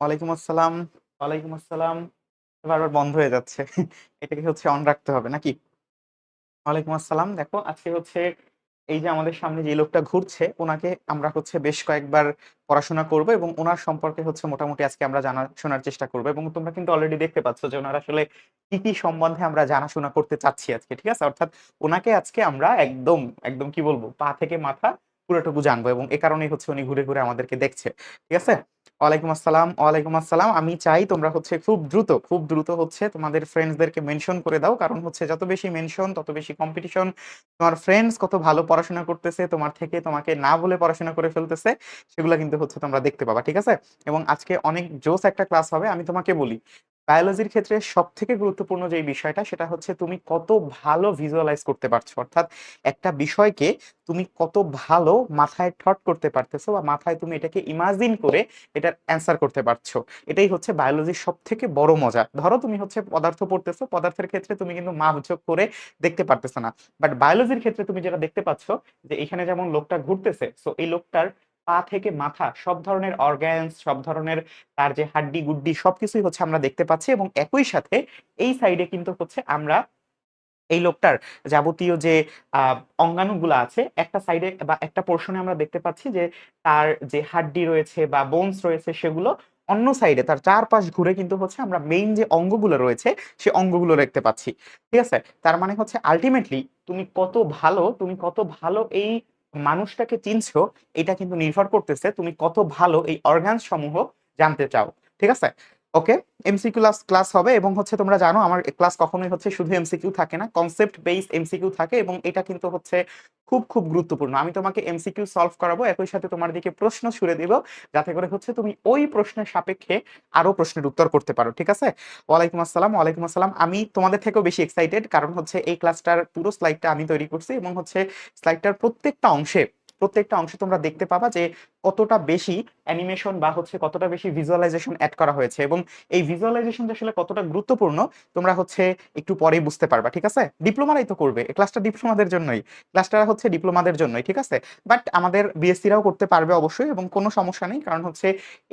ওয়ালাইকুম আসসালাম। ওয়ালাইকুম আসসালাম। বারবার বন্ধ হয়ে যাচ্ছে। এটাকে হচ্ছে অন রাখতে হবে নাকি? ওয়ালাইকুম আসসালাম। দেখো আজকে হচ্ছে এই যে আমাদের সামনে যে লোকটা ঘুরছে, উনাকে আমরা হচ্ছে বেশ কয়েকবার পড়াশোনা করব এবং উনার সম্পর্কে হচ্ছে মোটামুটি আজকে আমরা জানাশোনার চেষ্টা করব এবং তোমরা কিন্তু অলরেডি দেখতে পাচ্ছ যে উনার আসলে কি সম্বন্ধে আমরা জানাশোনা করতে চাচ্ছি আজকে। ঠিক আছে? অর্থাৎ উনাকে আজকে আমরা একদম কি বলবো? পা থেকে মাথা পুরোটুকু জানবো এবং এ কারণেই হচ্ছে উনি ঘুরে আমাদেরকে দেখছে। ঠিক আছে? ওয়ালাইকুম আসসালাম, ওয়ালাইকুম আসসালাম। আমি চাই তোমরা হচ্ছে খুব দ্রুত হচ্ছে তোমাদের ফ্রেন্ডসদেরকে মেনশন করে দাও। কারণ হচ্ছে যত বেশি মেনশন তত বেশি কম্পিটিশন। তোমার ফ্রেন্ডস কত ভালো পড়াশোনা করতেছে, তোমার থেকে তোমাকে না বলে পড়াশোনা করে ফেলতেছে, সেগুলা কিন্তু হচ্ছে তোমরা দেখতে পাবা। ঠিক আছে? এবং আজকে অনেক জোস একটা ক্লাস হবে। আমি তোমাকে বলি, বায়োলজির ক্ষেত্রে সবথেকে গুরুত্বপূর্ণ যেই বিষয়টা সেটা হচ্ছে তুমি কত ভালো ভিজুয়ালাইজ করতে পারছো। অর্থাৎ একটা বিষয়কে তুমি কত ভালো মাথায় থট করতে পারতেছো বা মাথায় তুমি এটাকে ইমাজিন করে এটার অ্যান্সার করতে পারছো। এটাই হচ্ছে বায়োলজির সবথেকে বড় মজা। ধরো তুমি হচ্ছে পদার্থ পড়তেছো, পদার্থের ক্ষেত্রে তুমি কিন্তু মাপঝোঁক করে দেখতে পারতেছো না। বাট বায়োলজির ক্ষেত্রে তুমি যেটা দেখতে পাচ্ছ যে এখানে যেমন লোকটা ঘুরতেছে, সো এই লোকটার পা থেকে মাথা সব ধরনের অর্গ্যানস, সব ধরনের তার যে হাড্ডি গুড্ডি সবকিছুই হচ্ছে আমরা দেখতে পাচ্ছি এবং একই সাথে এই সাইডে কিন্তু হচ্ছে আমরা এই লোকটার যাবতীয় যে আহ অঙ্গাণুগুলো আছে একটা সাইডে বা একটা পোর্শনে আমরা দেখতে পাচ্ছি যে তার যে হাড্ডি রয়েছে বা বোনস রয়েছে সেগুলো অন্য সাইডে তার চারপাশ ঘুরে কিন্তু হচ্ছে আমরা মেইন যে অঙ্গগুলো রয়েছে সে অঙ্গগুলো দেখতে পাচ্ছি। ঠিক আছে? তার মানে হচ্ছে আলটিমেটলি তুমি কত ভালো এই মানুষটাকে চিনছো, এটা কিন্তু নির্ভর করতেছে তুমি কত ভালো এই অর্গান সমূহ জানতে চাও। ঠিক আছে? ওকে। এমসিকিউ ক্লাস ক্লাস হবে এবং হচ্ছে তোমরা জানো আমার ক্লাস কখনোই হচ্ছে শুধু এমসিকিউ থাকে না, কনসেপ্ট বেসড এমসিকিউ থাকে এবং এটা কিন্তু হচ্ছে খুব গুরুত্বপূর্ণ। আমি তোমাকে এমসিকিউ সলভ করাবো, একই সাথে তোমার দিকে প্রশ্ন ছুড়ে দিব যাতে করে হচ্ছে তুমি ওই প্রশ্নের সাপেক্ষে আরো প্রশ্নের উত্তর করতে পারো। ঠিক আছে? ওয়ালাইকুম আসসালাম, ওয়ালাইকুম আসসালাম। আমি তোমাদের থেকেও বেশি এক্সাইটেড কারণ হচ্ছে এই ক্লাসটার পুরো স্লাইডটা আমি তৈরি করছি এবং হচ্ছে স্লাইডটার প্রত্যেকটা অংশে তোমরা দেখতে পাবা যে কতটা বেশি অ্যানিমেশন বা হচ্ছে কতটা বেশি ভিজুয়ালাইজেশন অ্যাড করা হয়েছে এবং এই ভিজুয়ালাইজেশন আসলে কতটা গুরুত্বপূর্ণ তোমরা হচ্ছে একটু পরেই বুঝতে পারবা। ঠিক আছে? ডিপ্লোমারাই তো করবে এই ক্লাসটা, ডিপ্লোমাদের জন্যই ক্লাসটা হচ্ছে, ডিপ্লোমাদের জন্যই। ঠিক আছে? বাট আমাদের বিএসসিরাও করতে পারবে অবশ্যই এবং কোনো সমস্যা নেই, কারণ হচ্ছে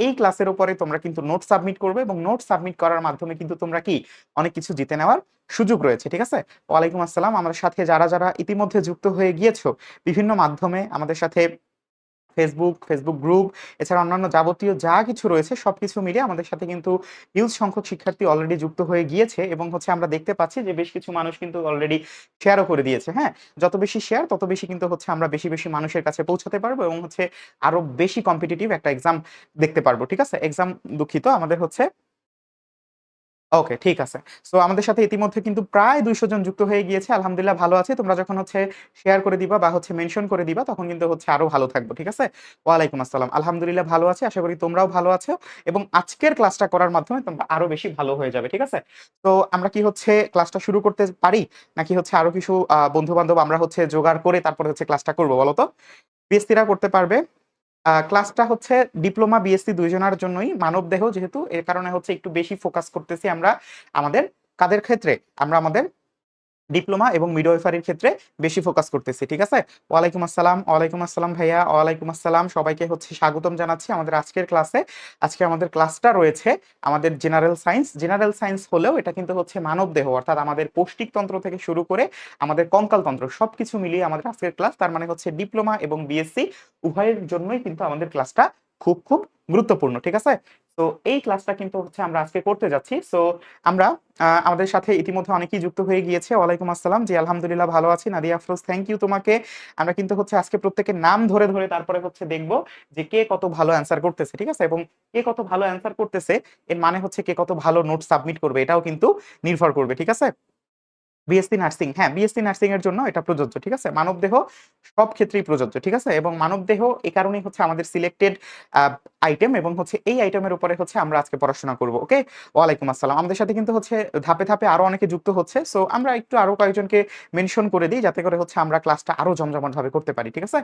এই ক্লাসের উপরে তোমরা কিন্তু নোট সাবমিট করবে এবং নোট সাবমিট করার মাধ্যমে কিন্তু তোমরা কি অনেক কিছু জিতে নেওয়ার সুযোগ রয়েছে। ঠিক আছে? ওয়ালাইকুম আসসালাম। আমাদের সাথে যারা ইতিমধ্যে যুক্ত হয়ে গিয়েছো বিভিন্ন মাধ্যমে আমাদের সাথে, ফেসবুক গ্রুপ, এছাড়া অন্যান্য যাবতীয় যা কিছু রয়েছে সবকিছু মিলিয়ে আমাদের সাথে কিন্তু হিউজ সংখ্যক শিক্ষার্থী অলরেডি যুক্ত হয়ে গিয়েছে এবং হচ্ছে আমরা দেখতে পাচ্ছি যে বেশ কিছু মানুষ কিন্তু অলরেডি শেয়ারও করে দিয়েছে। হ্যাঁ, যত বেশি শেয়ার তত বেশি কিন্তু হচ্ছে আমরা বেশি মানুষের কাছে পৌঁছাতে পারবো এবং হচ্ছে আরো বেশি কম্পিটিটিভ একটা এক্সাম দেখতে পারবো। ঠিক আছে? এক্সাম, দুঃখিত, আমাদের হচ্ছে, ওকে, ঠিক আছে। সো আমাদের সাথে ইতিমধ্যে কিন্তু প্রায় ২০০ জন যুক্ত হয়ে গিয়েছে। আলহামদুলিল্লাহ ভালো আছে। তোমরা যখন হচ্ছে শেয়ার করে দিবা বা হচ্ছে মেনশন করে দিবা তখন কিন্তু হচ্ছে আরো ভালো থাকবো। ঠিক আছে? ওয়ালাইকুম আসসালাম। আলহামদুলিল্লাহ ভালো আছি। আশা করি তোমরাও ভালো আছো এবং আজকের ক্লাসটা করার মাধ্যমে তোমরা আরো বেশি ভালো হয়ে যাবে। ঠিক আছে? তো আমরা কি হচ্ছে ক্লাসটা শুরু করতে পারি? নাকি হচ্ছে আরো কিছু বন্ধু-বান্ধব আমরা হচ্ছে জোগাড় করে তারপরে হচ্ছে ক্লাসটা করব বলো তো? পিএসসিরা করতে পারবে। ক্লাসটা হচ্ছে ডিপ্লোমা বিএসসি দুইজনের জন্যই, মানবদেহ যেহেতু এর কারণে হচ্ছে একটু বেশি ফোকাস করতেছি আমরা আমাদের কাদের ক্ষেত্রে, আমরা আমাদের ডিপ্লোমা এবং মিডওয়াইফারির ক্ষেত্রে বেশি ফোকাস করতেছি। ঠিক আছে? ওয়ালাইকুম আসসালাম, ওয়ালাইকুম আসসালাম ভাইয়া, ওয়ালাইকুম আসসালাম। সবাইকে হচ্ছে স্বাগতম জানাচ্ছি আমাদের আজকের ক্লাসে। আজকে আমাদের ক্লাসটা রয়েছে আমাদের জেনারেল সায়েন্স হলেও এটা কিন্তু হচ্ছে মানবদেহ, অর্থাৎ আমাদের পৌষ্টিকতন্ত্র থেকে শুরু করে আমাদের কঙ্কালতন্ত্র সবকিছু মিলিয়ে আমাদের আজকের ক্লাস। তার মানে হচ্ছে ডিপ্লোমা এবং বিএসসি উভয়ের জন্যই কিন্তু আমাদের ক্লাসটা খুব গুরুত্বপূর্ণ। ঠিক আছে? তো এই ক্লাসটা কিন্তু হচ্ছে আমরা আজকে করতে যাচ্ছি। সো আমরা আমাদের সাথে ইতিমধ্যে অনেকেই যুক্ত হয়ে গিয়েছে। ওয়ালাইকুম আসসালাম। জি আলহামদুলিল্লাহ ভালো আছি। নাদিয়া আফরোজ, থ্যাংক ইউ তোমাকে। আমরা কিন্তু হচ্ছে আজকে প্রত্যেকের নাম ধরে তারপরে হচ্ছে দেখব যে কে কত ভালো অ্যান্সার করতেছে। ঠিক আছে? এবং কে কত ভালো অ্যান্সার করতেছে এর মানে হচ্ছে কে কত ভালো নোট সাবমিট করবে এটাও কিন্তু নির্ভর করবে। ঠিক আছে? বিএসসি নার্সিং, হ্যাঁ বিএসসি নার্সিং এর জন্য এটা প্রযোজ্য। ঠিক আছে? মানবদেহ সব ক্ষেত্রেই প্রযোজ্য। ঠিক আছে? এবং মানবদেহ এই কারণেই হচ্ছে আমাদের সিলেক্টেড আইটেম এবং হচ্ছে এই আইটেমের উপরে হচ্ছে আমরা আজকে পড়াশোনা করব। ওকে। ওয়ালাইকুম আসসালাম। আমাদের সাথে কিন্তু হচ্ছে ধাপে আরো অনেকে যুক্ত হচ্ছে। সো আমরা একটু আরো কয়েকজনকে মেনশন করে দিই যাতে করে হচ্ছে আমরা ক্লাসটা আরো জমজমাট ভাবে করতে পারি। ঠিক আছে?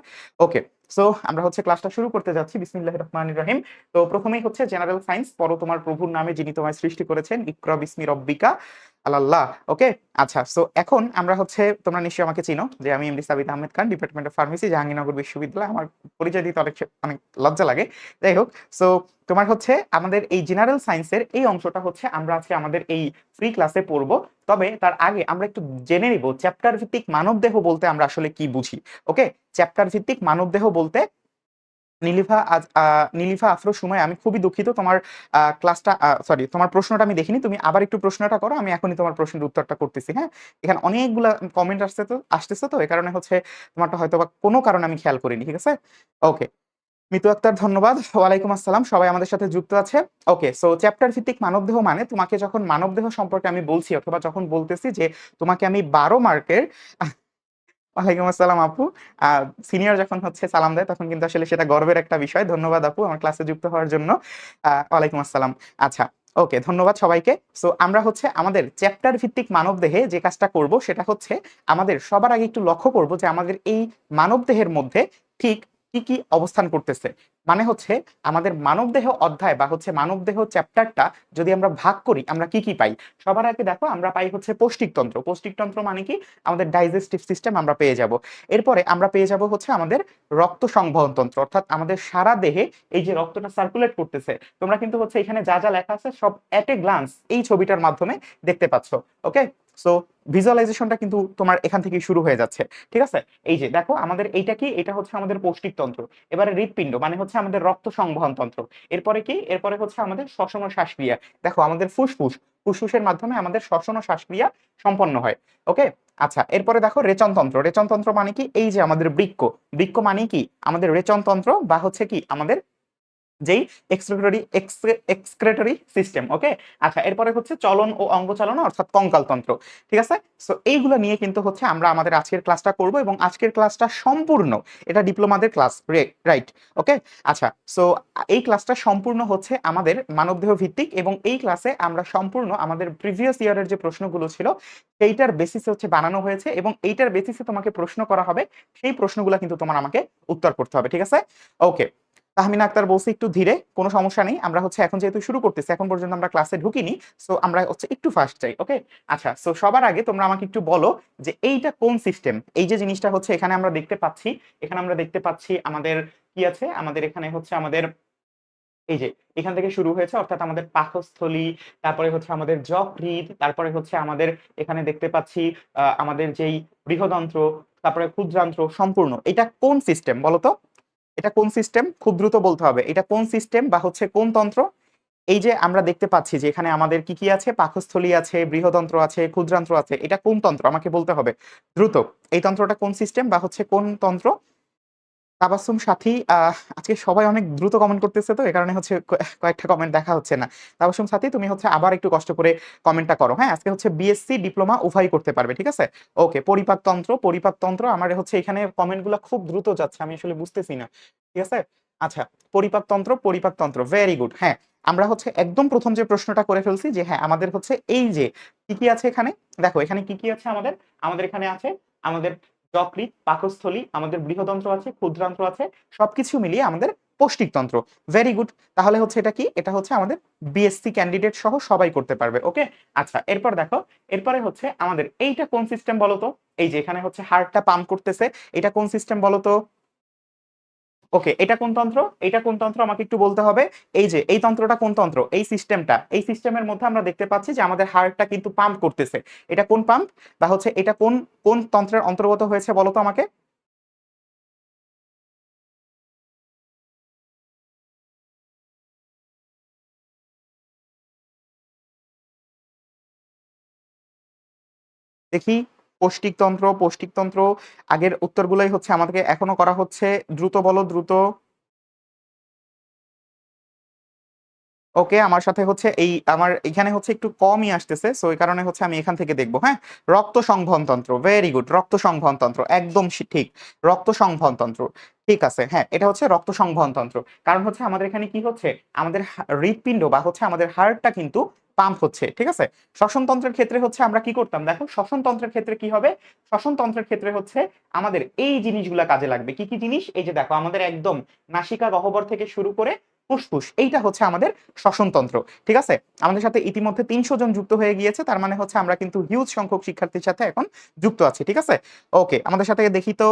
ওকে। সো আমরা হচ্ছে ক্লাসটা শুরু করতে যাচ্ছি। বিসমিল্লাহির রহমানির রহিম। তো প্রথমেই হচ্ছে জেনারেল সায়েন্স, পড়ো তোমার প্রভুর নামে যিনি তোমায় সৃষ্টি করেছেন, ইকরা বিসমি রব্বিকা। আল্লাহ। ওকে, আচ্ছা। সো এখন আমরা হচ্ছে, তোমরা নিশ্চয়ই আমাকে চিনো যে আমি MD Sabit Ahmed Khan, department of pharmacy, Jahangirnagar বিশ্ববিদ্যালয়। আমার পরিচয় দিতে অনেক লজ্জা লাগে। যাই হোক, সো তোমার হচ্ছে আমাদের এই জেনারেল সায়েন্সের এই অংশটা হচ্ছে আমরা আজকে আমাদের এই ফ্রি ক্লাসে পড়বো। তবে তার আগে আমরা একটু জেনে নিব চ্যাপ্টার ভিত্তিক মানবদেহ বলতে আমরা আসলে কি বুঝি। ওকে, চ্যাপ্টার ভিত্তিক মানবদেহ বলতে নীলিফা আফরোজ সময়, আমি খুবই দুঃখিত তোমার ক্লাসটা, সরি, তোমার প্রশ্নটা আমি দেখিনি। তুমি আবার একটু প্রশ্নটা করো, আমি এখনই তোমার প্রশ্নের উত্তরটা করতেছি। হ্যাঁ, এখানে অনেকগুলা কমেন্ট আসতেছে তো এই কারণে হচ্ছে তোমারটা হয়তো বা কোনো কারণে আমি খেয়াল করিনি। ঠিক আছে, ওকে। মিতু আক্তার ধন্যবাদ, ওয়ালাইকুম আসসালাম, সবাই আমাদের সাথে যুক্ত আছে। ওকে, সো চ্যাপ্টার ভিত্তিক মানবদেহ মানে তোমাকে যখন মানবদেহ সম্পর্কে আমি বলছি অথবা যখন বলতেছি যে তোমাকে আমি 12 মার্কের, ওয়ালাইকুম আসসালাম আপু, সিনিয়র যখন হচ্ছে সালাম দেয় তখন কিন্তু আসলে সেটা গর্বের একটা বিষয়। ধন্যবাদ আপু আমার ক্লাসে যুক্ত হওয়ার জন্য। ওয়ালাইকুম আসসালাম। আচ্ছা, ওকে, ধন্যবাদ সবাইকে। সো আমরা হচ্ছে আমাদের চ্যাপ্টার ভিত্তিক মানবদেহে যে কাজটা করব সেটা হচ্ছে আমাদের সবার আগে একটু লক্ষ্য করব যে আমাদের এই মানবদেহের মধ্যে ঠিক কি কি অবস্থান করতেছে। মানে হচ্ছে আমাদের মানবদেহ অধ্যায় বা হচ্ছে মানবদেহ চ্যাপ্টারটা যদি আমরা ভাগ করি আমরা কি কি পাই। সবার আগে দেখো আমরা পাই হচ্ছে পৌষ্টিকতন্ত্র। পৌষ্টিকতন্ত্র মানে কি, আমাদের ডাইজেস্টিভ সিস্টেম আমরা পেয়ে যাব। এরপরে আমরা পেয়ে যাব হচ্ছে আমাদের রক্ত সংবহন তন্ত্র, অর্থাৎ আমাদের সারা দেহে এই যে রক্তটা সার্কুলেট করতেছে, তোমরা কিন্তু হচ্ছে এখানে যা যা লেখা আছে সব এট এ গ্লান্স এই ছবিটার মাধ্যমে দেখতে পাচ্ছ। ওকে, সো ভিজুয়ালাইজেশনটা কিন্তু তোমার এখান থেকে শুরু হয়ে যাচ্ছে। ঠিক আছে, এই যে দেখো আমাদের এইটা কি, এটা হচ্ছে আমাদের পৌষ্টিকতন্ত্র। এবারে হৃৎপিণ্ড মানে হচ্ছে আমাদের রক্ত সংবহন তন্ত্র। এরপরে কি, এরপরে হচ্ছে আমাদের শ্বসন ও শ্বাসক্রিয়া। দেখো আমাদের ফুসফুস, ফুসফুসের মাধ্যমে আমাদের শ্বসন ও শ্বাসক্রিয়া সম্পন্ন হয়। ওকে, আচ্ছা। এরপরে দেখো রেচনতন্ত্র। রেচনতন্ত্র মানে কি, এই যে আমাদের বৃক্ক, বৃক্ক মানে কি আমাদের রেচনতন্ত্র বা হচ্ছে কি আমাদের যেই এক্সক্রেটরি সিস্টেম। ওকে, আচ্ছা। এরপরে হচ্ছে চলন ও অঙ্গ চালনা অর্থাৎ কঙ্কাল তন্ত্র। ঠিক আছে, সো এইগুলো নিয়ে কিন্তু হচ্ছে আমরা আমাদের আজকের ক্লাসটা করব এবং আজকের ক্লাসটা সম্পূর্ণ এটা ডিপ্লোমাদের ক্লাস, রাইট? ওকে, আচ্ছা। সো এই ক্লাসটা সম্পূর্ণ হচ্ছে আমাদের মানবদেহ ভিত্তিক এবং এই ক্লাসে আমরা সম্পূর্ণ আমাদের প্রিভিয়াস ইয়ারের যে প্রশ্নগুলো ছিল সেইটার বেসিসে হচ্ছে বানানো হয়েছে এবং এইটার বেসিসে তোমাকে প্রশ্ন করা হবে। সেই প্রশ্নগুলো কিন্তু তোমার আমাকে উত্তর করতে হবে। ঠিক আছে, ওকে। তাহমিনা আক্তার বলছে একটু ধীরে, কোনো সমস্যা নেই। আমরা হচ্ছে এখন যেহেতু শুরু করতেছি, এখন পর্যন্ত আমরা ক্লাসে ঢুকিনি, সো আমরা হচ্ছে একটু ফাস্ট চাই। ওকে, আচ্ছা। সো সবার আগে তোমরা আমাকে একটু বলো যে এইটা কোন সিস্টেম। এই যে জিনিসটা হচ্ছে এখানে আমরা দেখতে পাচ্ছি, এখানে আমরা দেখতে পাচ্ছি আমাদের কি আছে, আমাদের এখানে হচ্ছে আমাদের এই যে এখান থেকে শুরু হয়েছে, অর্থাৎ আমাদের পাকস্থলী, তারপরে হচ্ছে আমাদের যকৃৎ, তারপরে হচ্ছে আমাদের এখানে দেখতে পাচ্ছি আমাদের যেই বৃহদন্ত্র, তারপরে ক্ষুদ্রান্ত্র, সম্পূর্ণ এটা কোন সিস্টেম বলো তো? এটা কোন সিস্টেম, খুব দ্রুত বলতে হবে, এটা কোন সিস্টেম বা হচ্ছে কোন তন্ত্র? এই যে আমরা দেখতে পাচ্ছি যে এখানে আমাদের কি কি আছে, পাকস্থলী আছে, বৃহদন্ত্র আছে, ক্ষুদ্রান্ত্র আছে, এটা কোন তন্ত্র আমাকে বলতে হবে দ্রুত। এই তন্ত্রটা কোন সিস্টেম বা হচ্ছে কোন তন্ত্র? তাবাসসুম সাথী, আজকে সবাই অনেক দ্রুত কমেন্ট করতেছে তো এই কারণে হচ্ছে কয়েকটা কমেন্ট দেখা হচ্ছে না। তাবাসসুম সাথী তুমি হচ্ছে আবার একটু কষ্ট করে কমেন্টটা করো। হ্যাঁ, আজকে হচ্ছে বিএসসি ডিপ্লোমা উভয় করতে পারবে। ঠিক আছে, ওকে। পরিপাকতন্ত্র, পরিপাকতন্ত্র আমার হচ্ছে এখানে কমেন্টগুলো খুব দ্রুত যাচ্ছে, আমি আসলে বুঝতেছি না। ঠিক আছে, আচ্ছা। পরিপাকতন্ত্র, পরিপাকতন্ত্র, ভেরি গুড। হ্যাঁ, আমরা হচ্ছে একদম প্রথম যে প্রশ্নটা করে ফেলছি যে হ্যাঁ আমাদের হচ্ছে এই যে কি কি আছে এখানে, দেখো এখানে কি কি আছে আমাদের, আমাদের এখানে আছে আমাদের যকৃৎ, পাকস্থলী, আমাদের বৃহদন্ত্র আছে, ক্ষুদ্রান্ত্র আছে, সবকিছু মিলিয়ে আমাদের পৌষ্টিকতন্ত্র। Very good. তাহলে হচ্ছে এটা কি, এটা হচ্ছে আমাদের বিএসসি ক্যান্ডিডেট সহ সবাই করতে পারবে। ওকে, আচ্ছা। এরপর দেখো, এরপরে হচ্ছে আমাদের এইটা কোন সিস্টেম বলতো? এই যে এখানে হচ্ছে হার্টটা পাম্প করতেছে, এটা কোন সিস্টেম বলতো? ওকে, এটা কোন তন্ত্র, এটা কোন তন্ত্র আমাকে একটু বলতে হবে। এই যে এই তন্ত্রটা কোন তন্ত্র, এই সিস্টেমটা, এই সিস্টেমের মধ্যে আমরা দেখতে পাচ্ছি যে আমাদের হার্টটা কিন্তু পাম্প করতেছে। এটা কোন পাম্প বা হচ্ছে এটা কোন কোন তন্ত্রের অন্তর্গত হয়েছে বলতো আমাকে? দেখি, পৌষ্টিকতন্ত্র, পৌষ্টিকতন্ত্র, আগের উত্তরগুলোই হচ্ছে আমাদেরকে এখনো করা হচ্ছে। দ্রুত বলো, দ্রুত। ওকে, আমার সাথে হচ্ছে এই আমার এখানে হচ্ছে একটু কমই আসতেছে, সো এই কারণে হচ্ছে আমি এখান থেকে দেখবো। হ্যাঁ, রক্ত সংবহন তন্ত্র, ভেরি গুড, রক্ত সংবহন তন্ত্র একদম ঠিক, রক্ত সংবহন তন্ত্র। ঠিক আছে, হ্যাঁ, এটা হচ্ছে রক্ত সংবহন তন্ত্র। কারণ হচ্ছে আমাদের এখানে কি হচ্ছে, আমাদের হৃৎপিণ্ড বা হচ্ছে আমাদের হার্টটা কিন্তু পাম্প হচ্ছে। ঠিক আছে, শ্বসন তন্ত্রের ক্ষেত্রে হচ্ছে আমরা কি করতাম, দেখো শ্বসন তন্ত্রের ক্ষেত্রে কি হবে, শ্বসন তন্ত্রের ক্ষেত্রে হচ্ছে আমাদের এই জিনিসগুলা কাজে লাগবে। কি কি জিনিস, এই যে দেখো আমাদের একদম নাসিকা গহ্বর থেকে শুরু করে ফুসফুস, এইটা হচ্ছে আমাদের শ্বসনতন্ত্র। ঠিক আছে, আমাদের সাথে ইতিমধ্যে 300 জন যুক্ত হয়ে গিয়েছে, তার মানে হচ্ছে আমরা কিন্তু হিউজ সংখ্যক শিক্ষার্থীর সাথে এখন যুক্ত আছি। ঠিক আছে, ওকে, আমাদের সাথে দেখি তো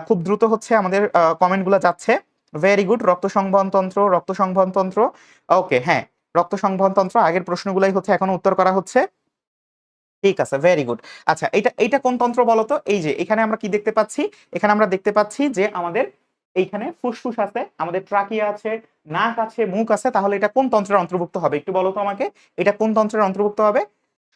খুব দ্রুত হচ্ছে আমাদের কমেন্টগুলো যাচ্ছে। ভেরি গুড, রক্ত সংবহন তন্ত্র, রক্ত সংবহন তন্ত্র, ওকে, হ্যাঁ, রক্ত সংবহন তন্ত্র, আগের প্রশ্নগুলাই হচ্ছে এখন উত্তর করা হচ্ছে। ঠিক আছে, ভেরি গুড। আচ্ছা, এইটা কোন তন্ত্র বলতো? এই যে এখানে আমরা কি দেখতে পাচ্ছি, এখানে আমরা দেখতে পাচ্ছি যে আমাদের এইখানে ফুসফুস আছে, আমাদের ট্রাকিয়া আছে, নাক আছে, মুখ আছে, তাহলে এটা কোন তন্ত্রের অন্তর্ভুক্ত হবে একটু বলো তো আমাকে, এটা কোন তন্ত্রের অন্তর্ভুক্ত হবে?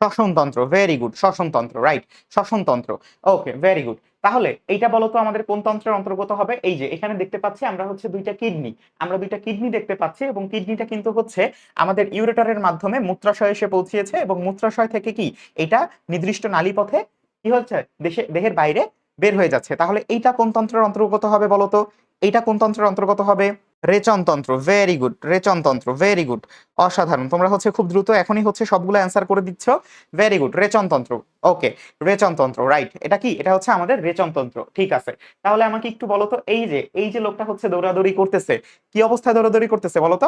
শ্বসনতন্ত্র, ভেরি গুড, শ্বসনতন্ত্র, রাইট, শ্বসনতন্ত্র, ওকে, ভেরি গুড। তাহলে এইটা বলতো আমাদের কোন তন্ত্রের অন্তর্গত হবে? এই যে এখানে দেখতে পাচ্ছি আমরা হচ্ছে দুইটা কিডনি, আমরা দুইটা কিডনি দেখতে পাচ্ছি, এবং কিডনিটা কিন্তু হচ্ছে আমাদের ইউরেটারের মাধ্যমে মূত্রাশয়ে এসে পৌঁছিয়েছে, এবং মূত্রাশয় থেকে কি এটা নির্দিষ্ট নালীপথে কি হচ্ছে দেহের বাইরে বের হয়ে যাচ্ছে। তাহলে এইটা কোন তন্ত্রের অন্তর্গত হবে বলতো? এইটা কোন তন্ত্রের অন্তর্গত হবে? রেচনতন্ত্র, ভেরি গুড, রেচনতন্ত্র, ভেরি গুড, অসাধারণ, তোমরা হচ্ছে খুব দ্রুত এখনই হচ্ছে সবগুলো অ্যান্সার করে দিচ্ছ, ভেরি গুড, রেচনতন্ত্র, ওকে, রেচনতন্ত্র, রাইট, এটা কি, এটা হচ্ছে আমাদের রেচনতন্ত্র। ঠিক আছে, তাহলে আমাকে একটু বলো তো, এই যে লোকটা হচ্ছে দৌড়াদৌড়ি করতেছে, কি অবস্থায় দৌড়াদৌড়ি করতেছে বলতো?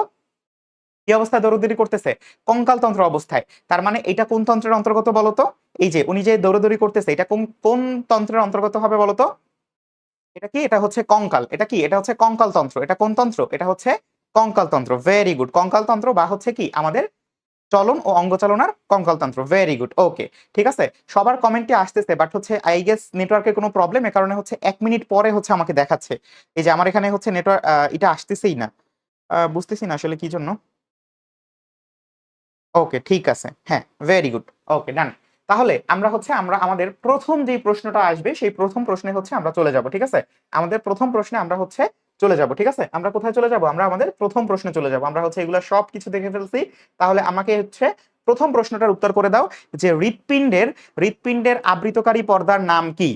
কি অবস্থায় দৌড়াদৌড়ি করতেছে? কঙ্কাল তন্ত্র অবস্থায়। তার মানে এটা কোন তন্ত্রের অন্তর্গত বলতো? এই যে উনি যে দৌড়াদৌড়ি করতেছে, এটা কোন কোন তন্ত্রের অন্তর্গত হবে বলতো? এটা কি, এটা হচ্ছে কঙ্কাল, এটা কি, এটা হচ্ছে কঙ্কাল তন্ত্র। এটা কোন তন্ত্র? এটা হচ্ছে কঙ্কাল তন্ত্র, ভেরি গুড, কঙ্কাল তন্ত্র, বা হচ্ছে কি আমাদের চলন ও অঙ্গচালনার কঙ্কাল তন্ত্র, ভেরি গুড, ওকে। ঠিক আছে, সবার কমেন্টে আসতেছে, বাট হচ্ছে আই গেস নেটওয়ার্কের কোনো প্রবলেম, এ কারণে হচ্ছে 1 মিনিট পরে হচ্ছে আমাকে দেখাচ্ছে। এই যে আমার এখানে হচ্ছে নেটওয়ার্ক, এটা আসতেছেই না, বুঝতেছি না আসলে কি জন্য। ওকে, ঠিক আছে, হ্যাঁ, ভেরি গুড, ওকে, ডান। তাহলে আমরা হচ্ছে আমরা আমাদের প্রথম যে প্রশ্নটা আসবে সেই প্রথম প্রশ্নে হচ্ছে আমরা চলে যাব। ঠিক আছে, আমাদের প্রথম প্রশ্নে আমরা হচ্ছে চলে যাব। ঠিক আছে, আমরা কোথায় চলে যাব? আমরা আমাদের প্রথম প্রশ্নে চলে যাব। আমরা হচ্ছে এগুলো সব কিছু দেখে ফেলছি, তাহলে আমাকে হচ্ছে প্রথম প্রশ্নটার উত্তর করে দাও, যে হৃৎপিণ্ডের আবৃতকারী পর্দার নাম কি?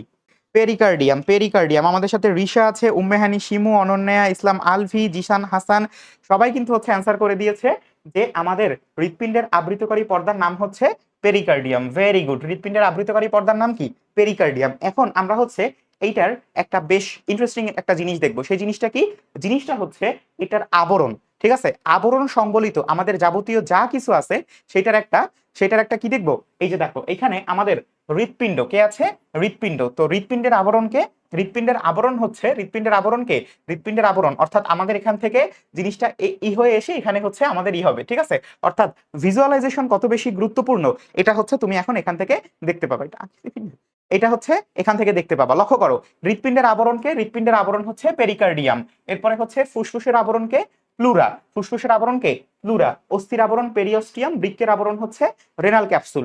Pericardium, pericardium. আমাদের সাথে রিশা আছে, উম্মেহানি, শিমু, অনন্যা, ইসলাম, আলভি, জিশান, হাসান, সবাই কিন্তু হচ্ছে অ্যান্সার করে দিয়েছে যে আমাদের হৃৎপিণ্ডের আবৃতকারী পর্দার নাম হচ্ছে পেরিকার্ডিয়াম, ভেরি গুড, হৃৎপিণ্ডের আবৃতকারী পর্দার নাম কি? পেরিকার্ডিয়াম। এখন আমরা হচ্ছে এইটার একটা বেশ ইন্টারেস্টিং একটা জিনিস দেখবো, সেই জিনিসটা কি? জিনিসটা হচ্ছে এটার আবরণ। ঠিক আছে, আবরণ সংবলিত আমাদের যাবতীয় যা কিছু আছে সেটার একটা কি দেখবো? এই যে দেখো, এখানে আমাদের হৃৎপিণ্ড কে আছে? হৃৎপিণ্ড, তো হৃৎপিণ্ডের আবরণকে, হৃৎপিণ্ডের আবরণ হচ্ছে, হৃৎপিণ্ডের আবরণকে, হৃৎপিণ্ডের আবরণ অর্থাৎ আমাদের এখান থেকে জিনিসটা ই হয়ে এসে এখানে হচ্ছে আমাদের ই হবে। ঠিক আছে, অর্থাৎ ভিজুয়ালাইজেশন কত বেশি গুরুত্বপূর্ণ এটা হচ্ছে তুমি এখন এখান থেকে দেখতে পাবা। এটা হচ্ছে এখান থেকে দেখতে পাবা, লক্ষ্য করো, হৃৎপিণ্ডের আবরণকে, হৃৎপিণ্ডের আবরণ হচ্ছে পেরিকার্ডিয়াম, এরপরে হচ্ছে ফুসফুসের আবরণকে প্লুরা, ফুসফুসের আবরণকে প্লুরা, অস্থির আবরণ পেরিওস্টিয়াম, বৃক্কের আবরণ হচ্ছে রেনাল ক্যাপসুল,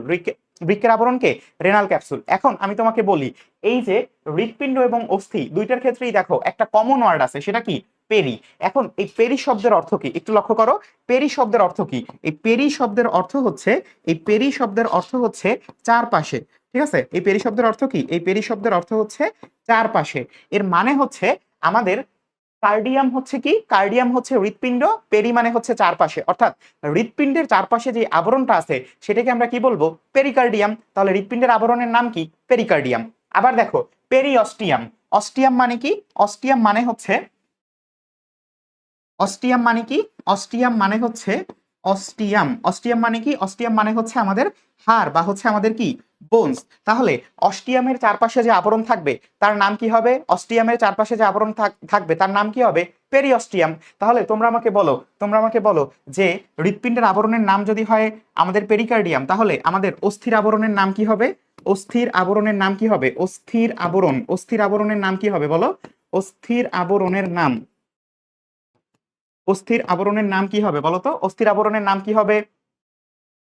বৃক্কের আবরণকে রেনাল ক্যাপসুল। এখন আমি তোমাকে বলি, এই যে হৃৎপিণ্ড এবং অস্থি দুইটার ক্ষেত্রেই দেখো একটা কমন ওয়ার্ড আছে, সেটা কি? পেরি। এখন এই পেরি শব্দের অর্থ কি একটু লক্ষ্য করো, পেরি শব্দের অর্থ কি? এই পেরি শব্দের অর্থ হচ্ছে, এই পেরি শব্দের অর্থ হচ্ছে চারপাশে। ঠিক আছে, এই পেরি শব্দের অর্থ কি? এই পেরি শব্দের অর্থ হচ্ছে চারপাশে। এর মানে হচ্ছে আমাদের কার্ডিয়াম হচ্ছে কি? কার্ডিয়াম হচ্ছে হৃৎপিণ্ড, পেরি মানে হচ্ছে চারপাশে, অর্থাৎ হৃৎপিণ্ডের চারপাশে যে আবরণটা আছে সেটাকে আমরা কি বলবো? পেরিকার্ডিয়াম। তাহলে হৃৎপিণ্ডের আবরণের নাম কি? পেরিকার্ডিয়াম। আবার দেখো, পেরিঅস্টিয়াম, অস্টিয়াম মানে কি? অস্টিয়াম মানে হচ্ছে, অস্টিয়াম মানে কি? অস্টিয়াম মানে হচ্ছে, অস্টিয়াম মানে কি? অস্টিয়াম মানে হচ্ছে আমাদের হাড়, বা হচ্ছে আমাদের কি? বোনস। তাহলে অস্টিয়ামের চারপাশে যে আবরণ থাকবে তার নাম কি হবে? অস্টিয়ামের চারপাশে যে আবরণ থাকবে তার নাম কি হবে? পেরিঅস্টিয়াম। তাহলে তোমরা আমাকে বলো যে হৃৎপিণ্ডের আবরণের নাম যদি হয় আমাদের পেরিকার্ডিয়াম, তাহলে আমাদের অস্থির আবরণের নাম কি হবে? অস্থির আবরণের নাম কি হবে? অস্থির আবরণ, অস্থির আবরণের নাম কি হবে বলো? অস্থির আবরণের নাম, অস্থির আবরণের নাম কি হবে বলতো? অস্থির আবরণের নাম কি হবে?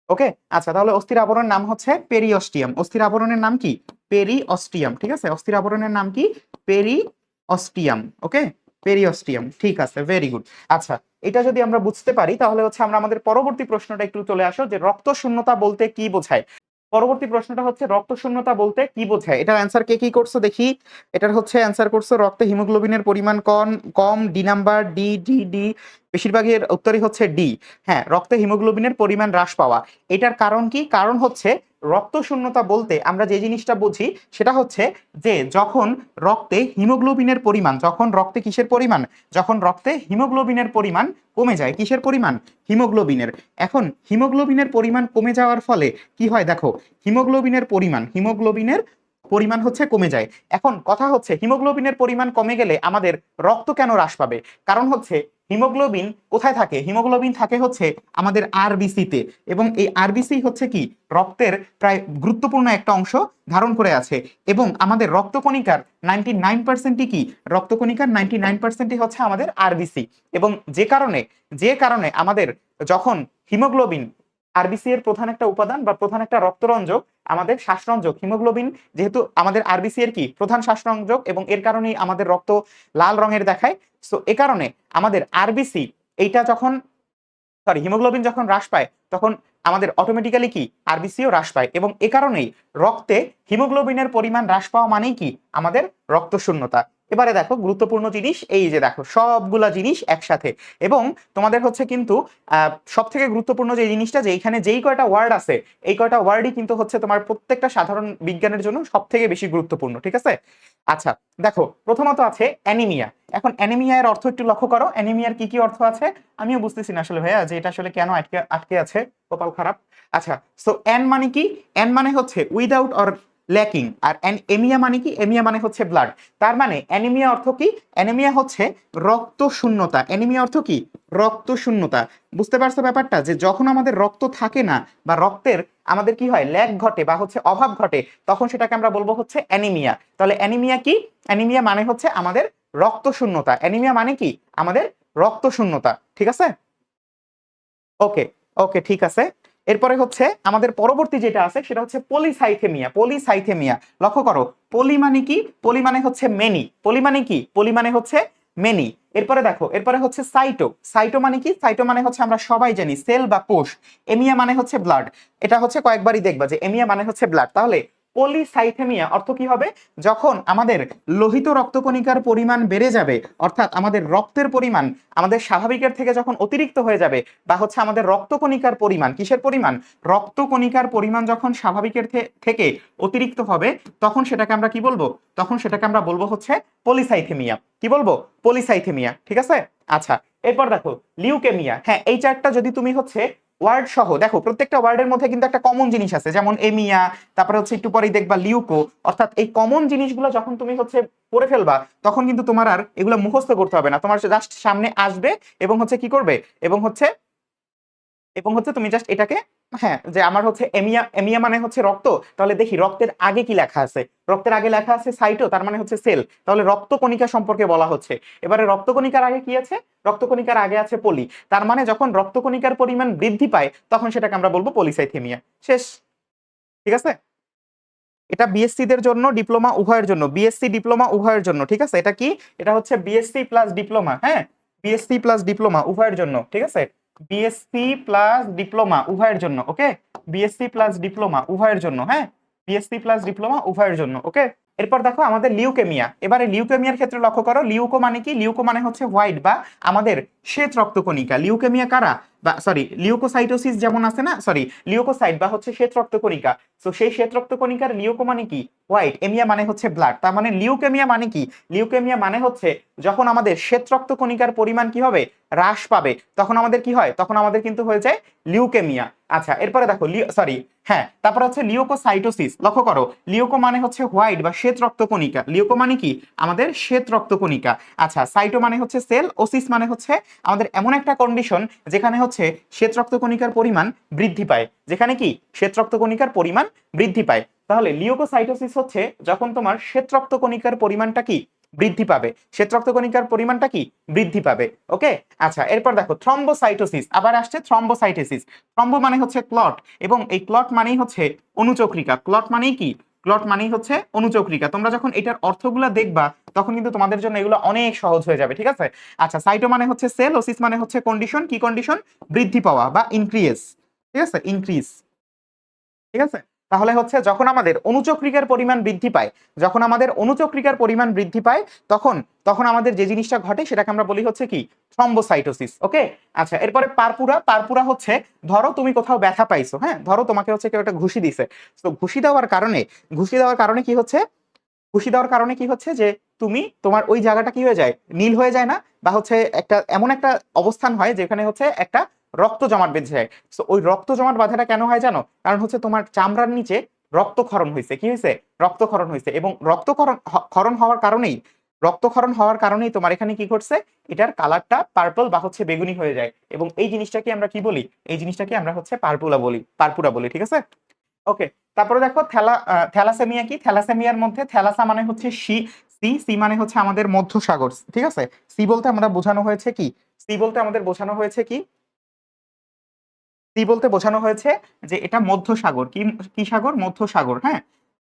ওকে, আচ্ছা, তাহলে অস্থির আবরণের নাম হচ্ছে পেরিঅস্টিয়াম। অস্থির আবরণের নাম কি? পেরিঅস্টিয়াম। ঠিক আছে, অস্থির আবরণের নাম কি? পেরিঅস্টিয়াম। ওকে, পেরিঅস্টিয়াম, ঠিক আছে, ভেরি গুড। আচ্ছা, এটা যদি আমরা বুঝতে পারি তাহলে হচ্ছে আমরা আমাদের পরবর্তী প্রশ্নটা একটু চলে আসো, যে রক্ত শূন্যতা বলতে কি বোঝায়? পরবর্তী প্রশ্নটা হচ্ছে রক্ত শূন্যতা বলতে কি বোঝায়? এটার অ্যান্সার কে কি করছো দেখি। এটার হচ্ছে অ্যান্সার করছো রক্তে হিমোগ্লোবিনের পরিমাণ কম, কম, D number, D D D, বেশিরভাগের উত্তরই হচ্ছে ডি। হ্যাঁ, রক্তে হিমোগ্লোবিনের পরিমাণ হ্রাস পাওয়া। এটার কারণ কি? কারণ হচ্ছে রক্ত শূন্যতা বলতে আমরা যে জিনিসটা বুঝি সেটা হচ্ছে যে যখন রক্তে হিমোগ্লোবিনের পরিমাণ, যখন রক্তে কিসের পরিমাণ, যখন রক্তে হিমোগ্লোবিনের পরিমাণ কমে যায়। কিসের পরিমাণ? হিমোগ্লোবিনের। এখন হিমোগ্লোবিনের পরিমাণ কমে যাওয়ার ফলে কি হয় দেখো, হিমোগ্লোবিনের পরিমাণ হচ্ছে কমে যায়। এখন কথা হচ্ছে হিমোগ্লোবিনের পরিমাণ কমে গেলে আমাদের রক্ত কেন হ্রাস পাবে? কারণ হচ্ছে হিমোগ্লোবিন কোথায় থাকে? হিমোগ্লোবিন থাকে হচ্ছে আমাদের আরবিসিতে, এবং এই আরবিসি হচ্ছে কি রক্তের প্রায় গুরুত্বপূর্ণ একটা অংশ ধারণ করে আছে। এবং আমাদের রক্তকণিকার 99%ই কি, রক্তকণিকার 99%ই হচ্ছে আমাদের আরবিসি। এবং যে কারণে আমাদের যখন হিমোগ্লোবিন, আরবিসি এর প্রধান একটা উপাদান বা প্রধান একটা রক্তরঞ্জক আমাদের শ্বাসরঞ্জক, হিমোগ্লোবিন যেহেতু আমাদের আরবিসি এর কি প্রধান শ্বাসরঞ্জক, এবং এর কারণেই আমাদের রক্ত লাল রঙের দেখায়। সো এ কারণে আমাদের আরবিসি এইটা যখন হিমোগ্লোবিন যখন হ্রাস পায় তখন আমাদের অটোমেটিক্যালি কি আরবিসিও হ্রাস পায়, এবং এ কারণেই রক্তে হিমোগ্লোবিনের পরিমাণ হ্রাস পাওয়া মানেই কি আমাদের রক্ত শূন্যতা। এবারে দেখো গুরুত্বপূর্ণ জিনিস, এই যে দেখো সবগুলা জিনিস একসাথে, এবং তোমাদের হচ্ছে কিন্তু সব থেকে গুরুত্বপূর্ণ যে জিনিসটা, যে এখানে যেই কয়টা ওয়ার্ড আছে এই কয়টা ওয়ার্ডই কিন্তু হচ্ছে তোমার প্রত্যেকটা সাধারণ বিজ্ঞানের জন্য সব থেকে বেশি গুরুত্বপূর্ণ। ঠিক আছে? আচ্ছা দেখো, প্রথমত আছে অ্যানিমিয়া। এখন অ্যানিমিয়া এর অর্থ একটু লক্ষ্য করো, অ্যানিমিয়ার কি কি অর্থ আছে আমিও বুঝতেছি না আসলে ভাইয়া, যে এটা আসলে কেন আটকে আটকে আছে, কপাল খারাপ। আচ্ছা, সো অ্যান মানে কি? অ্যান মানে হচ্ছে উইদাউট অর ল্যাকিং, আর এমিয়া মানে কি? এমিয়া মানে হচ্ছে ব্লাড। তার মানে অ্যানিমিয়া অর্থ কি? অ্যানিমিয়া হচ্ছে রক্ত শূন্যতা। অ্যানিমিয়া অর্থ কি? রক্ত শূন্যতা। বুঝতে পারছো ব্যাপারটা, যে যখন আমাদের রক্ত থাকে না বা রক্তের আমাদের কি হয় ল্যাক ঘটে বা হচ্ছে অভাব ঘটে, তখন সেটাকে আমরা বলবো হচ্ছে অ্যানিমিয়া। তাহলে অ্যানিমিয়া কি? অ্যানিমিয়া মানে হচ্ছে আমাদের রক্ত শূন্যতা। অ্যানিমিয়া মানে কি? আমাদের রক্ত শূন্যতা। ঠিক আছে? ওকে, ওকে, ঠিক আছে। এরপরে হচ্ছে আমাদের পরবর্তী যেটা আছে সেটা হচ্ছে পলিসাইথেমিয়া। পলিসাইথেমিয়া লক্ষ্য করো, পলি মানে কি? পলি মানে হচ্ছে মেনি। পলি মানে কি? পলি মানে হচ্ছে মেনি। এরপরে দেখো, এরপরে হচ্ছে সাইটো। সাইটো মানে কি? সাইটো মানে হচ্ছে আমরা সবাই জানি সেল বা কোষ। এমিয়া মানে হচ্ছে ব্লাড। এটা হচ্ছে কয়েকবারই দেখবা যে এমিয়া মানে হচ্ছে ব্লাড। তাহলে পলিসাইথেমিয়া অর্থ কি হবে? যখন আমাদের লোহিত রক্তকণিকার পরিমাণ বেড়ে যাবে, অর্থাৎ আমাদের রক্তের পরিমাণ আমাদের স্বাভাবিকের থেকে যখন অতিরিক্ত হয়ে যাবে, বা হচ্ছে আমাদের রক্তকণিকার পরিমাণ, কিসের পরিমাণ? রক্তকণিকার পরিমাণ যখন স্বাভাবিকের থেকে অতিরিক্ত হবে, তখন সেটাকে আমরা কি বলবো? তখন সেটাকে আমরা বলবো হচ্ছে পলিসাইথেমিয়া। কি বলবো? পলিসাইথেমিয়া। ঠিক আছে? আচ্ছা, এরপর দেখো লিউকেমিয়া। হ্যাঁ, এই চারটা যদি তুমি হচ্ছে ওয়ার্ড সহ দেখো, প্রত্যেকটা ওয়ার্ডের মধ্যে কিন্তু একটা কমন জিনিস আছে, যেমন এমিয়া, তারপরে হচ্ছে একটু পরেই দেখবা লিউকো। অর্থাৎ এই কমন জিনিসগুলো যখন তুমি হচ্ছে পড়ে ফেলবা, তখন কিন্তু তোমার আর এগুলো মুখস্থ করতে হবে না, তোমার জাস্ট সামনে আসবে এবং হচ্ছে কি করবে, এবং হচ্ছে তুমি জাস্ট এটাকে, হ্যাঁ, যে আমার হচ্ছে এমিয়া, এমিয়া মানে হচ্ছে রক্ত। তাহলে দেখি রক্তের আগে কি লেখা আছে। রক্তের আগে লেখা আছে সাইটো, তার মানে হচ্ছে সেল। তাহলে রক্তকণিকা সম্পর্কে বলা হচ্ছে। এবারে রক্তকণিকার আগে কি আছে? রক্তকণিকার আগে আছে পলি। তার মানে যখন রক্তকণিকার পরিমাণ বৃদ্ধি পায় তখন সেটাকে আমরা বলবো পলিসাইথেমিয়া। শেষ। ঠিক আছে? এটা বিএসসি দের জন্য, ডিপ্লোমা উভয়ের জন্য, বিএসসি ডিপ্লোমা উভয়ের জন্য। ঠিক আছে? এটা কি? এটা হচ্ছে বিএসসি প্লাস ডিপ্লোমা। হ্যাঁ, বিএসসি প্লাস ডিপ্লোমা উভয়ের জন্য। ঠিক আছে? বিএসসি প্লাস ডিপ্লোমা উভয়ের জন্য। ওকে, বিএসসি প্লাস ডিপ্লোমা উভয়ের জন্য। হ্যাঁ, বিএসসি প্লাস ডিপ্লোমা উভয়ের জন্য। ওকে, এরপর দেখো আমাদের লিউকেমিয়া। এবারে লিউকেমিয়ার ক্ষেত্রে লক্ষ্য করো, লিউকো মানে কি? লিউকো মানে হচ্ছে হোয়াইট বা আমাদের শ্বেত রক্তকণিকা। লিউকেমিয়া কারা, বা সরি লিউকোসাইটোসিস যেমন আছে না, সরি লিউকোসাইট বা হচ্ছে শ্বেত রক্তকণিকা। তো সেই শ্বেত রক্তকণিকার লিউকো মানে কি? হোয়াইট। এমিয়া মানে হচ্ছে ব্লাড। তার মানে লিউকেমিয়া মানে কি? লিউকেমিয়া মানে হচ্ছে যখন আমাদের শ্বেত রক্তকণিকার পরিমাণ কি হবে? হ্রাস পাবে, তখন আমাদের কি হয়? তখন আমাদের কিন্তু হয়ে যায় লিউকেমিয়া। আচ্ছা, এরপরে দেখো সরি, হ্যাঁ, তারপরে হচ্ছে লিউকোসাইটোসিস। লক্ষ্য করো, লিউকো মানে হচ্ছে হোয়াইট বা শ্বেত রক্তকণিকা। লিউকো মানে কি? আমাদের শ্বেত রক্তকণিকা। আচ্ছা, সাইটো মানে হচ্ছে সেল, ওসিস মানে হচ্ছে আমাদের এমন একটা কন্ডিশন যেখানে হচ্ছে শ্বেত রক্তকণিকার পরিমাণ বৃদ্ধি পায়, যেখানে কি শ্বেত রক্তকণিকার পরিমাণ বৃদ্ধি পায়। তাহলে লিউকোসাইটোসিস হচ্ছে যখন তোমার শ্বেত রক্তকণিকার পরিমাণটা কি বৃদ্ধি পাবে, শ্বেত রক্তকণিকার পরিমাণটা কি বৃদ্ধি পাবে। ওকে, আচ্ছা, এরপর দেখো থ্রম্বোসাইটোসিস। আবার আসছে থ্রম্বোসাইটোসিস। থ্রম্বো মানে হচ্ছে ক্লট, এবং এই ক্লট মানেই হচ্ছে অনুচক্রিকা। ক্লট মানেই কি? ক্লট মানেই হচ্ছে অনুচক্রিকা। তোমরা যখন এটার অর্থগুলো দেখবা তখন কিন্তু তোমাদের জন্য এগুলো অনেক সহজ হয়ে যাবে। ঠিক আছে? আচ্ছা, সাইটো মানে হচ্ছে সেল, ওসিস মানে হচ্ছে কন্ডিশন। কি কন্ডিশন? বৃদ্ধি পাওয়া বা ইনক্রিজ। ঠিক আছে? ইনক্রিজ। ঠিক আছে? তাহলে হচ্ছে যখন আমাদের অনুচক্রিকার পরিমাণ বৃদ্ধি পায়, যখন আমাদের অনুচক্রিকার পরিমাণ বৃদ্ধি পায় তখন তখন আমাদের যে জিনিসটা ঘটে সেটাকে আমরা বলি হচ্ছে কি থ্রম্বোসাইটোসিস। ওকে, আচ্ছা এরপরে পারপুরা। পারপুরা হচ্ছে ধরো তুমি কোথাও ব্যথা পাইছো, হ্যাঁ ধরো তোমাকে হচ্ছে কেউ একটা ঘুষি দিছে, তো ঘুষি দেওয়ার কারণে কি হচ্ছে, ঘুষি দেওয়ার কারণে কি হচ্ছে যে তুমি তোমার ওই জায়গাটা কি হয়ে যায়, নীল হয়ে যায় না, বা হচ্ছে একটা এমন একটা অবস্থান হয় যেখানে হচ্ছে একটা রক্ত জমাট বেঁধে যায়। তো ওই রক্ত জমাট বাঁধাটা কেন হয় জানো? কারণ হচ্ছে তোমার চামড়ার নিচে রক্তক্ষরণ হয়েছে। কি হয়েছে? রক্তক্ষরণ হয়েছে, এবং ক্ষরণ হওয়ার কারণেই, রক্তক্ষরণ হওয়ার কারণেই তোমার এখানে কি ঘটছে, এটার কালারটা পার্পল বা হচ্ছে বেগুনি হয়ে যায়, এবং এই জিনিসটাকে আমরা কি বলি, এই জিনিসটাকে আমরা হচ্ছে পারপুরা বলি। ঠিক আছে, ওকে। তারপরে দেখো থ্যালাসেমিয়া কি, থ্যালাসেমিয়ার মধ্যে থ্যালাসা মানে হচ্ছে সি, সি সি মানে হচ্ছে আমাদের মধ্যসাগর। ঠিক আছে, সি বলতে আমরা বোঝানো হয়েছে কি, সি বলতে আমাদের বোঝানো হয়েছে কি, সি বলতে বোঝানো হয়েছে যে এটা মধ্যসাগর। কি কি সাগর? মধ্যসাগর। হ্যাঁ,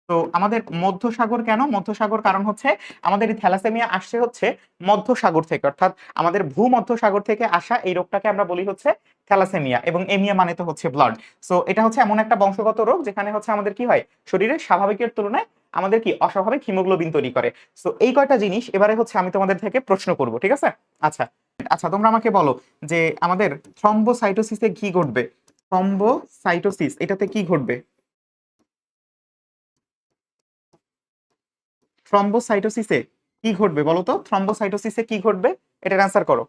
তো আমাদের মধ্যসাগর কেন? মধ্যসাগর কারণ হচ্ছে আমাদের এই থ্যালাসেমিয়া আসছে হচ্ছে মধ্যসাগর থেকে, অর্থাৎ আমাদের ভূমধ্যসাগর থেকে আসা এই রোগটাকে আমরা বলি হচ্ছে থ্যালাসেমিয়া, এবং এমিয়া মানে তো হচ্ছে ব্লাড। সো এটা হচ্ছে এমন একটা বংশগত রোগ যেখানে হচ্ছে আমাদের কি হয়, শরীরে স্বাভাবিকের তুলনায় আমাদের কি অস্বাভাবিক হিমোগ্লোবিন তৈরি করে। সো এই কয়টা জিনিস এবারে হচ্ছে আমি তোমাদের থেকে প্রশ্ন করব। ঠিক আছে, আচ্ছা আচ্ছা তোমরা আমাকে বলো যে আমাদের থ্রম্বোসাইটোসিসে কি ঘটবে? থ্রম্বোসাইটোসিস এটাতে কি ঘটবে? থ্রম্বোসাইটোসিসে কি ঘটবে বলো তো? থ্রম্বোসাইটোসিসে কি ঘটবে? এটার অ্যান্সার করো।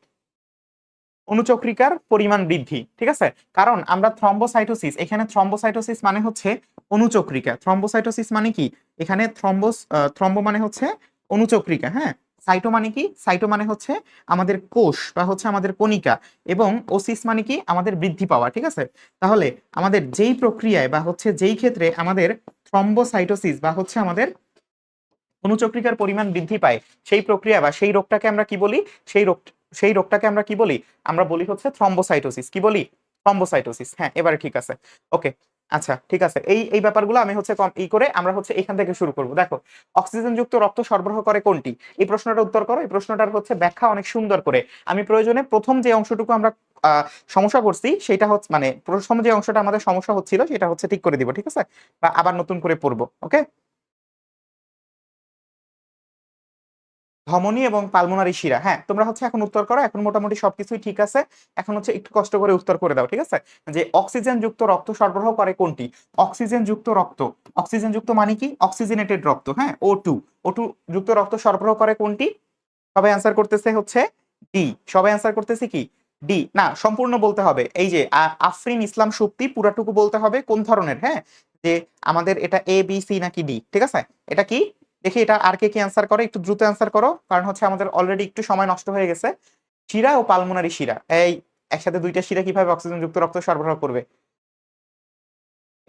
অনুচক্রিকার পরিমাণ বৃদ্ধি। ঠিক আছে, কারণ আমরা থ্রম্বোসাইটোসিস, এখানে থ্রম্বোসাইটোসিস মানে হচ্ছে অনুচক্রিকা। থ্রম্বোসাইটোসিস মানে কি, এখানে থ্রম্বো মানে হচ্ছে অনুচক্রিকা, হ্যাঁ। সাইটো মানে কি, সাইটো মানে হচ্ছে আমাদের কোষ বা হচ্ছে আমাদের কণিকা, এবং ওসিস মানে কি আমাদের বৃদ্ধি পাওয়া। ঠিক আছে, তাহলে আমাদের যেই প্রক্রিয়ায় বা হচ্ছে যেই ক্ষেত্রে আমাদের থ্রম্বোসাইটোসিস বা হচ্ছে আমাদের অনুচক্রিকার পরিমাণ বৃদ্ধি পায়, সেই প্রক্রিয়া বা সেই রোগটাকে আমরা কি বলি, সেই রোগ সেই রোগটাকে আমরা কি বলি, আমরা বলি হচ্ছে থ্রম্বোসাইটোসিস। কি বলি? থ্রম্বোসাইটোসিস। হ্যাঁ, এবারে ঠিক আছে, ওকে। আচ্ছা ঠিক আছে, এই এই ব্যাপারগুলো আমি হচ্ছে কম ই করে আমরা হচ্ছে এখান থেকে শুরু করব। দেখো, অক্সিজেন যুক্ত রক্ত সরবরাহ করে কোনটি? এই প্রশ্নটার উত্তর করো। এই প্রশ্নটার হচ্ছে ব্যাখ্যা অনেক সুন্দর করে আমি প্রয়োজনে প্রথম যে অংশটুকু আমরা সমস্যা করছি সেটা হচ্ছে, মানে প্রথম যে অংশটা আমাদের সমস্যা হচ্ছিল সেটা হচ্ছে ঠিক করে দিব। ঠিক আছে, বা আবার নতুন করে পড়বো। ওকে, ধমনী এবং পালমোনারি শিরা। হ্যাঁ, তোমরা হচ্ছে এখন উত্তর করো, এখন মোটামুটি সবকিছুই ঠিক আছে। এখন হচ্ছে একটু কষ্ট করে উত্তর করে দাও। ঠিক আছে, যে অক্সিজেন যুক্ত রক্ত সরবরাহ করে কোনটি? অক্সিজেন যুক্ত রক্ত, অক্সিজেন যুক্ত মানে কি, অক্সিজেনেটেড রক্ত, হ্যাঁ, O2, O2 যুক্ত রক্ত সরবরাহ করে কোনটি? সবাই অ্যান্সার করতেছে হচ্ছে ডি। সবাই অ্যান্সার করতেছে কি ডি? না, সম্পূর্ণ বলতে হবে। এই যে আফরিন ইসলাম সুপ্তি পুরাটুকু বলতে হবে কোন ধরনের, হ্যাঁ, যে আমাদের এটা এ বি সি নাকি ডি। ঠিক আছে, এটা কি দেখি, এটা আর কে কি অ্যান্সার করে, একটু দ্রুত অ্যান্সার করো, কারণ হচ্ছে আমাদের অলরেডি একটু সময় নষ্ট হয়ে গেছে। শিরা ও পালমোনারি শিরা, এই একসাথে দুইটা শিরা কিভাবে অক্সিজেন যুক্ত রক্ত সরবরাহ করবে?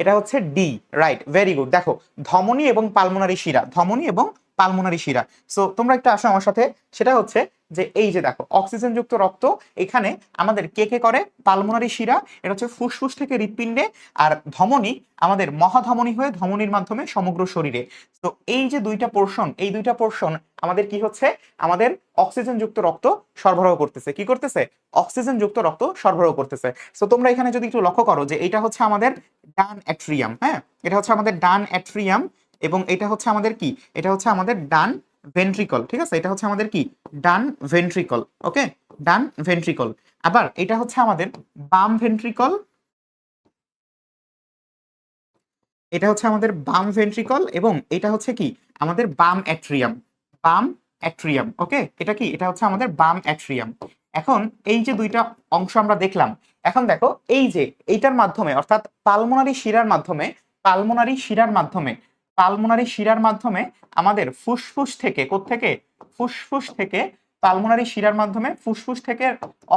এটা হচ্ছে ডি, রাইট, ভেরি গুড। দেখো, ধমনী এবং পালমোনারি শিরা, ধমনী এবং পালমোনারি শিরা। সো তোমরা একটু আসো আমার সাথে। সেটা হচ্ছে যে এই যে দেখো, অক্সিজেন যুক্ত রক্ত এখানে আমাদের কে কে করে? পালমোনারি শিরা, এটা হচ্ছে ফুসফুস থেকে হৃৎপিণ্ডে, আর ধমনী আমাদের মহাধমনী হয়ে ধমনীর মাধ্যমে সমগ্র শরীরে। তো এই যে দুইটা পোর্শন, এই দুইটা পোর্শন আমাদের কি হচ্ছে, আমাদের অক্সিজেন যুক্ত রক্ত সরবরাহ করতেছে। কি করতেছে? অক্সিজেন যুক্ত রক্ত সরবরাহ করতেছে। সো তোমরা এখানে যদি একটু লক্ষ্য করো যে এটা হচ্ছে আমাদের ডান অ্যাট্রিয়াম, হ্যাঁ, এটা হচ্ছে আমাদের ডান অ্যাট্রিয়াম, এবং এটা হচ্ছে আমাদের কি, এটা হচ্ছে আমাদের ডান ভেন্ট্রিকল। ঠিক আছে, এটা হচ্ছে আমাদের কি, ডান ভেন্ট্রিকল। ওকে, ডান ভেন্ট্রিকল। আবার এটা হচ্ছে আমাদের বাম ভেন্ট্রিকল, এটা হচ্ছে আমাদের বাম ভেন্ট্রিকল, এবং এটা হচ্ছে কি আমাদের বাম অ্যাট্রিয়াম, বাম অ্যাট্রিয়াম। ওকে, এটা কি, এটা হচ্ছে আমাদের বাম অ্যাট্রিয়াম। এখন এই যে দুইটা অংশ আমরা দেখলাম, এখন দেখো এই যে এইটার মাধ্যমে, অর্থাৎ পালমোনারি শিরার মাধ্যমে, পালমোনারি শিরার মাধ্যমে, পালমোনারি শিরার মাধ্যমে আমাদের ফুসফুস থেকে, কোত্থেকে, ফুসফুস থেকে, পালমোনারি শিরার মাধ্যমে ফুসফুস থেকে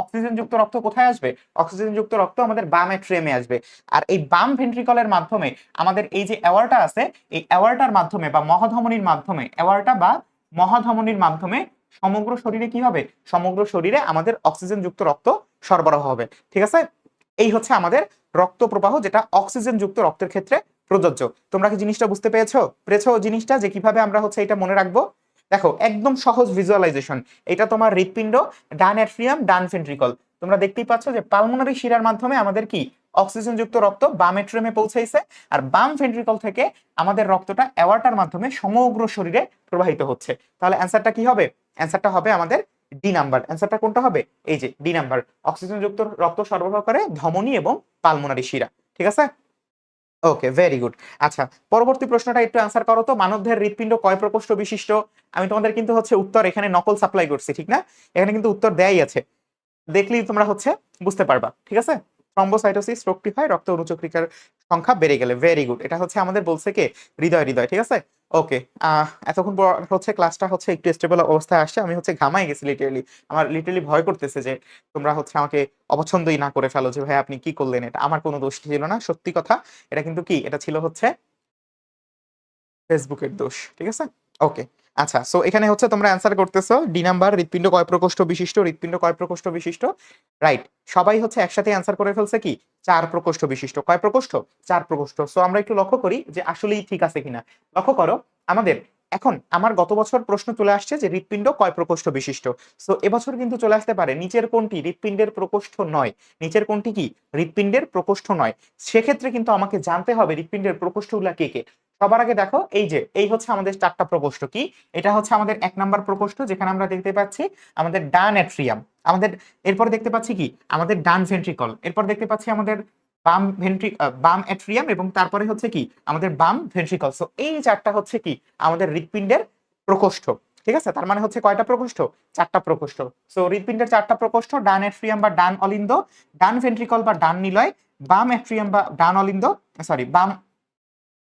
অক্সিজেন যুক্ত রক্ত কোথায় আসবে? অক্সিজেন যুক্ত রক্ত আমাদের বাম অ্যাট্রিয়ামে আসবে। আর এই বাম ভেন্ট্রিকলের মাধ্যমে আমাদের এই যে অ্যাওয়ার্টা আছে, এই অ্যাওয়ার্টার মাধ্যমে বা মহাধমনির মাধ্যমে, অ্যাওয়ার্টা বা মহাধমনির মাধ্যমে সমগ্র শরীরে কি হবে? সমগ্র শরীরে আমাদের অক্সিজেন যুক্ত রক্ত সরবরাহ হবে। ঠিক আছে, এই হচ্ছে আমাদের রক্ত প্রবাহ, যেটা অক্সিজেন যুক্ত রক্তের ক্ষেত্রে প্রযোজ্য। তোমরা কি জিনিসটা বুঝতে পেরেছো জিনিসটা, যে কিভাবে আমরা হচ্ছে এটা মনে রাখবো? দেখো, একদম সহজ ভিজুয়ালাইজেশন। এটা তোমার হৃৎপিণ্ড, ডান অ্যাট্রিয়াম, ডান ভেন্ট্রিকল। তোমরা দেখতেই পাচ্ছ যে পালমোনারি শিরার মাধ্যমে আমাদের কি অক্সিজেনযুক্ত রক্ত বাম এট্রিয়ামে পৌঁছাইছে, আর বাম ভেন্ট্রিকল থেকে আমাদের রক্তটা অ্যাওর্টার মাধ্যমে সমগ্র শরীরে প্রবাহিত হচ্ছে। তাহলে অ্যান্সারটা কি হবে? অ্যান্সারটা হবে আমাদের ডি নাম্বার। অ্যান্সারটা কোনটা হবে? এই যে ডি নাম্বার, অক্সিজেনযুক্ত রক্ত সরবরাহ করে ধমনী এবং পালমোনারি শিরা। ঠিক আছে, ওকে, ভেরি গুড। আচ্ছা, পরবর্তী প্রশ্নটা একটু অ্যান্সার করো তো। মানবদেহের হৃৎপিণ্ড কয় প্রকোষ্ঠ বিশিষ্ট? আমি তোমাদের কিন্তু হচ্ছে উত্তর এখানে নকল সাপ্লাই করছি, ঠিক না? এখানে কিন্তু উত্তর দেয়াই আছে, দেখলেই তোমরা হচ্ছে বুঝতে পারবা। ঠিক আছে, থ্রম্বোসাইটোসিস রোগটি হয় রক্ত অনুচক্রিকার সংখ্যা বেড়ে গেলে। ভেরি গুড, এটা হচ্ছে আমাদের বলছে কে? হৃদয়। হৃদয়, ঠিক আছে। ওকে, এতক্ষণ পর হচ্ছে ক্লাসটা হচ্ছে একটু স্টেবল অবস্থায় আসছে। আমি হচ্ছে ঘামাই গেছি লিটারেলি, আমার লিটারেলি ভয় করতেছে যে তোমরা হচ্ছে আমাকে অপছন্দই না করে ফেলো, যে ভাই আপনি কি করলেন। এটা আমার কোনো দোষ ছিল না, সত্যি কথা। এটা কিন্তু কি, এটা ছিল হচ্ছে ফেসবুকের দোষ। ঠিক আছে, ওকে। আচ্ছা, সো এখানে হচ্ছে তোমরা অ্যান্সার করতেছো ডি নাম্বার, হৃৎপিণ্ড কয় প্রকোষ্ঠ বিশিষ্ট? হৃৎপিণ্ড কয় প্রকোষ্ঠ বিশিষ্ট? রাইট, সবাই হচ্ছে একসাথে অ্যান্সার করে ফেলছে কি, 4 প্রকোষ্ঠ বিশিষ্ট। কয় প্রকোষ্ঠ? 4 প্রকোষ্ঠ। সো আমরা একটু লক্ষ্য করি যে আসলেই ঠিক আছে কিনা। লক্ষ্য করো, আমাদের এখন আমার গত বছর প্রশ্ন চলে আসছে যে হৃৎপিণ্ড কয় প্রকোষ্ঠ বিশিষ্ট। সো এবছর কিন্তু চলে আসতে পারে নিচের কোনটি হৃৎপিণ্ডের প্রকোষ্ঠ নয়। নিচের কোনটি কি হৃৎপিণ্ডের প্রকোষ্ঠ নয়। সেক্ষেত্রে কিন্তু আমাকে জানতে হবে হৃৎপিণ্ডের প্রকোষ্ঠগুলা কে কে। সবার আগে দেখো, এই যে এই হচ্ছে আমাদের 4টা প্রকোষ্ঠ। কি, এটা হচ্ছে আমাদের 1 নাম্বার প্রকোষ্ঠ, যেখানে আমরা দেখতে পাচ্ছি আমাদের ডান অ্যাট্রিয়াম। আমাদের এরপরে দেখতে পাচ্ছি কি, আমাদের ডান ভেন্ট্রিকল। এরপর দেখতে পাচ্ছি আমাদের বাম অ্যাট্রিয়াম, এবং তারপরে হচ্ছে কি আমাদের বাম ভেন্ট্রিকল। সো এই 4টা হচ্ছে কি আমাদের হৃৎপিণ্ডের প্রকোষ্ঠ। ঠিক আছে, তার মানে হচ্ছে কয়টা প্রকোষ্ঠ? 4টা প্রকোষ্ঠ। সো হৃৎপিণ্ডের 4টা প্রকোষ্ঠ: ডান অ্যাট্রিয়াম বা ডান অলিন্দ, ডান ভেন্ট্রিকল বা ডান নিলয়, বাম অ্যাট্রিয়াম বা ডান অলিন্দ, সরি বাম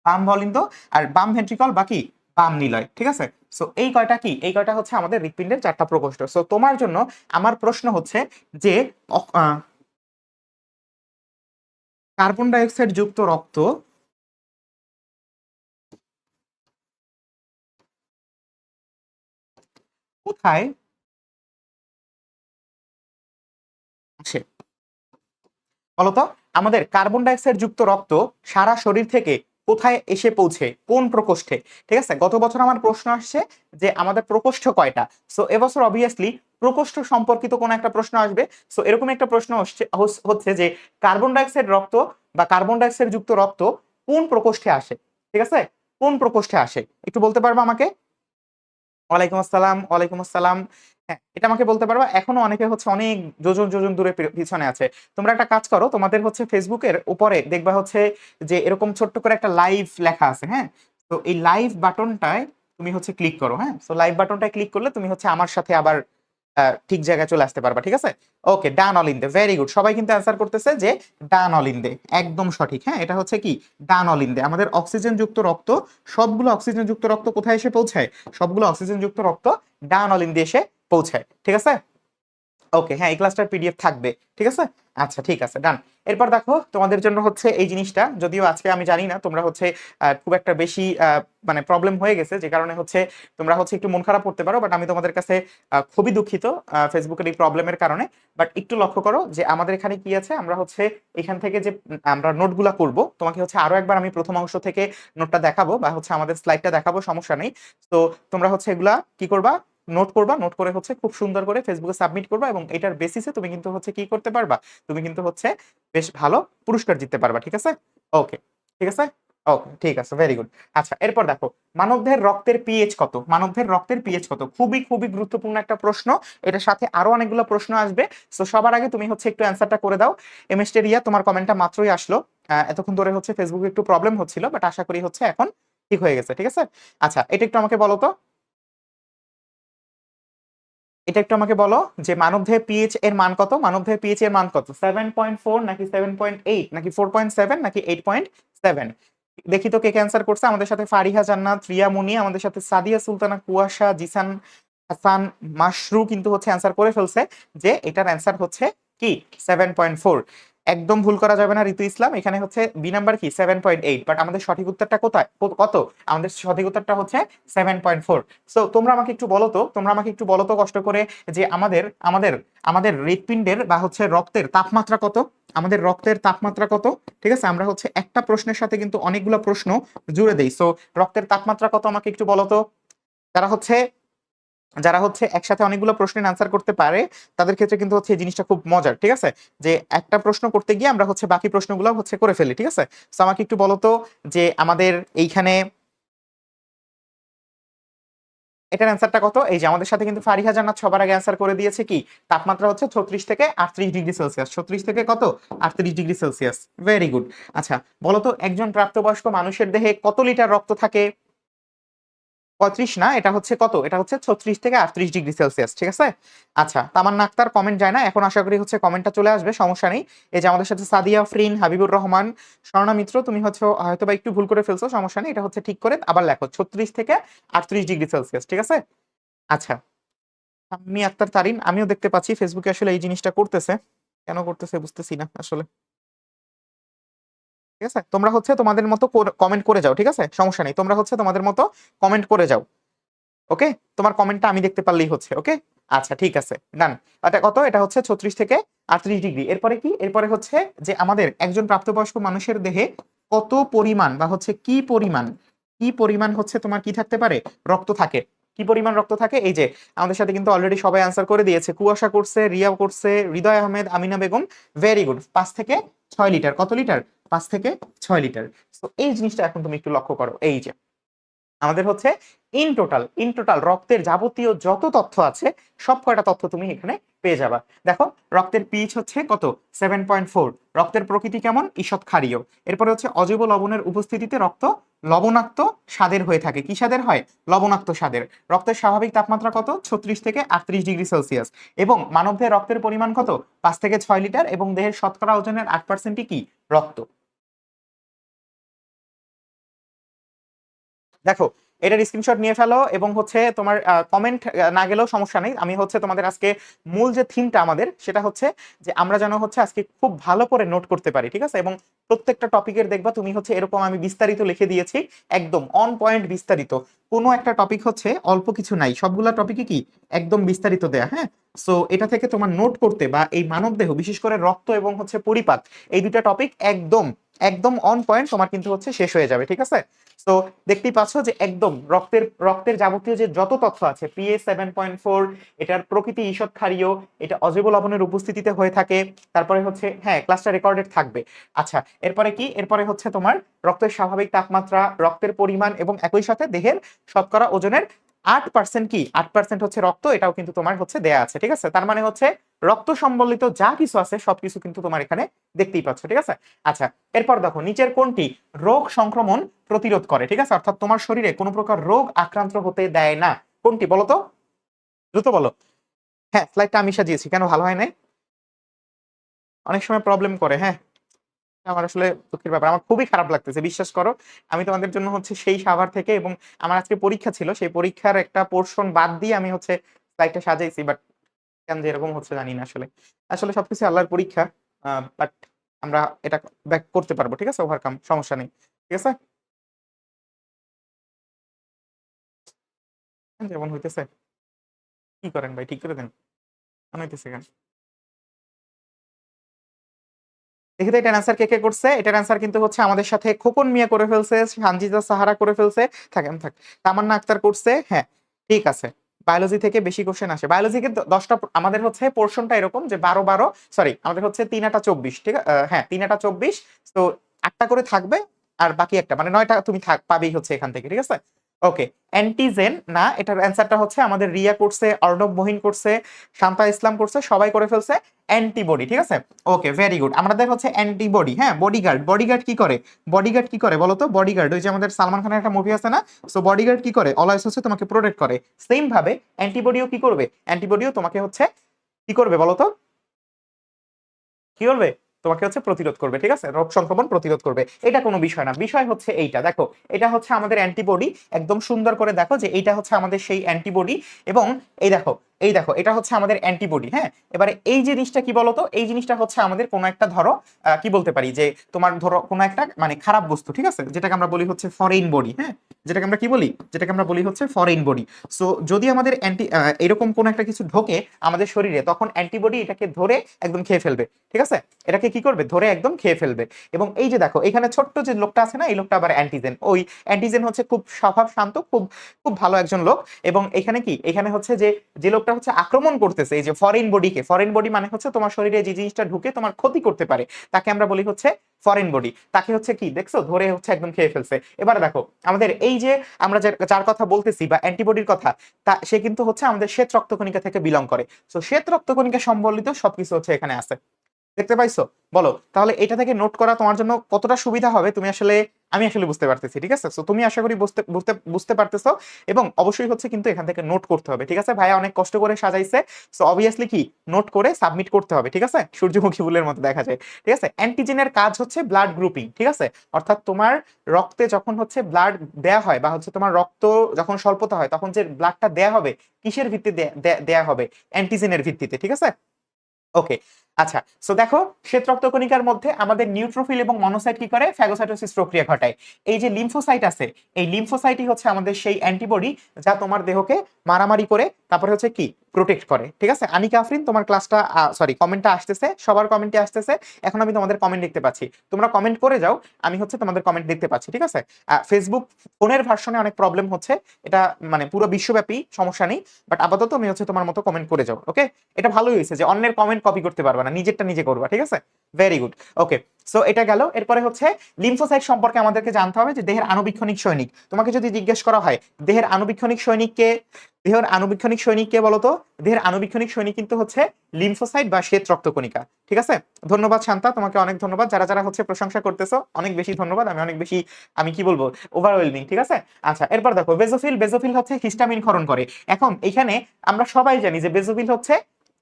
বাম অলিন্দ, আর বাম ভেন্ট্রিকল বাকি বাম নিলয়। ঠিক আছে, সো এই কয়টা কি, এই কয়টা হচ্ছে আমাদের হৃৎপিণ্ডের 4টা প্রকোষ্ঠ। সো তোমার জন্য আমার প্রশ্ন হচ্ছে যে কার্বন ডাই অক্সাইড যুক্ত রক্ত কোথায় আসে বলতো? আমাদের কার্বন ডাই অক্সাইড যুক্ত রক্ত সারা শরীর থেকে কোথায় এসে পৌঁছে, কোন প্রকোষ্ঠে? ঠিক আছে, গত বছর আমার প্রশ্ন আসছে যে আমাদের প্রকোষ্ঠ কয়টা। সো এবছর অবভিয়াসলি প্রকোষ্ঠ সম্পর্কিত কোন একটা প্রশ্ন আসবে। সো এরকম একটা প্রশ্ন হচ্ছে যে কার্বন ডাই অক্সাইড রক্ত বা কার্বন ডাই অক্সাইড যুক্ত রক্ত কোন প্রকোষ্ঠে আসে। ঠিক আছে, কোন প্রকোষ্ঠে আসে একটু বলতে পারবা আমাকে? ওয়ালাইকুম আসসালাম, ওয়ালাইকুম আসসালাম। হ্যাঁ, এটা আমাকে বলতে পারবা? এখনো অনেকে হচ্ছে অনেক যোজন যোজন দূরে পিছনে আছে। তোমরা একটা কাজ করো, তোমাদের হচ্ছে ফেসবুকের উপরে দেখবা হচ্ছে যে এরকম ছোট্ট করে একটা লাইভ লেখা আছে। হ্যাঁ, তো এই লাইভ বাটনটায় তুমি হচ্ছে ক্লিক করো। হ্যাঁ, তো লাইভ বাটনটায় ক্লিক করলে তুমি হচ্ছে আমার সাথে আবার ঠিক জায়গায় চলে আসতে পারবা। ঠিক আছে, ওকে, ডান অলিন্দে, ভেরি গুড। সবাই কিন্তু অ্যান্সার করতেছে যে ডান অলিন্দে, একদম সঠিক। হ্যাঁ, এটা হচ্ছে কি ডান অলিন্দে। আমাদের অক্সিজেন যুক্ত রক্ত, সবগুলো অক্সিজেন যুক্ত রক্ত কোথায় এসে পৌঁছায়? সবগুলো অক্সিজেন যুক্ত রক্ত ডান অলিন্দে এসে পৌঁছায়। ঠিক আছে, ওকে, হ্যাঁ, এই ক্লাসটার পিডিএফ থাকবে। ঠিক আছে, আচ্ছা, ঠিক আছে, ডান। এরপর দেখো, তোমাদের জন্য হচ্ছে এই জিনিসটা, যদিও আজকে আমি জানি না তোমরা হচ্ছে খুব একটা বেশি মানে প্রবলেম হয়ে গেছে, যে কারণে হচ্ছে তোমরা হচ্ছে একটু মন খারাপ করতে পারো, বাট আমি তোমাদের কাছে খুবই দুঃখিত ফেসবুকের এই প্রবলেমের কারণে। বাট একটু লক্ষ্য করো যে আমাদের এখানে কি আছে। আমরা হচ্ছে এখান থেকে যে আমরা নোটগুলা করব, তোমাকে হচ্ছে আরো একবার আমি প্রথম অংশ থেকে নোটটা দেখাবো, বা হচ্ছে আমাদের স্লাইডটা দেখাবো, সমস্যা নেই। তো তোমরা হচ্ছে এগুলা কি করবা, নোট করবা। নোট করে হচ্ছে খুব সুন্দর করে ফেসবুকে সাবমিট করবা, এবং এটার বেসিসে তুমি কিন্তু হচ্ছে কি করতে পারবা, তুমি কিন্তু হচ্ছে বেশ ভালো পুরস্কার জিততে পারবা। ঠিক আছে, ওকে, ঠিক আছে, ওকে, ঠিক আছে, ভেরি গুড। আচ্ছা, এরপর দেখো, মানবদেহের রক্তের পিএইচ কত? মানবদেহের রক্তের পিএইচ কত? খুবই খুবই গুরুত্বপূর্ণ একটা প্রশ্ন। এটার সাথে আরো অনেকগুলো প্রশ্ন আসবে। তো সবার আগে তুমি হচ্ছে একটু অ্যান্সারটা করে দাও। এমএসটেরিয়া, তোমার কমেন্টটা মাত্রই আসলো। এতক্ষণ ধরে হচ্ছে ফেসবুকে একটু প্রবলেম হচ্ছিল, বাট আশা করি হচ্ছে এখন ঠিক হয়ে গেছে। ঠিক আছে, আচ্ছা, এটা একটু আমাকে বলো তো, এটা একটু আমাকে বলো যে মানবদেহে পিএইচ এর মান কত? মানবদেহে পিএইচ এর মান কত? 7.4 নাকি 7.8 নাকি 4.7 নাকি 8.7? দেখি তো কে কে অ্যান্সার করছে। আমাদের সাথে ফারিহা জান্নাত, রিয়া মুনি, আমাদের সাথে সাদিয়া সুলতানা, কুয়াশা, জিসান হাসান, মাশরু কিন্তু হচ্ছে অ্যান্সার করে ফেলছে যে এটার অ্যান্সার হচ্ছে কি 7.4। একদম ভুল করা যাবে না ঋতু ইসলাম, এখানে হচ্ছে বি নাম্বার কি 7.8, বাট আমাদের সঠিক উত্তরটা কোথায়, কত? আমাদের সঠিক উত্তরটা হচ্ছে 7.4। সো তোমরা আমাকে একটু বলো তো, তোমরা আমাকে একটু বলো তো কষ্ট করে, যে আমাদের আমাদের আমাদের হৃৎপিণ্ডের বা হচ্ছে রক্তের তাপমাত্রা কত? আমাদের রক্তের তাপমাত্রা কত? ঠিক আছে, আমরা হচ্ছে একটা প্রশ্নের সাথে কিন্তু অনেকগুলো প্রশ্ন জুড়ে দেই। সো রক্তের তাপমাত্রা কত আমাকে একটু বলো তো। তারা হচ্ছে যারা হচ্ছে একসাথে অনেকগুলো প্রশ্নের আনসার করতে পারে তাদের ক্ষেত্রে কিন্তু হচ্ছে এই জিনিসটা খুব মজার, ঠিক আছে? যে একটা প্রশ্ন করতে গিয়ে আমরা হচ্ছে বাকি প্রশ্নগুলো হচ্ছে করে ফেলি, ঠিক আছে? তো আমাকে একটু বলো তো যে আমাদের এইখানে এটার অ্যান্সারটা কত? এই যে আমাদের সাথে কিন্তু ফারিহা জান্নাত সবার আগে অ্যান্সার করে দিয়েছে কি তাপমাত্রা হচ্ছে 36 থেকে 38 ডিগ্রি সেলসিয়াস। 36 থেকে কত? 38 ডিগ্রি সেলসিয়াস। Very good. আচ্ছা বলো তো একজন প্রাপ্তবয়স্ক মানুষের দেহে কত লিটার রক্ত থাকে? 35 না, এটা হচ্ছে কত? এটা হচ্ছে 36 থেকে 38 ডিগ্রি সেলসিয়াস, ঠিক আছে? আচ্ছা তামান্না আক্তার কমেন্ট যায় না, এখন আশা করি হচ্ছে কমেন্টটা চলে আসবে, সমস্যা নেই। এই যে আমাদের সাথে সাদিয়া ফ্রিন, হাবিবুর রহমান, স্বর্ণা মিত্র, তুমি হচ্ছে হয়তো বা একটু ভুল করে ফেলছো, সমস্যা নেই, এটা হচ্ছে ঠিক করে আবার লেখো 36 থেকে 38 ডিগ্রি সেলসিয়াস, ঠিক আছে? আচ্ছা আমি আক্তার তারিন, আমিও দেখতে পাচ্ছি ফেসবুকে আসলে এই জিনিসটা করতেছে, কেন করতেছে বুঝতেছি না আসলে। ঠিক আছে তোমরা হচ্ছে তোমাদের মতো কমেন্ট করে যাও, ঠিক আছে, সমস্যা নেই, তোমরা হচ্ছে তোমাদের মতো কমেন্ট করে যাও। ওকে, তোমার কমেন্টটা আমি দেখতে পারলেই হচ্ছে। ওকে, আচ্ছা ঠিক আছে, ডান। এটা কত? এটা হচ্ছে 36 থেকে 38 ডিগ্রি। এরপরে কি? এরপরে হচ্ছে যে আমাদের একজন প্রাপ্তবয়স্ক মানুষের দেহে কত পরিমাণ বা হচ্ছে কি পরিমাণ হচ্ছে তোমার কি থাকতে পারে? রক্ত থাকে। কি পরিমাণ রক্ত থাকে? এই যে আমাদের সাথে কিন্তু অলরেডি সবাই আনসার করে দিয়েছে, কুয়াশা করছে, রিয়া করছে, হৃদয় আহমেদ, আমিনা বেগম, ভেরি গুড। 5 থেকে 6 লিটার। কত লিটার? 5 থেকে 6 লিটার। তো এই জিনিসটা এখন তুমি একটু লক্ষ্য করো, এই যে আমাদের হচ্ছে ইন টোটাল রক্তের যাবতীয় যত তথ্য আছে সব কয়টা তথ্য তুমি এখানে পেয়ে যাবা। দেখো রক্তের পিএইচ হচ্ছে কত? 7.4। রক্তের প্রকৃতি কেমন? ঈষৎ ক্ষারীয়। এরপরে হচ্ছে অজৈব লবণের উপস্থিতিতে রক্ত লবণাক্ত স্বাদের হয়ে থাকে। কি স্বাদের হয়? লবণাক্ত স্বাদের। রক্তের স্বাভাবিক তাপমাত্রা কত? 36 থেকে 38 ডিগ্রি সেলসিয়াস। এবং মানবদেহে রক্তের পরিমাণ কত? 5 থেকে 6 লিটার। এবং দেহের শতকরা ওজনের 8% কি? রক্ত। দেখো এটার স্ক্রিনশট নিয়ে ফেলো এবং হচ্ছে তোমার কমেন্ট না গেলেও সমস্যা নেই, আমি হচ্ছে তোমাদের আজকে মূল যে থিমটা আমাদের সেটা হচ্ছে যে আমরা যেন হচ্ছে আজকে খুব ভালো করে নোট করতে পারি, ঠিক আছে? এবং প্রত্যেকটা টপিকের দেখবা তুমি হচ্ছে এরকম আমি বিস্তারিত লিখে দিয়েছি, একদম অন পয়েন্ট বিস্তারিত। কোনো একটা টপিক হচ্ছে অল্প কিছু নাই, সবগুলা টপিকে কি একদম বিস্তারিত দেয়া। হ্যাঁ, সো এটা থেকে তোমার নোট করতে বা এই মানবদেহ বিশেষ করে রক্ত এবং হচ্ছে পরিপাক, এই দুটা টপিক একদম একদম অন পয়েন্ট তোমার কিন্তু হচ্ছে শেষ হয়ে যাবে, ঠিক আছে? তো দেখতেই পাচ্ছ যে একদম রক্তের যাবতীয় যে যত তথ্য আছে, পিএ 7.4, এটার প্রকৃতি ঈষৎ ক্ষারীয়, এটা অজৈব লবণের উপস্থিতিতে হয়ে থাকে। তারপরে হচ্ছে হ্যাঁ ক্লাসটা রেকর্ডেড থাকবে। আচ্ছা এরপরে কি? এরপরে হচ্ছে তোমার রক্তের স্বাভাবিক তাপমাত্রা, রক্তের পরিমাণ এবং একই সাথে দেহের শতকরা ওজনের 8% কি 8% হচ্ছে রক্ত, এটাও কিন্তু তোমার হচ্ছে দেয়া আছে, ঠিক আছে? তার মানে হচ্ছে রক্ত সম্বলিত যা কিছু আছে সবকিছু কিন্তু তোমার এখানে দেখতেই পাচ্ছ, ঠিক আছে? আচ্ছা এরপর দেখো নিচের কোনটি রোগ সংক্রমণ প্রতিরোধ করে, ঠিক আছে? অর্থাৎ তোমার শরীরে কোনো প্রকার রোগ আক্রান্ত হতে দেয় না। কোনটি বলো তো? দ্রুত বলো। হ্যাঁ স্লাইডটা আমি সাজিয়েছি, কেন ভালো হয় নাই? অনেক সময় প্রবলেম করে, হ্যাঁ। আমার আসলে দুঃখের ব্যাপার, আমার খুবই খারাপ লাগতেছে, বিশ্বাস করো। আমি তোমাদের জন্য হচ্ছে সেই সাভার থেকে এবং আমার আজকে পরীক্ষা ছিল, সেই পরীক্ষার একটা পোর্শন বাদ দিয়ে আমি হচ্ছে স্লাইডটা সাজাইছি, বাট কেন যে এরকম হচ্ছে জানি না আসলে। আসলে সবকিছু আল্লাহর পরীক্ষা, বাট আমরা এটা ব্যাক করতে পারবো, ঠিক আছে? ওভারকাম, সমস্যা নেই, ঠিক আছে? যেমন হইতেছে কি করেন ভাই, ঠিক করে দেন, মনে হইতেছে কেন? দেখি তো এটার অ্যান্সার কে কে করছে। এটার অ্যান্সার কিন্তু হচ্ছে আমাদের সাথে খোকন মিয়া করে ফেলছে, সানজিদা সাহারা করে ফেলছে, থাক তামান্না আক্তার করছে। হ্যাঁ ঠিক আছে, বায়োলজি থেকে বেশি কোশ্চেন আসে। বায়োলজিকে 10টা, আমাদের হচ্ছে পোর্শনটা এরকম যে 12 12, সরি আমাদের হচ্ছে 3 8 24, ঠিক আছে? হ্যাঁ 3 8 24, তো 8টা করে থাকবে আর বাকি একটা মানে 9টা তুমি পাবেই হচ্ছে এখান থেকে, ঠিক আছে? ওকে, অ্যান্টিজেন না, এটার অ্যান্সারটা হচ্ছে আমাদের রিয়া করছে, অর্ণব মহিন করছে, শান্তা ইসলাম করছে, সবাই করে ফেলছে অ্যান্টিবডি, ঠিক আছে? Okay very good. আমাদের হচ্ছে অ্যান্টিবডি। হ্যাঁ বডিগার্ড, বডিগার্ড কি করে? বডিগার্ড কি করে বলো তো? বডিগার্ড ওই যে আমাদের সালমান খানের একটা মুভি আছে না, সো বডিগার্ড কি করে? অলওয়েজ হচ্ছে তোমাকে প্রোটেক্ট করে। সেম ভাবে অ্যান্টিবডিও কি করবে? অ্যান্টিবডিও তোমাকে হচ্ছে কি করবে বলো তো? কি করবে? তোমাকে হচ্ছে প্রতিরোধ করবে, ঠিক আছে? রোগ সংক্রমণ প্রতিরোধ করবে। এটা কোনো বিষয় না, বিষয় হচ্ছে এইটা দেখো, এটা হচ্ছে আমাদের অ্যান্টিবডি। একদম সুন্দর করে দেখো যে এইটা হচ্ছে আমাদের সেই অ্যান্টিবডি। এবং এই দেখো এই দেখো এটা হচ্ছে আমাদের অ্যান্টিবডি। হ্যাঁ, এবারে এই জিনিসটা কি বলতো, এই জিনিসটা হচ্ছে আমাদের কোনো একটা ধরো কি বলতে পারি যে তোমার ধরো কোনো একটা মানে খারাপ বস্তু, ঠিক আছে, যেটাকে আমরা বলি হচ্ছে ফরেন বডি। হ্যাঁ, যেটাকে আমরা কি বলি, যেটাকে আমরা বলি হচ্ছে ফরেন বডি। সো যদি আমাদের এরকম কোনো একটা কিছু ঢোকে আমাদের শরীরে, তখন অ্যান্টিবডি এটাকে ধরে একদম খেয়ে ফেলবে। ঠিক আছে, এটাকে কি করবে, ধরে একদম খেয়ে ফেলবে। এবং এই যে দেখো এখানে ছোট্ট যে লোকটা আছে না, এই লোকটা আবার অ্যান্টিজেন। ওই অ্যান্টিজেন হচ্ছে খুব স্বভাব শান্ত, খুব খুব ভালো একজন লোক। এবং এখানে কি, এখানে হচ্ছে যে যে লোকটা হচ্ছে আক্রমণ করতেছে এই যে ফরেন বডিকে, ফরেন বডি মানে হচ্ছে তোমার শরীরে যে জিনিসটা ঢুকে তোমার ক্ষতি করতে পারে, তাকে আমরা বলি হচ্ছে ফরেন বডি। তাকে হচ্ছে কি দেখছো, ধরে হচ্ছে একদম খেয়ে ফেলছে। এবার দেখো আমাদের এই যে আমরা যার কথা বলতেছি বা অ্যান্টিবডির কথা, তা সে কিন্তু হচ্ছে আমাদের শ্বেত রক্তকণিকা থেকে বিলং করে। তো শ্বেত রক্তকণিকা সম্বলিত সবকিছু হচ্ছে এখানে আছে। দেখতে পাইছো? বলো তাহলে এটা থেকে নোট করা তোমার জন্য কতটা সুবিধা হবে, তুমি আসলে, আমি আসলে বুঝতে পারতেছি। ঠিক আছে, তো তুমি আশা করি বুঝতে বুঝতে বুঝতে পারতেছো। এবং অবশ্যই হচ্ছে কিন্তু এখান থেকে নোট করতে হবে। ঠিক আছে, ভাইয়া অনেক কষ্ট করে সাজাইছে, সো অবভিয়াসলি কি নোট করে সাবমিট করতে হবে। ঠিক আছে, সূর্যমুখী ফুলের মতো দেখা যায়। ঠিক আছে, অ্যান্টিজেনের কাজ হচ্ছে ব্লাড গ্রুপিং। ঠিক আছে, অর্থাৎ তোমার রক্তে যখন হচ্ছে ব্লাড দেয়া হয় বা হচ্ছে তোমার রক্ত যখন স্বল্পতা হয়, তখন যে ব্লাডটা দেয়া হবে কিসের ভিত্তিতে দেয়া হবে, অ্যান্টিজেনের ভিত্তিতে। ঠিক আছে, ওকে। আচ্ছা, সো দেখো শ্বেত রক্তকণিকার মধ্যে আমাদের নিউট্রোফিল এবং মনোসাইট কি করে, ফ্যাগোসাইটোসিস প্রক্রিয়া ঘটায়। এই যে লিম্ফোসাইট আছে, এই লিম্ফোসাইটই হচ্ছে আমাদের সেই অ্যান্টিবডি যা তোমার দেহকে মারামারি করে তারপরে হচ্ছে কি প্রোটেক্ট করে। ঠিক আছে, আনিকা আফরিন তোমার ক্লাসটা সরি কমেন্টটা আসতেছে, সবার কমেন্টে আসতেছে। এখন আমি তোমাদের কমেন্ট দেখতে পাচ্ছি, তোমরা কমেন্ট করে যাও, আমি হচ্ছে তোমাদের কমেন্ট দেখতে পাচ্ছি। ঠিক আছে, ফেসবুক ফোনের ভার্সনে অনেক প্রবলেম হচ্ছে, এটা মানে পুরো বিশ্বব্যাপী সমস্যা নেই, বাট আপাতত আমি হচ্ছে তোমার মতো কমেন্ট করে যাও। ওকে, এটা ভালোই হয়েছে যে অন্যের কমেন্ট কপি করতে পারবা না, নিজেরটা নিজে করবা। ঠিক আছে, ভেরি গুড। ওকে, সো এটা গেল। এরপরে হচ্ছে লিম্ফোসাইট সম্পর্কে আমাদেরকে জানতে হবে যে দেহের আণুবীক্ষণিক সৈনিক। তোমাকে যদি জিজ্ঞেস করা হয় দেহের আণুবীক্ষণিক সৈনিককে, দেহের আণুবীক্ষণিক সৈনিক কে বলতো, দেহের আণুবীক্ষণিক সৈনিক কিন্তু হচ্ছে লিম্ফোসাইট বা শ্বেত রক্তকণিকা। ঠিক আছে, ধন্যবাদ শান্তা, তোমাকে অনেক ধন্যবাদ। যারা যারা হচ্ছে প্রশংসা করতেছো অনেক বেশি ধন্যবাদ, আমি অনেক বেশি, আমি কি বলবো, ওভারওয়েলমিং। ঠিক আছে, আচ্ছা এরপর দেখো বেজোফিল। বেজোফিল হচ্ছে হিস্টামিন ক্ষরণ করে। এখন এখানে আমরা সবাই জানি যে বেজোফিল হচ্ছে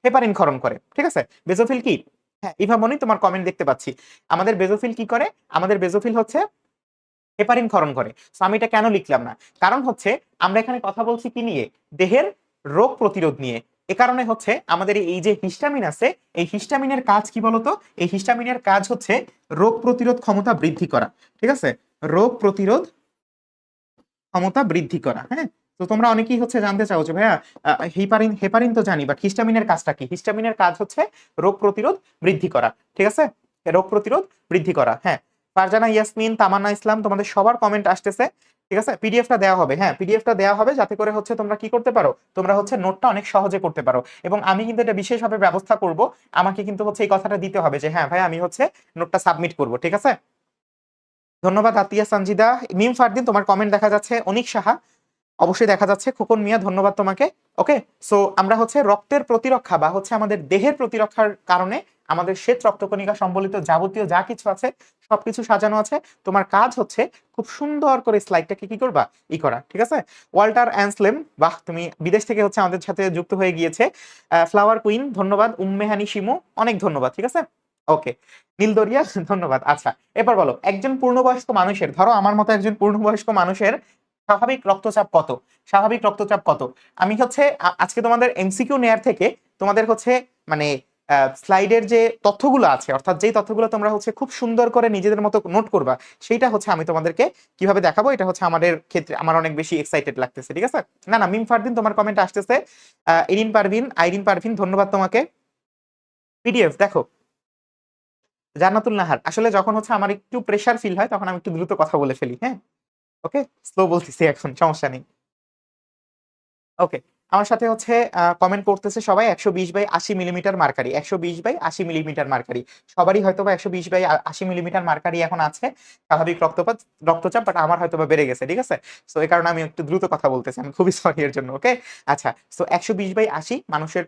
হেপারিন ক্ষরণ করে। ঠিক আছে, বেজোফিল কি, হ্যাঁ ইভামনি তোমার কমেন্ট দেখতে পাচ্ছি। আমাদের বেজোফিল কি করে, আমাদের বেজোফিল হচ্ছে হেপারিন ক্ষরণ করে। সো আমি এটা কেন লিখলাম না, কারণ হচ্ছে আমরা এখানে কথা বলছি কি নিয়ে, দেহের রোগ প্রতিরোধ নিয়ে। এ কারণে হচ্ছে আমাদের এই যে হিস্টামিন আছে, এই হিস্টামিনের কাজ কি বলতো, এই হিস্টামিনের কাজ হচ্ছে রোগ প্রতিরোধ ক্ষমতা বৃদ্ধি করা। ঠিক আছে, রোগ প্রতিরোধ ক্ষমতা বৃদ্ধি করা। হ্যাঁ, তো তোমরা অনেকেই হচ্ছে জানতে চাও যে ভাইয়া হেপারিন, হেপারিন তো জানি, বাট হিস্টামিনের কাজটা কি। হিস্টামিনের কাজ হচ্ছে রোগ প্রতিরোধ বৃদ্ধি করা। ঠিক আছে, রোগ প্রতিরোধ বৃদ্ধি করা। হ্যাঁ, ফারজানা ইয়াসমিন, তামান্না ইসলাম, তোমাদের সবার কমেন্ট আসতেছে। ঠিক আছে, পিডিএফটা দেওয়া হবে। হ্যাঁ, পিডিএফটা দেওয়া হবে যাতে করে হচ্ছে তোমরা কি করতে পারো, তোমরা হচ্ছে নোটটা অনেক সহজে করতে পারো। এবং আমি কিন্তু এটা বিশেষভাবে ব্যবস্থা করব, আমাকে কিন্তু হচ্ছে এই কথাটা দিতে হবে যে হ্যাঁ ভাই আমি হচ্ছে নোটটা সাবমিট করব। ঠিক আছে, ধন্যবাদ আতিয়া সঞ্জিদা। মিম ফারদিন তোমার কমেন্ট দেখা যাচ্ছে। অনিক সাহা অবশ্যই দেখা যাচ্ছে। খোকন মিয়া ধন্যবাদ তোমাকে। ওকে, সো আমরা হচ্ছে রক্তের প্রতিরক্ষা বা হচ্ছে আমাদের দেহের প্রতিরক্ষার কারণে আমাদের শ্বেত রক্তকণিকা সম্বলিত যাবতীয় যা কিছু আছে সবকিছু সাজানো আছে। তোমার কাজ হচ্ছে খুব সুন্দর করে স্লাইডটাকে কি করবা, ই করা। ঠিক আছে, ওয়াল্টার অ্যানসলেম, বাহ তুমি বিদেশ থেকে হচ্ছে আমাদের সাথে যুক্ত হয়ে গিয়েছে। ফ্লাওয়ার কুইন ধন্যবাদ। উম্মেহানি শিমু অনেক ধন্যবাদ। ঠিক আছে, ওকে। নীলদরিয়া ধন্যবাদ। আচ্ছা এবার বলো, একজন পূর্ণবয়স্ক মানুষের, ধরো আমার মতো একজন পূর্ণবয়স্ক মানুষের স্বাভাবিক রক্তচাপ কত, স্বাভাবিক রক্তচাপ কত। আমি হচ্ছে আজকে তোমাদের এমসিকিউ নেয়ার থেকে তোমাদের হচ্ছে মানে স্লাইডের যে তথ্যগুলো আছে, অর্থাৎ যেই তথ্যগুলো তোমরা হচ্ছে খুব সুন্দর করে নিজেদের মতো নোট করবা, সেইটা হচ্ছে আমি তোমাদেরকে কিভাবে দেখাবো, এটা হচ্ছে আমাদের ক্ষেত্রে আমার অনেক বেশি এক্সাইটেড লাগতেছে। ঠিক আছে, না না মিম ফারদিন তোমার কমেন্ট আসতেছে। ইরিন পারভিন, আইরিন পারভিন ধন্যবাদ তোমাকে। পিডিএফ দেখো, জান্নাতুল নাহার, আসলে যখন হচ্ছে আমার একটু প্রেসার ফিল হয় তখন আমি একটু দ্রুত কথা বলে ফেলি। হ্যাঁ, ওকে, স্লো বলতেছি এখন, সমস্যা নেই। ওকে, আমার সাথে হচ্ছে কমেন্ট করতেছে সবাই 120/80 মিলিমিটার মার্কারি, 120/80 মিলিমিটার মার্কারি। সবারই হয়তো বা 120/80 মিলিমিটার মার্কারি এখন আছে স্বাভাবিক রক্তচাপ, বাট আমার হয়তো বা বেড়ে গেছে। ঠিক আছে, সো এই কারণে আমি একটু দ্রুত কথা বলতেছি, আমি খুবই সরি এর জন্য। ওকে, আচ্ছা, সো 120/80 মানুষের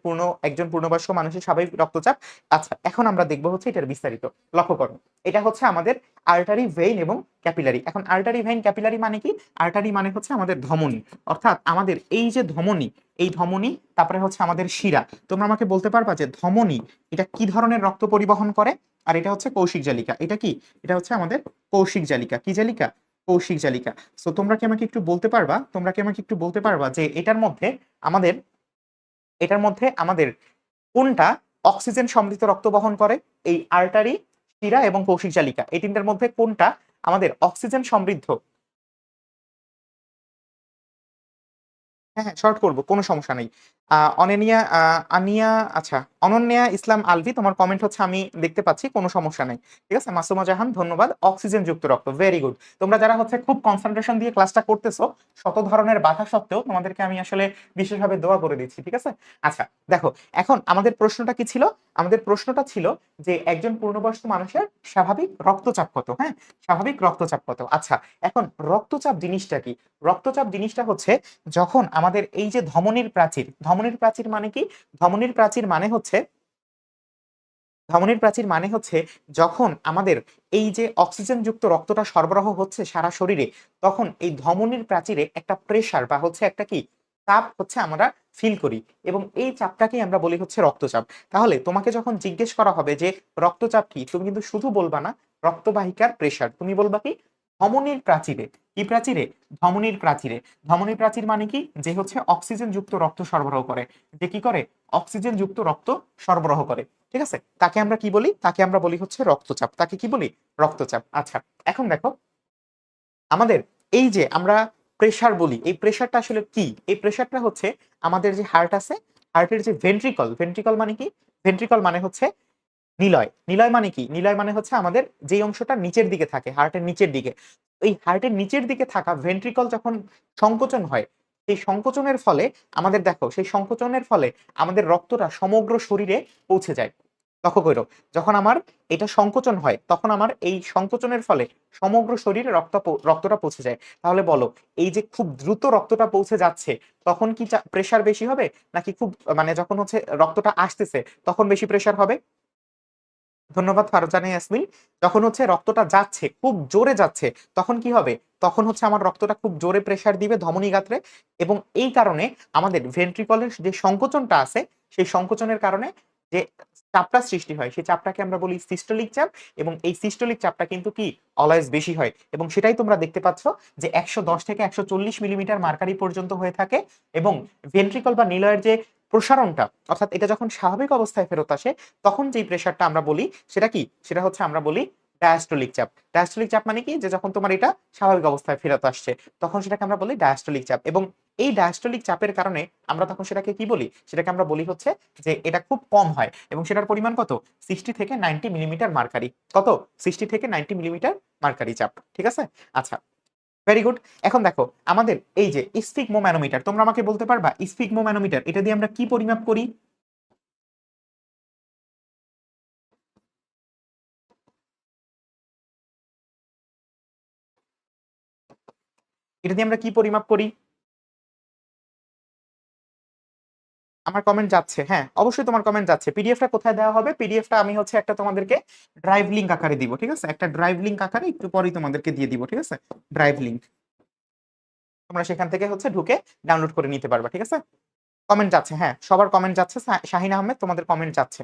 একজন পূর্ণবয়স্ক মানুষের স্বাভাবিক রক্তচাপ। আচ্ছা এখন আমরা দেখবো হচ্ছে এটার বিস্তারিত। লক্ষ্য করো, এটা হচ্ছে আমাদের আর্টারি, ভেইন এবং ক্যাপিলারি। এখন আর্টারি, ভেইন, ক্যাপিলারি মানে কি, আর্টারি মানে হচ্ছে আমাদের ধমনী, অর্থাৎ আমাদের এই যে ধমনী, এই ধমনী, তারপরে হচ্ছে আমাদের শিরা। তোমরা আমাকে বলতে পারবা যে ধমনী এটা কি ধরনের রক্ত পরিবহন করে, আর এটা হচ্ছে কৌশিক জালিকা। এটা কি, এটা হচ্ছে আমাদের কৌশিক জালিকা। কি জালিকা, কৌশিক জালিকা। সো তোমরা কি আমাকে একটু বলতে পারবা, তোমরা কি আমাকে একটু বলতে পারবা যে এটার মধ্যে আমাদের এটার মধ্যে আমাদের কোনটা অক্সিজেন সমৃদ্ধ রক্ত বহন করে? এই আর্টারি, শিরা এবং কৌশিক জালিকা, এই তিনটার মধ্যে কোনটা আমাদের অক্সিজেন সমৃদ্ধ? হ্যাঁ, হ্যাঁ, শর্ট করব, কোনো সমস্যা নেই। অনন্যা আনিয়া, আচ্ছা, অনন্যা ইসলাম আলভি, তোমার কমেন্ট হচ্ছে আমি দেখতে পাচ্ছি, কোনো সমস্যা নেই। ঠিক আছে, মাসুমা জাহান, ধন্যবাদ। অক্সিজেন যুক্ত রক্ত, ভেরি গুড। তোমরা যারা হচ্ছে খুব কনসেন্ট্রেশন দিয়ে ক্লাসটা করতেছো, শত ধরনের বাধা সত্ত্বেও তোমাদেরকে আমি আসলে বিশেষভাবে দোয়া করে দিচ্ছি। ঠিক আছে, আচ্ছা, দেখো, এখন আমাদের প্রশ্নটা কি ছিল? আমাদের প্রশ্নটা ছিল যে একজন পূর্ণবয়স্ক মানুষের স্বাভাবিক রক্তচাপ কত? হ্যাঁ, স্বাভাবিক রক্তচাপ কত? আচ্ছা, এখন রক্তচাপ জিনিসটা কি? রক্তচাপ জিনিসটা হচ্ছে যখন আমাদের এই যে ধমনীর প্রাচীর, ধমনীর প্রাচীর মানে কি? ধমনীর প্রাচীর মানে হচ্ছে, ধমনীর প্রাচীর মানে হচ্ছে যখন আমাদের এই যে অক্সিজেন যুক্ত রক্তটা সরবরাহ হচ্ছে সারা শরীরে, তখন এই ধমনীর প্রাচীরে একটা প্রেসার বা হচ্ছে একটা কি চাপ হচ্ছে আমরা ফিল করি, এবং এই চাপটাকেই আমরা বলি হচ্ছে রক্তচাপ। তাহলে তোমাকে যখন জিজ্ঞেস করা হবে যে রক্তচাপ কি, তুমি কিন্তু শুধু বলবা না রক্তবাহিকার প্রেসার, তুমি বলবা কি ধমনীর প্রাচীরে। কি প্রাচীরে? ধমনীর প্রাচীরে। ধমনীর প্রাচীর মানে কি? যে হচ্ছে অক্সিজেন যুক্ত রক্ত সরবরাহ করে, যে কি করে? অক্সিজেন যুক্ত রক্ত সরবরাহ করে। ঠিক আছে, তাকে আমরা কি বলি? তাকে আমরা বলি হচ্ছে রক্তচাপ। তাকে কি বলি? রক্তচাপ। আচ্ছা, এখন দেখো, আমাদের এই যে আমরা প্রেসার বলি, এই প্রেসারটা আসলে কি? এই প্রেসারটা হচ্ছে আমাদের যে হার্ট আছে, হার্টের যে ভেন্ট্রিকল, ভেন্ট্রিকল মানে কি? ভেন্ট্রিকল মানে হচ্ছে নিলয়। নিলয় মানে কি? নিলয় মানে হচ্ছে আমাদের যেই অংশটা নিচের দিকে থাকে, হার্টের নিচের দিকে। এই হার্টের নিচের দিকে থাকা ভেন্ট্রিকল যখন সংকোচন হয়, সেই সংকোচনের ফলে আমাদের, দেখো, সেই সংকোচনের ফলে আমাদের রক্তটা সমগ্র শরীরে পৌঁছে যায়। লক্ষ্য করো, যখন আমার এটা সংকোচন হয়, তখন আমার এই সংকোচনের ফলে সমগ্র শরীরে রক্তটা পৌঁছে যায়। তাহলে বলো, এই যে খুব দ্রুত রক্তটা পৌঁছে যাচ্ছে, তখন কি প্রেসার বেশি হবে, নাকি খুব মানে যখন হচ্ছে রক্তটা আসতেছে তখন বেশি প্রেসার হবে? ধন্যবাদ ফারজানা ইয়াসমিন। যখন হচ্ছে রক্তটা যাচ্ছে, খুব জোরে যাচ্ছে, তখন কি হবে? তখন হচ্ছে আমার রক্তটা খুব জোরে প্রেসার দিবে ধমনী গাত্রে, এবং এই কারণে আমাদের ভেন্ট্রিকলের যে সংকোচনটা আছে, সেই সংকোচনের কারণে যে চাপটা সৃষ্টি হয়, সেই চাপটাকে আমরা বলি সিস্টোলিক চাপ, এবং এই সিস্টোলিক চাপটা কিন্তু কি অলওয়েজ বেশি হয়, এবং সেটাই তোমরা দেখতে পাচ্ছ যে 110 থেকে 140 মিলিমিটার মার্কারি পর্যন্ত হয়ে থাকে। এবং ভেন্ট্রিকল বা নিলয়ের যে প্রসারণটা, অর্থাৎ এটা যখন স্বাভাবিক অবস্থায় ফেরত আসে, তখন যেই প্রেসারটা আমরা বলি সেটা কি? সেটা হচ্ছে আমরা বলি ডায়াস্টোলিক চাপ। ডায়াস্টোলিক চাপ মানে কি? যে যখন তোমার এটা স্বাভাবিক অবস্থায় ফেরত আসছে, তখন সেটাকে আমরা বলি ডায়াস্টোলিক চাপ। এবং এই ডায়াস্টোলিক চাপের কারণে আমরা তখন সেটাকে কি বলি? সেটাকে আমরা বলি হচ্ছে যে এটা খুব কম হয়, এবং সেটার পরিমাণ কত? 60 থেকে 90 মিলিমিটার মার্কারি। কত? 60 থেকে 90 মিলিমিটার মার্কারি চাপ। ঠিক আছে, আচ্ছা, ভেরি গুড। এখন দেখো, আমাদের এই যে স্ফিগমোম্যানোমিটার, তোমরা আমাকে বলতে পারবা স্ফিগমোম্যানোমিটার এটা দিয়ে আমরা কি পরিমাপ করি? এটা দিয়ে আমরা কি পরিমাপ করি? আমার কমেন্ট যাচ্ছে, হ্যাঁ, অবশ্যই তোমার কমেন্ট যাচ্ছে। পিডিএফটা কোথায় দেওয়া হবে? পিডিএফটা আমি হচ্ছে একটা তোমাদেরকে ড্রাইভ লিংক আকারে দিব। ঠিক আছে, একটা ড্রাইভ লিংক আকারে একটু পরেই তোমাদেরকে দিয়ে দিব। ঠিক আছে, ড্রাইভ লিংক, তোমরা সেখান থেকে হচ্ছে ঢুকে ডাউনলোড করে নিতে পারবা। ঠিক আছে, কমেন্ট যাচ্ছে, হ্যাঁ, সবার কমেন্ট যাচ্ছে। শাহিন আহমেদ, তোমাদের কমেন্ট যাচ্ছে।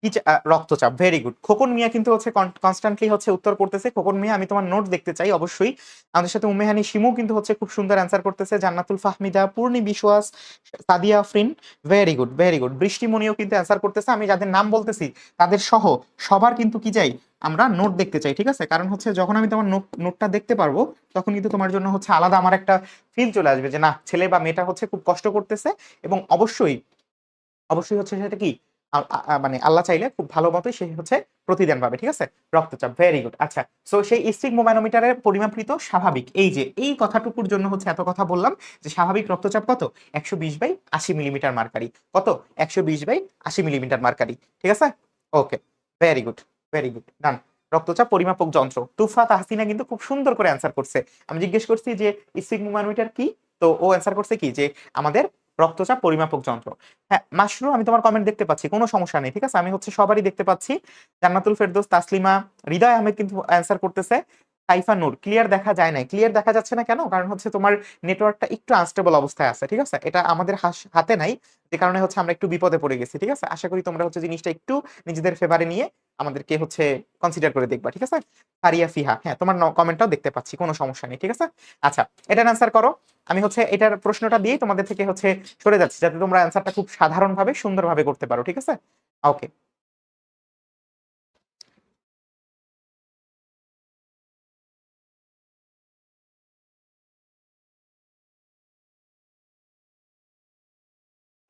কি রক্তচাপ, ভেরি গুড। খোকন মিয়া কিন্তু হচ্ছে কনস্ট্যান্টলি হচ্ছে উত্তর করতেছে। খোকন মিয়া, আমি তোমার নোট দেখতে চাই অবশ্যই। আমাদের সাথে উম্মেহানি শিমু কিন্তু হচ্ছে খুব সুন্দর অ্যান্সার করতেছে। জান্নাতুল Fahmida, Purni Biswas, Sadia Afrin, very good, very good. বৃষ্টিমণিও কিন্তু অ্যান্সার করতেছে। আমি যাদের নাম বলতেছি তাদের সহ সবার কিন্তু কি চাই? আমরা নোট দেখতে চাই। ঠিক আছে, কারণ হচ্ছে যখন আমি তোমার নোটটা দেখতে পারবো, তখন কিন্তু তোমার জন্য হচ্ছে আলাদা আমার একটা ফিল চলে আসবে যে না, ছেলে বা মেয়েটা হচ্ছে খুব কষ্ট করতেছে, এবং অবশ্যই অবশ্যই হচ্ছে সেটা কি মানে আল্লাহ চাইলে খুব ভালো মতোই সে হচ্ছে প্রতিদান পাবে। ঠিক আছে, রক্তচাপ, ভেরি গুড। আচ্ছা, সো সেই স্ফিগমোম্যানোমিটারের পরিমাপকৃত স্বাভাবিক, এই যে এই কথাটুকুর জন্য হচ্ছে এত কথা বললাম, যে স্বাভাবিক রক্তচাপ কত? 120/80 মিলিমিটার মার্কারি। কত? 120/80 মিলিমিটার মার্কারি। ঠিক আছে, ওকে, ভেরি গুড, ভেরি গুড, ডান। রক্তচাপ পরিমাপক যন্ত্র। তুফা তাহসিনা কিন্তু খুব সুন্দর করে অ্যান্সার করছে। আমি জিজ্ঞেস করছি যে স্ফিগমোম্যানোমিটার কি, তো ও অ্যান্সার করছে কি, যে আমাদের রক্তচাপ পরিমাপক যন্ত্র। হ্যাঁ, মাশরু, আমি তোমার কমেন্ট দেখতে পাচ্ছি, কোনো সমস্যা নেই। ঠিক আছে, আমি হচ্ছে সবারই দেখতে পাচ্ছি। জান্নাতুল ফেরদৌস, তাসলিমা, হৃদয় আহমেদ কিন্তু অ্যান্সার করতেছে। সাইফা নূর, ক্লিয়ার দেখা যায় না। ক্লিয়ার দেখা যাচ্ছে না কেন? কারণ হচ্ছে তোমার নেটওয়ার্কটা একটু আনস্টেবল অবস্থায় আছে, ঠিক আছে? এটা আমাদের হাতে নাই, যে কারণে হচ্ছে আমরা একটু বিপদে পড়ে গেছি, ঠিক আছে? আশা করি তোমরা হচ্ছে জিনিসটা একটু নিজেদের ফেভারে নিয়ে আমাদেরকে হচ্ছে কনসিডার করে দেখবা, ঠিক আছে? ফারিয়া ফিহা, হ্যাঁ তোমার কমেন্টটাও দেখতে পাচ্ছি, কোনো সমস্যা নেই, ঠিক আছে? আচ্ছা, এটার অ্যান্সার করো। আমি হচ্ছে এটার প্রশ্নটা দিয়ে তোমাদের থেকে হচ্ছে সরে যাচ্ছি, যাতে তোমরা অ্যান্সারটা খুব সাধারণভাবে সুন্দরভাবে করতে পারো, ঠিক আছে? ওকে।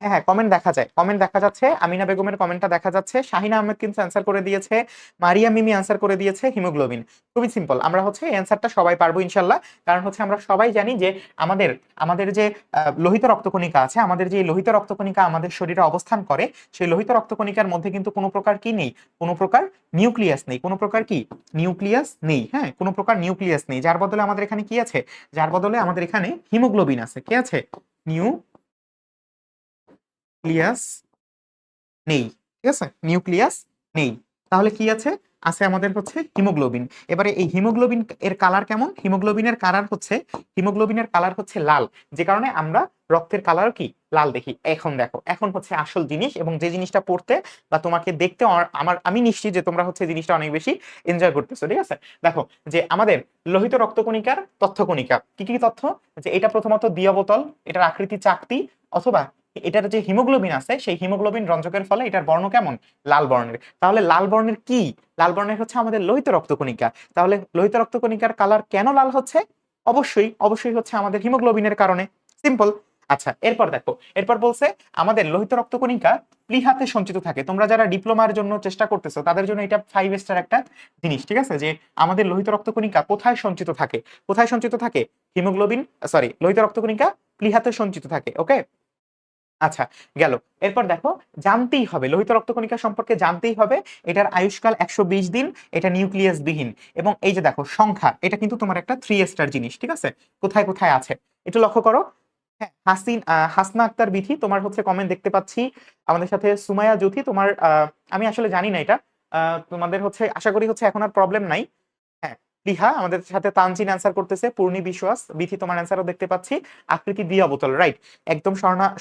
হ্যাঁ, হ্যাঁ, কমেন্ট দেখা যায়, কমেন্ট দেখা যাচ্ছে। আমিনা বেগমের কমেন্টটা দেখা যাচ্ছে। শাহিনা আহমেদ কিন্তু অ্যান্সার করে দিয়েছে। মারিয়া মিমি অ্যান্সার করে দিয়েছে হিমোগ্লোবিন। খুবই সিম্পল, আমরা হচ্ছে এই অ্যান্সারটা সবাই পারবো ইনশাল্লাহ। কারণ হচ্ছে আমরা সবাই জানি যে আমাদের আমাদের যে লোহিত রক্তকণিকা আছে, আমাদের যে লোহিত রক্তকণিকা আমাদের শরীরে অবস্থান করে, সেই লোহিত রক্তকণিকার মধ্যে কিন্তু কোনো প্রকার কি নেই, কোনো প্রকার নিউক্লিয়াস নেই, কোনো প্রকার কি নিউক্লিয়াস নেই, হ্যাঁ কোনো প্রকার নিউক্লিয়াস নেই। যার বদলে আমাদের এখানে কি আছে? যার বদলে আমাদের এখানে হিমোগ্লোবিন আছে। কি আছে? নিউক্লিয়াস নেই, ঠিক আছে? নিউক্লিয়াস নেই। তাহলে কি আছে? আছে আমাদের হচ্ছে হিমোগ্লোবিন। এবারে এই হিমোগ্লোবিন এর কালার কেমন? হিমোগ্লোবিনের কালার হচ্ছে লাল, যে কারণে আমরা রক্তের কালার কি লাল দেখি। এখন দেখো, এখন হচ্ছে আসল জিনিস, এবং যে জিনিসটা পড়তে বা তোমাকে দেখতে আমি নিশ্চিত যে তোমরা হচ্ছে জিনিসটা অনেক বেশি এনজয় করতেছো, ঠিক আছে? দেখো, যে আমাদের লোহিত রক্তকণিকার তথ্য কণিকা কি কি তথ্য, যে এটা প্রথমত দ্বিঅবতল, এটার আকৃতি চাকতি, অথবা এটার যে হিমোগ্লোবিন আছে সেই হিমোগ্লোবিন রঞ্জকের ফলে এটার বর্ণ কেমন? লাল বর্ণের। তাহলে লাল বর্ণের কি? লাল বর্ণের হচ্ছে আমাদের লোহিত রক্তকণিকা। তাহলে লোহিত রক্তকণিকার কালার কেন লাল হচ্ছে? অবশ্যই অবশ্যই হচ্ছে আমাদের হিমোগ্লোবিনের কারণে। সিম্পল। আচ্ছা, এরপর দেখো, এরপর বলছে আমাদের লোহিত রক্তকণিকা প্লীহাতে সঞ্চিত থাকে। তোমরা যারা ডিপ্লোমার জন্য চেষ্টা করতেছো তাদের জন্য এটা 5 স্টার একটা জিনিস, ঠিক আছে? যে আমাদের লোহিত রক্তকণিকা কোথায় সঞ্চিত থাকে? কোথায় সঞ্চিত থাকে? হিমোগ্লোবিন, সরি, লোহিত রক্তকণিকা প্লীহাতে সঞ্চিত থাকে। ওকে, আচ্ছা, গেল। এরপর দেখো, জানতেই হবে লোহিত রক্তকণিকা সম্পর্কে, জানতেই হবে এটার আয়ুষ্কাল 120 দিন, এটা নিউক্লিয়াস বিহীন, এবং এই যে দেখো সংখ্যা, এটা কিন্তু তোমার একটা 3 স্টার জিনিস, ঠিক আছে? কোথায় কোথায় আছে একটু লক্ষ্য করো। হ্যাঁ, হাসনা আক্তার বিথি তোমার হচ্ছে কমেন্ট দেখতে পাচ্ছি। আমাদের সাথে সুমাইয়া জ্যোতি তোমার আমি আসলে জানি না এটা। তোমাদের হচ্ছে আশা করি হচ্ছে এখন আর প্রবলেম নাই। হ্যাঁ, প্লিহা আমাদের সাথে তানজিন অ্যান্সার করতেছে, পূর্ণি বিশ্বাস, বিথি তোমার অ্যান্সারও দেখতে পাচ্ছি। আকৃতি দ্বি অবতল, রাইট। একদম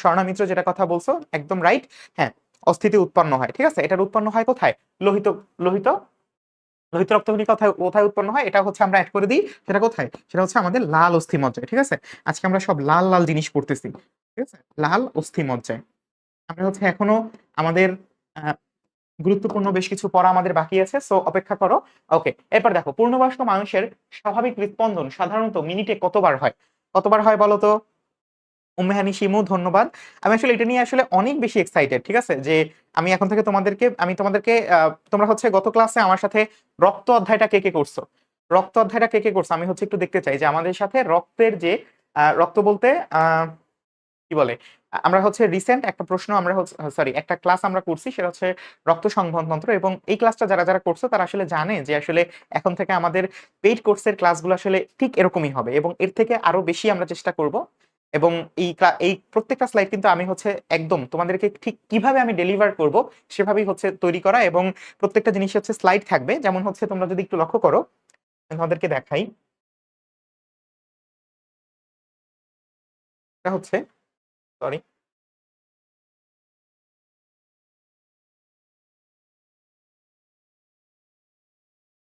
স্বর্ণা মিত্র যেটা কথা বলছো একদম রাইট। হ্যাঁ, অস্থিতি উৎপন্ন হয়, ঠিক আছে? এটার উৎপন্ন হয় কোথায়? লোহিত লোহিত লোহিত রক্তকণিকা কোথায় কোথায় উৎপন্ন হয়? এটা হচ্ছে আমরা অ্যাড করে দিই। সেটা কোথায়? সেটা হচ্ছে আমাদের লাল অস্থিমজ্জায়, ঠিক আছে? আজকে আমরা সব লাল লাল জিনিস পড়তেছি, ঠিক আছে? লাল অস্থিমজ্জায়। আমরা হচ্ছে এখনো আমাদের আহ, গুরুত্বপূর্ণ বেশ কিছু পড়া আমাদের বাকি আছে, সো অপেক্ষা করো। ওকে, এরপর দেখো, পূর্ণবয়স্ক মানুষের স্বাভাবিক হৃদস্পন্দন সাধারণত মিনিটে কতবার হয়? কতবার হয় বলো তো? উম্মেহানি শিমু, ধন্যবাদ। আমি আসলে এটা নিয়ে আসলে অনেক বেশি এক্সাইটেড, ঠিক আছে? যে আমি এখন থেকে তোমাদেরকে তোমরা হচ্ছে গত ক্লাসে আমার সাথে রক্ত অধ্যায়টা কে কে করছো? রক্ত অধ্যায়টা কে কে করছো আমি হচ্ছে একটু দেখতে চাই, যে আমাদের সাথে রক্তের যে রক্ত বলতে কি বলে, আমরা হচ্ছে রিসেন্ট একটা প্রশ্ন আমরা হচ্ছে, সরি, একটা ক্লাস আমরা করছি, সেটা হচ্ছে রক্ত সংবহনতন্ত্র, এবং এই ক্লাসটা যারা যারা করছো তারা আসলে জানে যে আসলে এখন থেকে আমাদের পেইড কোর্সের ক্লাসগুলো আসলে ঠিক এরকমই হবে, এবং এর থেকে আরো বেশি আমরা চেষ্টা করব। এবং এই প্রত্যেকটা স্লাইড কিন্তু আমি হচ্ছে একদম তোমাদেরকে ঠিক কিভাবে আমি ডেলিভার করব সেভাবেই হচ্ছে তৈরি করা, এবং প্রত্যেকটা জিনিস হচ্ছে স্লাইড থাকবে। যেমন হচ্ছে তোমরা যদি একটু লক্ষ্য করো, আমি তোমাদেরকে দেখাই। এটা হচ্ছে, সরি,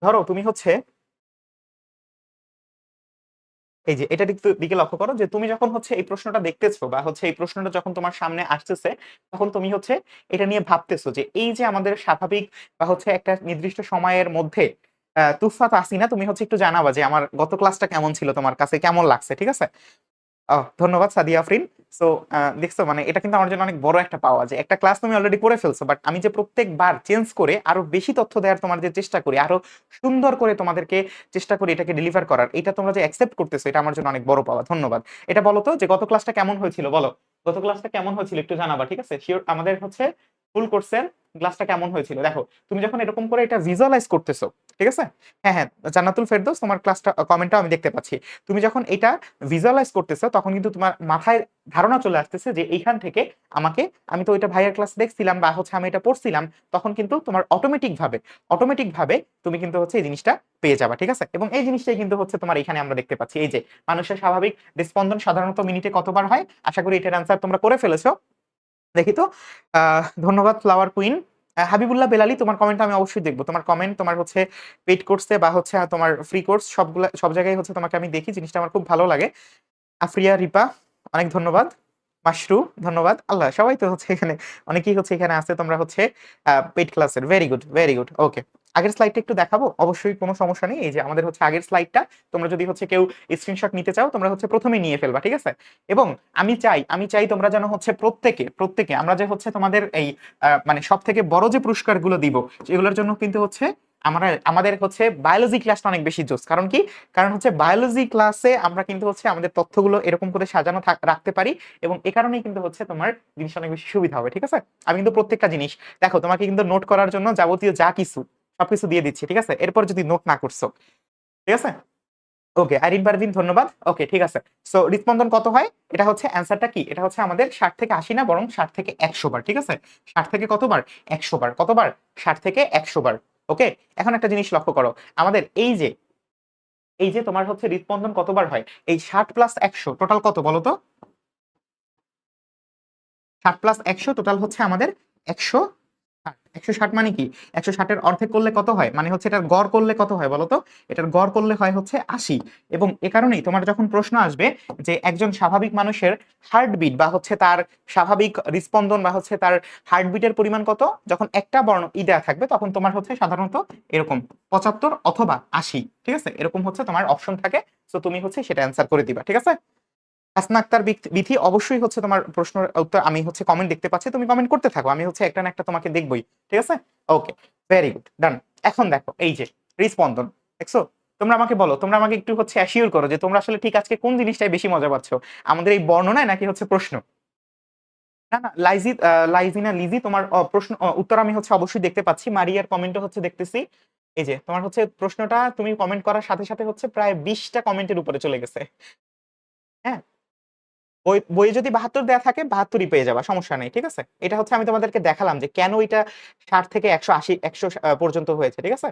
ধরো তুমি হচ্ছে এই যে এটা দিকে লক্ষ্য করো, যে তুমি যখন হচ্ছে এই প্রশ্নটা দেখতেছো, বা হচ্ছে এই প্রশ্নটা যখন তোমার সামনে আসতেছে, তখন তুমি হচ্ছে এটা নিয়ে ভাবতেছো যে এই যে আমাদের স্বাভাবিক বা হচ্ছে একটা নির্দিষ্ট সময়ের মধ্যে তুফাত আসিনা, তুমি হচ্ছে একটু জানাবা যে আমার গত ক্লাসটা কেমন ছিল, তোমার কাছে কেমন লাগছে, ঠিক আছে? ধন্যবাদ সাদিয়া আফরিন। সো দেখছো, মানে এটা কিন্তু আমার জন্য অনেক বড় একটা পাওয়া, যে একটা ক্লাস তুমি অলরেডি করে ফেলছো, বাট আমি যে প্রত্যেকবার চেঞ্জ করে আরো বেশি তথ্য দেওয়ার তোমার যে চেষ্টা করি, আরো সুন্দর করে তোমাদেরকে চেষ্টা করি এটাকে ডেলিভার করার, এটা তোমরা যে অ্যাকসেপ্ট করতেছো, এটা আমার জন্য অনেক বড় পাওয়া। ধন্যবাদ। এটা বলো তো যে গত ক্লাসটা কেমন হয়েছিল, বলো গত ক্লাসটা কেমন হয়েছিল একটু জানাবা, ঠিক আছে? শিওর আমাদের হচ্ছে ফুল কোর্সের ক্লাসটা কেমন হয়েছিল দেখো, তুমি যখন এরকম করে এটা ভিজুয়ালাইজ করতেছো, ঠিক আছে, হ্যাঁ হ্যাঁ জান্নাতুল ফেরদৌস তোমার ক্লাসটা কমেন্টটা আমি দেখতে পাচ্ছি, তুমি যখন এটা ভিজুয়ালাইজ করতেছো তখন কিন্তু তোমার মাথায় ধারণা চলে আসতেছে যে এইখান থেকে আমাকে, আমি তো ওইটা ভাইয়ের ক্লাস দেখছিলাম বা হচ্ছে আমি এটা পড়ছিলাম, তখন কিন্তু তোমার অটোমেটিক ভাবে তুমি কিন্তু হচ্ছে এই জিনিসটা পেয়ে যাবা, ঠিক আছে। এবং এই জিনিসটাই কিন্তু হচ্ছে তোমার এখানে আমরা দেখতে পাচ্ছি, এই যে মানুষের স্বাভাবিক হৃদস্পন্দন সাধারণত মিনিটে কতবার হয়, আশা করি এটার অ্যান্সার তোমরা করে ফেলেছো। দেখি তো, ধন্যবাদ ফ্লাওয়ার কুইন। হাবিবুল্লাহ বেলালি, তোমার কমেন্ট আমি অবশ্যই দেখবো, তোমার কমেন্ট তোমার হচ্ছে পেইড কোর্সে বা হচ্ছে তোমার ফ্রি কোর্স সবগুলা সব জায়গায় হচ্ছে তোমাকে আমি দেখি, জিনিসটা আমার খুব ভালো লাগে। আফরিয়া রিপা, অনেক ধন্যবাদ। মাশরু, ধন্যবাদ। আল্লাহ, সবাই তো হচ্ছে এখানে, অনেকেই হচ্ছে এখানে আছে, তোমরা হচ্ছে পেইড ক্লাসের, ভেরি গুড ভেরি গুড। ওকে, আগের স্লাইডটা একটু দেখাবো, অবশ্যই কোনো সমস্যা নেই। এই যে আমাদের হচ্ছে আগের স্লাইডটা, তোমরা যদি হচ্ছে কেউ স্ক্রিনশট নিতে চাও তোমরা হচ্ছে প্রথমে নিয়ে ফেলবা, ঠিক আছে। এবং আমি চাই তোমরা যেন হচ্ছে প্রত্যেকে আমরা যে হচ্ছে তোমাদের এই মানে সব থেকে বড় যে পুরস্কারগুলো দিব সেগুলোর জন্য কিন্তু হচ্ছে আমাদের হচ্ছে বায়োলজি ক্লাসটা অনেক বেশি জোস। কারণ কি, কারণ হচ্ছে বায়োলজি ক্লাসে আমরা কিন্তু হচ্ছে আমাদের তথ্যগুলো এরকম করে সাজানো রাখতে পারি, এবং এ কারণেই কিন্তু হচ্ছে তোমার জিনিসটা অনেক বেশি সুবিধা হবে, ঠিক আছে। আমি কিন্তু প্রত্যেকটা জিনিস, দেখো তোমাকে কিন্তু নোট করার জন্য যাবতীয় যা কিছু সবকিছু দিয়ে দিচ্ছি, ঠিক আছে, এরপর যদি নোট না করছো, ঠিক আছে। ওকে, আইরিন পারভিন, ধন্যবাদ। ওকে, ঠিক আছে। সো হৃদস্পন্দন কত হয়, এটা হচ্ছে অ্যান্সারটা কি, এটা হচ্ছে আমাদের 60 থেকে 80 না, বরং 60 থেকে 100 বার, ঠিক আছে। 60 থেকে কতবার, 100 বার, কতবার, 60 থেকে 100 বার। ওকে, এখন একটা জিনিস লক্ষ্য করো, আমাদের এই যে তোমার হচ্ছে হৃদস্পন্দন কতবার হয়, এই 60 + 100 টোটাল কত বলো তো, 60 + 100 টোটাল হচ্ছে আমাদের 160। 160 মানে কি, 160-এর অর্ধেক করলে কত হয়, মানে হচ্ছে এটার গড় করলে কত হয় বলতো, এটার গড় করলে হয় হচ্ছে 80। এবং এ কারণেই তোমার যখন প্রশ্ন আসবে যে একজন স্বাভাবিক মানুষের হার্টবিট বা হচ্ছে তার স্বাভাবিক হৃদস্পন্দন বা হচ্ছে তার হার্টবিটের পরিমাণ কত, যখন একটা বর্ণ দেয়া থাকবে তখন তোমার হচ্ছে সাধারণত এরকম 75 অথবা 80, ঠিক আছে, এরকম হচ্ছে তোমার অপশন থাকে। তো তুমি হচ্ছে সেটা অ্যান্সার করে দিবা, ঠিক আছে। হাসনা আক্তার বিথি, অবশ্যই হচ্ছে তোমার প্রশ্নের উত্তর আমি হচ্ছে কমেন্ট দেখতে পাচ্ছি, তুমি কমেন্ট করতে থাকো, আমি হচ্ছে একটা না একটা তোমাকে দেখবই, ঠিক আছে। ওকে, ভেরি গুড, ডান। এখন দেখো এই যে হৃদস্পন্দন, দেখছো, তোমরা আমাকে বলো, তোমরা আমাকে একটু হচ্ছে অ্যাসিওর করো যে তোমরা আসলে ঠিক আজকে কোন জিনিসটাই বেশি মজা পাচ্ছ, আমাদের এই বর্ণনায় নাকি হচ্ছে প্রশ্ন। না না লাইজিনা লিজি, তোমার প্রশ্ন উত্তর আমি হচ্ছে অবশ্যই দেখতে পাচ্ছি, মারিয়ার কমেন্টও হচ্ছে দেখতেছি। এই যে তোমার হচ্ছে প্রশ্নটা তুমি কমেন্ট করার সাথে সাথে হচ্ছে প্রায় 20টা কমেন্টের উপরে চলে গেছে। হ্যাঁ, বইয়ে যদি 72 দেয়া থাকে 72ই পেয়ে যাবা, সমস্যা নেই, ঠিক আছে। এটা হচ্ছে আমি তোমাদেরকে দেখালাম যে কেন এটা 60 থেকে 180 পর্যন্ত হয়েছে, ঠিক আছে।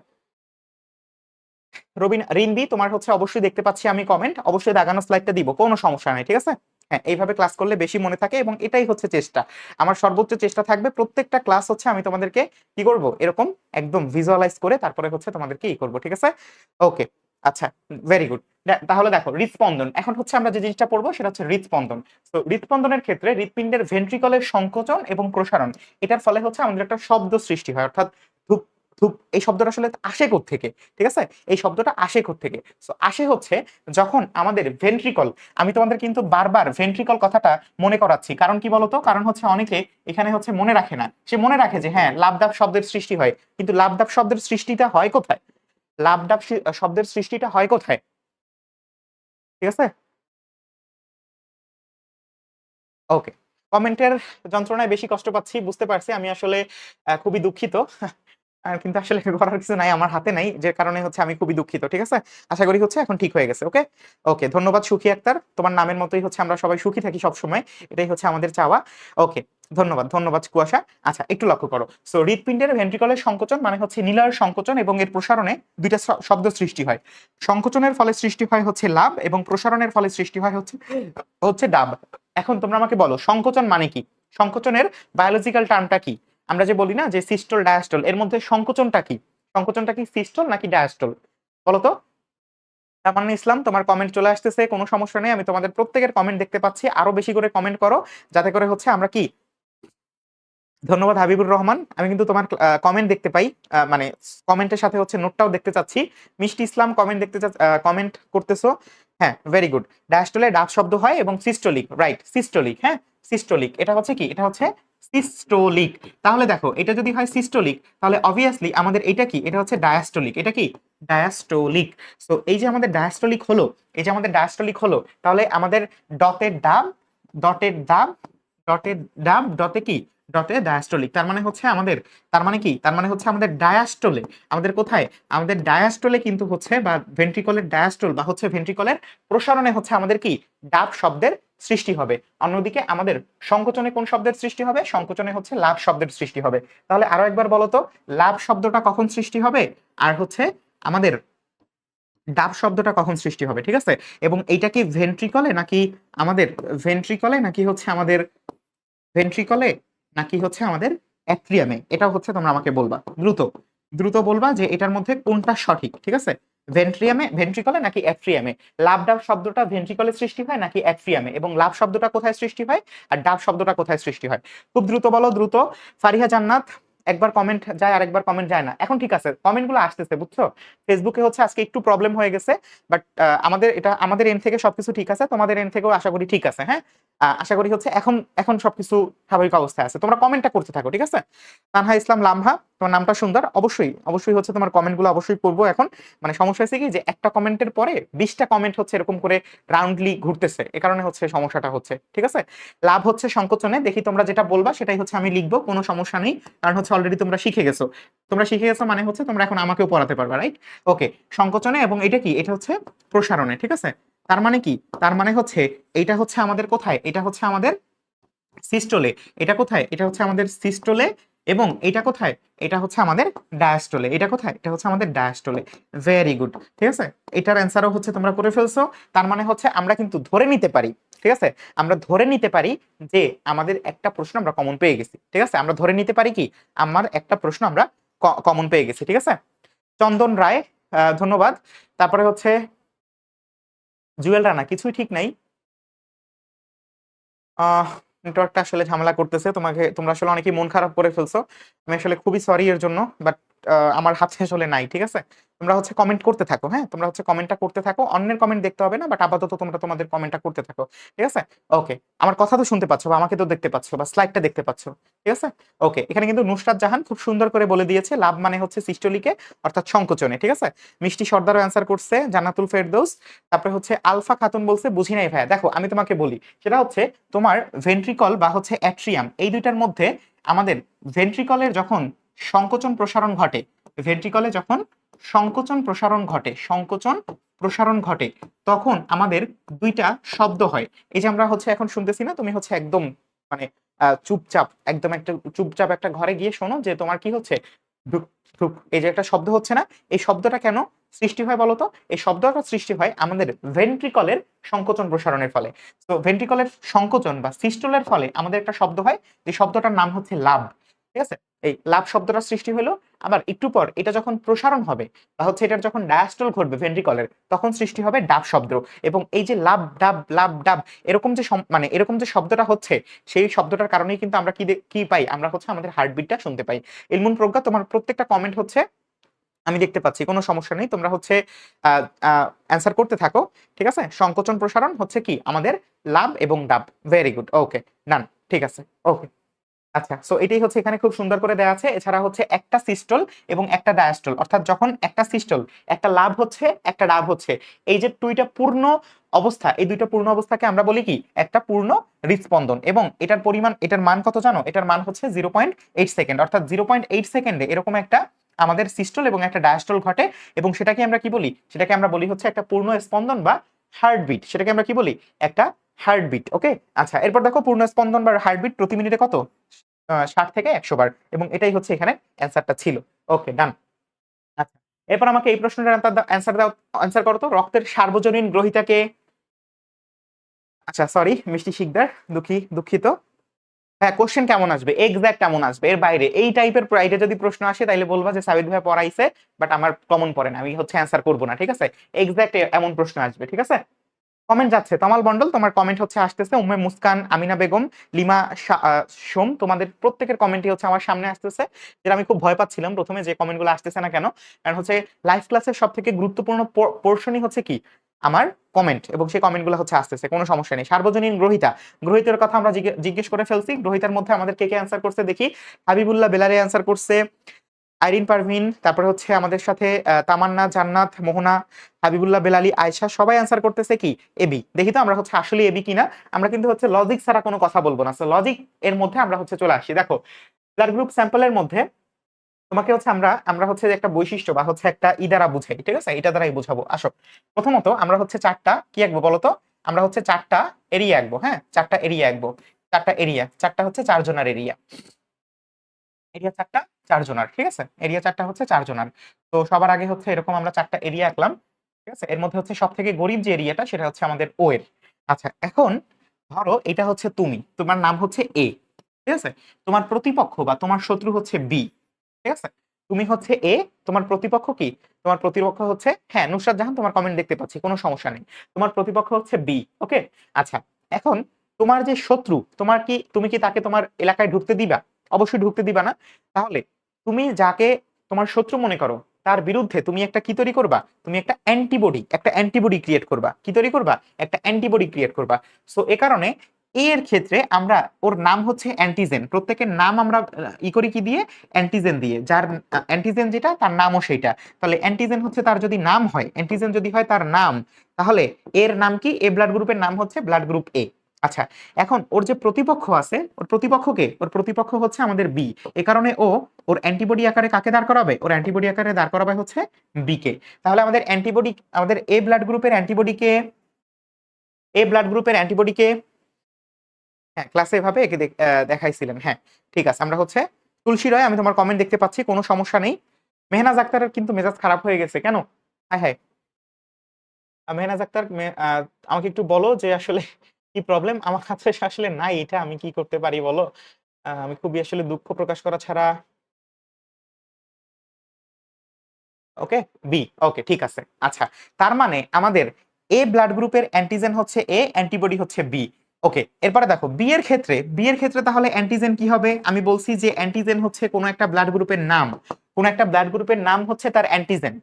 রিনবি, তোমার হচ্ছে অবশ্যই দেখতে পাচ্ছি আমি কমেন্ট, অবশ্যই দাগানো স্লাইডটা দিব, কোনো সমস্যা নাই, ঠিক আছে। হ্যাঁ, এইভাবে ক্লাস করলে বেশি মনে থাকে, এবং এটাই হচ্ছে চেষ্টা, আমার সর্বোচ্চ চেষ্টা থাকবে প্রত্যেকটা ক্লাস হচ্ছে আমি তোমাদেরকে কি করব, এরকম একদম ভিজুয়ালাইজ করে তারপরে হচ্ছে তোমাদেরকে ই করব, ঠিক আছে। ওকে, আচ্ছা, ভেরি গুড। তাহলে দেখো হৃদস্পন্দন, এখন হচ্ছে আমরা যে জিনিসটা পড়বো সেটা হচ্ছে হৃদস্পন্দন। তো হৃদস্পন্দনের ক্ষেত্রে হৃদপিণ্ডের ভেন্ট্রিকলের সংকোচন এবং প্রসারণ, এটার ফলে হচ্ছে আমাদের একটা শব্দ সৃষ্টি হয়, অর্থাৎ ধুপ ধুপ, এই শব্দটা আসলে আসে কোত্থেকে, ঠিক আছে, এই শব্দটা আসে কোত্থেকে, সো আসে হচ্ছে যখন আমাদের ভেন্ট্রিকল, আমি তোমাদের কিন্তু বারবার ভেন্ট্রিকল কথাটা মনে করাচ্ছি, কারণ কি বলতো, কারণ হচ্ছে অনেকে এখানে হচ্ছে মনে রাখে না, সে মনে রাখে যে হ্যাঁ লাবডাব শব্দের সৃষ্টি হয়, কিন্তু লাবডাব শব্দের সৃষ্টিটা হয় কোথায়, লাবডাব শব্দের সৃষ্টিটা হয় কোথায়, ঠিক আছে। ওকে, কমেন্টের যন্ত্রণায় বেশি কষ্ট পাচ্ছি, বুঝতে পারছি, আমি আসলে খুবই দুঃখিত। কিন্তু আসলে করার কিছু নাই, আমার হাতে নাই, যে কারণে হচ্ছে আমি খুবই দুঃখিত, ঠিক আছে। আশা করি হচ্ছে এখন ঠিক হয়ে গেছে। ওকে, ওকে, ধন্যবাদ সুখী আক্তার, তোমার নামের মতোই হচ্ছে আমরা সবাই সুখী থাকি সব সময়, এটাই হচ্ছে আমাদের চাওয়া। ওকে, ধন্যবাদ ধন্যবাদ কুয়াশা। আচ্ছা, একটু লক্ষ্য করো, সো হৃদপিণ্ডের ভেন্ট্রিকলের সংকোচন মানে হচ্ছে নীলার সংকোচন, এবং এর প্রসারণে দুইটা শব্দ সৃষ্টি হয়, সংকোচনের ফলে সৃষ্টি হয় হচ্ছে লাভ, এবং প্রসারণের ফলে সৃষ্টি হয় হচ্ছে হচ্ছে ডাব। এখন তোমরা আমাকে বলো সংকোচন মানে কি, সংকোচনের বায়োলজিক্যাল টার্মটা কি, আমরা যে বলি না যে সিস্টল ডায়াস্টল, এর মধ্যে সংকোচনটা কি, সংকোচনটা কি সিস্টল নাকি ডায়াস্টল, বলো তো। তামান্না ইসলাম, তোমার কমেন্ট চলে আসতেছে, কোনো সমস্যা নেই, আমি তোমাদের প্রত্যেকের কমেন্ট দেখতে পাচ্ছি, আরো বেশি করে কমেন্ট করো, যাতে করে হচ্ছে আমরা কি, ধন্যবাদ হাবিবুর রহমান, আমি কিন্তু তোমার কমেন্ট দেখতে পাই, মানে কমেন্টের সাথে হচ্ছে নোটটাও দেখতে চাচ্ছি। মিষ্টি ইসলাম কমেন্ট দেখতে কমেন্ট করতেছো, হ্যাঁ ভেরি গুড। ডায়াস্টলে ডাব শব্দ হয়, এবং সিস্টোলিক, রাইট, সিস্টোলিক, হ্যাঁ সিস্টোলিক, এটা হচ্ছে কি, এটা হচ্ছে সিস্টোলিক। তাহলে দেখো এটা যদি হয় সিস্টোলিক, তাহলে অবভিয়াসলি আমাদের এটা কি, এটা হচ্ছে ডায়াস্টোলিক, এটা কি ডায়াস্টোলিক। সো এই যে আমাদের ডায়াস্টোলিক হলো, এই যে আমাদের ডায়াস্টোলিক হলো, তাহলে আমাদের ডটের ডাব, ডটের ডাব, ডটের ডাব, ডটে কি, ডটে ডায়াস্টলিক, তার মানে হচ্ছে আমাদের, তার মানে কি, তার মানে হচ্ছে আমাদের ডায়াস্টলে, আমাদের কোথায়, আমাদের ডায়াস্টলে কিন্তু হচ্ছে, বা ভেন্ট্রিকলের ডায়াস্টল বা হচ্ছে ভেন্ট্রিকলের প্রসারণে হচ্ছে আমাদের কি ডাব শব্দের সৃষ্টি হবে। অন্যদিকে আমাদের সংকোচনে কোন শব্দের সৃষ্টি হবে, সংকোচনে হচ্ছে লাভ শব্দের সৃষ্টি হবে। তাহলে আরো একবার বলো তো, লাভ শব্দটা কখন সৃষ্টি হবে, আর হচ্ছে আমাদের ডাব শব্দটা কখন সৃষ্টি হবে, ঠিক আছে? এবং এইটা কি ভেন্ট্রিকলে নাকি আমাদের, ভেন্ট্রিকলে নাকি হচ্ছে আমাদের, ভেন্ট্রিকলে নাকি হচ্ছে আমাদের অ্যাট্রিয়ামে, এটা হচ্ছে তোমরা আমাকে বলবা, দ্রুত দ্রুত বলবা যে এটার মধ্যে কোনটা সঠিক, ঠিক আছে? ভেন্ট্রিয়ামে, ভেন্ট্রিকলে নাকি অ্যাট্রিয়ামে? লাভ ডাব শব্দটা ভেন্ট্রিকলে সৃষ্টি হয় নাকি অ্যাট্রিয়ামে, এবং লাভ শব্দটা কোথায় সৃষ্টি হয় আর ডাব শব্দটা কোথায় সৃষ্টি হয়? খুব দ্রুত বলো, দ্রুত। ফারিহা জান্নাত, একবার কমেন্ট যায় আর একবার কমেন্ট যায় না, এখন ঠিক আছে, কমেন্টগুলো আসতেছে, বুঝছো? ফেসবুকে হচ্ছে আজকে একটু প্রবলেম হয়ে গেছে, বাট আমাদের এটা, আমাদের এন্ড থেকে সবকিছু ঠিক আছে, তোমাদের এন্ড থেকেও আশা করি ঠিক আছে। হ্যাঁ, আশা করি হচ্ছে এখন এখন সবকিছু স্বাভাবিক অবস্থায় আছে। তোমরা কমেন্টটা করতে থাকো, ঠিক আছে? তানহা ইসলাম লামহা, তোমার নামটা সুন্দর, অবশ্যই অবশ্যই হচ্ছে তোমার কমেন্টগুলো অবশ্যই পড়বো এখন। মানে সমস্যা হচ্ছে কি যে একটা কমেন্টের পরে 20টা কমেন্ট হচ্ছে এরকম করে রাউন্ডলি ঘুরতেছে, এ কারণে হচ্ছে সমস্যাটা হচ্ছে, ঠিক আছে? লাভ হচ্ছে সংকোচনে, দেখি তোমরা যেটা বলবা সেটাই হচ্ছে আমি লিখবো, কোনো সমস্যা নেই, কারণ হচ্ছে অলরেডি তোমরা শিখে গেছো। তোমরা শিখে গেছো মানে হচ্ছে তোমরা এখন আমাকেও পড়াতে পারবা, রাইট? ওকে, সংকোচনে, এবং এটা কি, এটা হচ্ছে প্রসারণে, ঠিক আছে? তার মানে কি, তার মানে হচ্ছে এইটা হচ্ছে আমাদের কোথায়, এটা হচ্ছে আমাদের সিস্টোলে, এটা কোথায়, এটা হচ্ছে আমাদের সিস্টোলে, এবং এটা কোথায়, এটা হচ্ছে আমাদের ডায়াস্টোলে, এটা কোথায়, এটা হচ্ছে আমাদের ডায়াস্টোলে। ভেরি গুড, ঠিক আছে? এটার অ্যান্সারও হচ্ছে তোমরা করে ফেলছো। তার মানে হচ্ছে আমরা কিন্তু ধরে নিতে পারি, ঠিক আছে, আমরা ধরে নিতে পারি যে আমাদের একটা প্রশ্ন আমরা কমন পেয়ে গেছি, ঠিক আছে? আমরা ধরে নিতে পারি কি, আমার একটা প্রশ্ন আমরা কমন পেয়ে গেছি, ঠিক আছে? চন্দন রায়, ধন্যবাদ। তারপরে হচ্ছে জুয়েল রানা, কিছুই ঠিক নাই। নেটওয়ার্কটা আসলে ঝামেলা করতেছে, তোমাকে, তোমরা আসলে অনেকেই মন খারাপ করে ফেলছো, আমি আসলে খুবই সরি এর জন্য, বাট আমার হাতে আসলে নাই, ঠিক আছে? তোমরা হচ্ছে কমেন্ট করতে থাকো, হ্যাঁ, তোমরা হচ্ছে কমেন্টটা করতে থাকো, অন্যের কমেন্ট দেখতে হবে না, বাট আপাতত তোমরা তোমাদের কমেন্টটা করতে থাকো, ঠিক আছে? ওকে, আমার কথা তো শুনতে পাচ্ছ বা আমাকে তো দেখতে পাচ্ছ বা স্লাইডটা দেখতে পাচ্ছ, ঠিক আছে? ওকে, এখানে কিন্তু নুসরাত জাহান খুব সুন্দর করে বলে দিয়েছে, লাভ মানে হচ্ছে সিস্টোলিকে, অর্থাৎ সংকোচনে, ঠিক আছে? মিষ্টি সর্দারও অ্যান্সার করছে, জান্নাতুল ফেরদৌস। তারপরে হচ্ছে আলফা খাতুন বলছে বুঝি নাই ভাইয়া। দেখো আমি তোমাকে বলি, সেটা হচ্ছে তোমার ভেন্ট্রিকল বা হচ্ছে অ্যাট্রিয়াম, এই দুইটার মধ্যে আমাদের ভেন্ট্রিকলের যখন সংকোচন প্রসারণ ঘটে, ভেন্ট্রিকলে যখন সংকোচন প্রসারণ ঘটে, সংকোচন প্রসারণ ঘটে, তখন আমাদের দুইটা শব্দ হয়। এই যে আমরা হচ্ছে এখন শুনতেছি না, তুমি হচ্ছে একদম মানে চুপচাপ, একদম একটা চুপচাপ একটা ঘরে গিয়ে শোনো যে তোমার কি হচ্ছে, ধুক ধুক, এই যে একটা শব্দ হচ্ছে না, এই শব্দটা কেন সৃষ্টি হয় বলতো? এই শব্দটা সৃষ্টি হয় আমাদের ভেন্ট্রিকলের সংকোচন প্রসারণের ফলে। তো ভেন্ট্রিকলের সংকোচন বা সিস্টোলের ফলে আমাদের একটা শব্দ হয়, যে শব্দটার নাম হচ্ছে লাভ, ঠিক আছে? এই লাভ শব্দটা সৃষ্টি হলো। আবার একটু পর এটা যখন প্রসারণ হবে বা হচ্ছে এটার যখন ডায়াস্টল ঘটবে ভেন্ট্রিকলের, তখন সৃষ্টি হবে ডাব শব্দ। এবং এই যে লাভ ডাব, লাভ ডাব, এরকম যে মানে এরকম যে শব্দটা হচ্ছে, সেই শব্দটার কারণেই কিন্তু আমরা কি কি পাই, আমরা হচ্ছে আমাদের হার্টবিটটা শুনতে পাই। ইলমুন প্রজ্ঞা, তোমার প্রত্যেকটা কমেন্ট হচ্ছে আমি দেখতে পাচ্ছি, কোনো সমস্যা নেই, তোমরা হচ্ছে অ্যান্সার করতে থাকো, ঠিক আছে? সংকোচন প্রসারণ হচ্ছে কি আমাদের লাভ এবং ডাব। ভেরি গুড, ওকে, ডান, ঠিক আছে, ওকে। আচ্ছা, সো এটাই হচ্ছে এখানে খুব সুন্দর করে দেওয়া আছে। এছাড়া হচ্ছে একটা সিস্টল এবং একটা ডায়াস্টল, অর্থাৎ যখন একটা সিস্টল, একটা লাভ হচ্ছে, একটা ডাব হচ্ছে, এই যে দুইটা পূর্ণ অবস্থা, এই দুইটা পূর্ণ অবস্থাকে আমরা বলি কি, একটা পূর্ণ হৃদস্পন্দন। এবং এটার পরিমাণ, এটার মান কত জানো? এটার মান হচ্ছে 0.8 সেকেন্ড, অর্থাৎ 0.8 সেকেন্ডে এরকম একটা আমাদের সিস্টল এবং একটা ডায়াস্টল ঘটে। এবং সেটাকে আমরা কি বলি, সেটাকে আমরা বলি হচ্ছে একটা পূর্ণ স্পন্দন বা হার্টবিট, সেটাকে আমরা কি বলি, একটা হার্টবিট। ওকে, আচ্ছা, এরপর দেখো পূর্ণ স্পন্দন বা হার্টবিট প্রতি মিনিটে কত, 60 থেকে 100 বার, এবং এটাই হচ্ছে এখানে অ্যান্সারটা ছিল। ওকে, ডান। আচ্ছা, এরপর আমাকে এই প্রশ্নটার অ্যান্সার দাও, অ্যান্সার করো তো, রক্তের সার্বজনীন গ্রহিতাকে। আচ্ছা, সরি মিষ্টি শিকদার, দুঃখিত। হ্যাঁ, কোশ্চেন কেমন আসবে, এক্সাক্ট কেমন আসবে, এর বাইরে এই টাইপের প্রাইডে যদি প্রশ্ন আসে তাইলে বলবা যে সাবিত ভাই পড়াইছে, বাট আমার কমন পড়ে না, আমি হচ্ছে অ্যান্সার করবো না, ঠিক আছে? এক্সাক্ট এমন প্রশ্ন আসবে, ঠিক আছে? কমেন্ট যাচ্ছে, তমাল মন্ডল তোমার কমেন্ট হচ্ছে আসতেছে, উম্মে মুস্কান, আমিনা বেগম, লিমা সোম, তোমাদের প্রত্যেকের কমেন্টই হচ্ছে আমার সামনে আসতেছে, যেটা আমি খুব ভয় পাচ্ছিলাম প্রথমে যে কমেন্টগুলো আসতেছে না কেন। কারণ হচ্ছে লাইভ ক্লাসের সব থেকে গুরুত্বপূর্ণ পোর্শনই হচ্ছে কি, আমার কমেন্ট, এবং সেই কমেন্টগুলো হচ্ছে আসতেছে, কোনো সমস্যা নেই। সার্বজনীন গ্রহিতা, গ্রহিতার কথা আমরা জিজ্ঞেস করে ফেলছি, গ্রহিতার মধ্যে আমাদের কে কে অ্যান্সার করছে দেখি। হাবিবুল্লাহ বেলারে অ্যান্সার করছে, আইরিন পারভিন, তারপরে হচ্ছে আমাদের সাথে তামান্না, জান্নাত, মোহনা, হাবিবুল্লাহ, বেলালি, আয়েশা সবাই অ্যান্সার করতেছে কি এবি। দেখি তো আমরা হচ্ছে আসলে এবি কিনা। আমরা কিন্তু হচ্ছে লজিক ছাড়া কোনো কথা বলবো না। সো লজিক এর মধ্যে আমরা হচ্ছে চলে আসি। দেখো ব্লাড গ্রুপ স্যাম্পলের মধ্যে তোমাকে হচ্ছে আমরা আমরা হচ্ছে যে একটা বৈশিষ্ট্য বা হচ্ছে একটা দ্বারা বুঝাই, ঠিক আছে? এটা দ্বারাই বুঝাবো। আসো প্রথমত আমরা হচ্ছে চারটা কি আঁকবো বলতো? আমরা হচ্ছে চারটা এরিয়া আঁকবো। হ্যাঁ, চারটা এরিয়া আঁকবো। চারটা এরিয়া, চারটা হচ্ছে চারজনের এরিয়া। এরিয়া চারটা চারজনার, ঠিক আছে? এরিয়া চারটা হচ্ছে চারজনার। তো সবার আগে হচ্ছে এরকম আমরা চারটা এরিয়া আঁকলাম, ঠিক আছে? এর মধ্যে হচ্ছে সব থেকে গরিব যে এরিয়াটা সেটা হচ্ছে আমাদের ও এর। আচ্ছা, এখন ধরো এটা হচ্ছে তুমি, তোমার নাম হচ্ছে এ, ঠিক আছে? তোমার প্রতিপক্ষ বা তোমার শত্রু হচ্ছে বি, ঠিক আছে? তুমি হচ্ছে এ, তোমার প্রতিপক্ষ কি? তোমার প্রতিপক্ষ হচ্ছে, হ্যাঁ নুসরাত জাহান তোমার কমেন্ট দেখতে পাচ্ছি, কোনো সমস্যা নেই। তোমার প্রতিপক্ষ হচ্ছে বি, ওকে? আচ্ছা, এখন তোমার যে শত্রু, তুমি কি তাকে তোমার এলাকায় ঢুকতে দিবা? অবশ্যই ঢুকতে দিবা না। তাহলে তুমি যাকে তোমার শত্রু মনে করো তার বিরুদ্ধে তুমি একটা কি তৈরি করবা? তুমি একটা অ্যান্টিবডি ক্রিয়েট করবা। কি তৈরি করবা? একটা অ্যান্টিবডি ক্রিয়েট করবা। সো এ কারণে এর ক্ষেত্রে আমরা, ওর নাম হচ্ছে অ্যান্টিজেন, প্রত্যেকের নাম আমরা ই করি কি দিয়ে? অ্যান্টিজেন দিয়ে। যার অ্যান্টিজেন যেটা তার নামও সেইটা। তাহলে অ্যান্টিজেন হচ্ছে তার যদি নাম হয়, অ্যান্টিজেন যদি হয় তার নাম, তাহলে এর নাম কি? এ ব্লাড গ্রুপের নাম হচ্ছে ব্লাড গ্রুপ এ। আচ্ছা, এখন ওর যে প্রতিপক্ষ আছে, ওর প্রতিপক্ষকে, ওর প্রতিপক্ষ হচ্ছে আমাদের বি। এ কারণে ও ওর অ্যান্টিবডি আকারে কাকে দাঁড় করাবে? ওর অ্যান্টিবডি আকারে দাঁড় করাবে হচ্ছে বি কে। তাহলে আমাদের অ্যান্টিবডি, আমাদের এ ব্লাড গ্রুপের অ্যান্টিবডিকে, এ ব্লাড গ্রুপের অ্যান্টিবডিকে, হ্যাঁ ক্লাসে এভাবে একে দেখাইছিলেন। হ্যাঁ ঠিক আছে, আমরা হচ্ছে তুলসী রায়, আমি তোমার কমেন্ট দেখতে পাচ্ছি, কোনো সমস্যা নেই। মেহনাজ আক্তারের কিন্তু মেজাজ খারাপ হয়ে গেছে কেন? হায় হায়। মেহনাজ আক্তার, আমাকে একটু বলো যে আসলে কি প্রবলেম? আমার কাছে আসলে নাই এটা, আমি কি করতে পারি বলো? আমি খুবই আসলে দুঃখ প্রকাশ করা ছাড়া। ওকে, বি, ওকে ঠিক আছে। আচ্ছা, তার মানে আমাদের এ ব্লাড গ্রুপের অ্যান্টিজেন হচ্ছে এ, অ্যান্টিবডি হচ্ছে বি। ওকে, এরপরে দেখো বি এর ক্ষেত্রে তাহলে অ্যান্টিজেন কি হবে? আমি বলছি যে অ্যান্টিজেন হচ্ছে কোনো একটা ব্লাড গ্রুপের নাম, কোন একটা ব্লাড গ্রুপের নাম হচ্ছে তার অ্যান্টিজেন।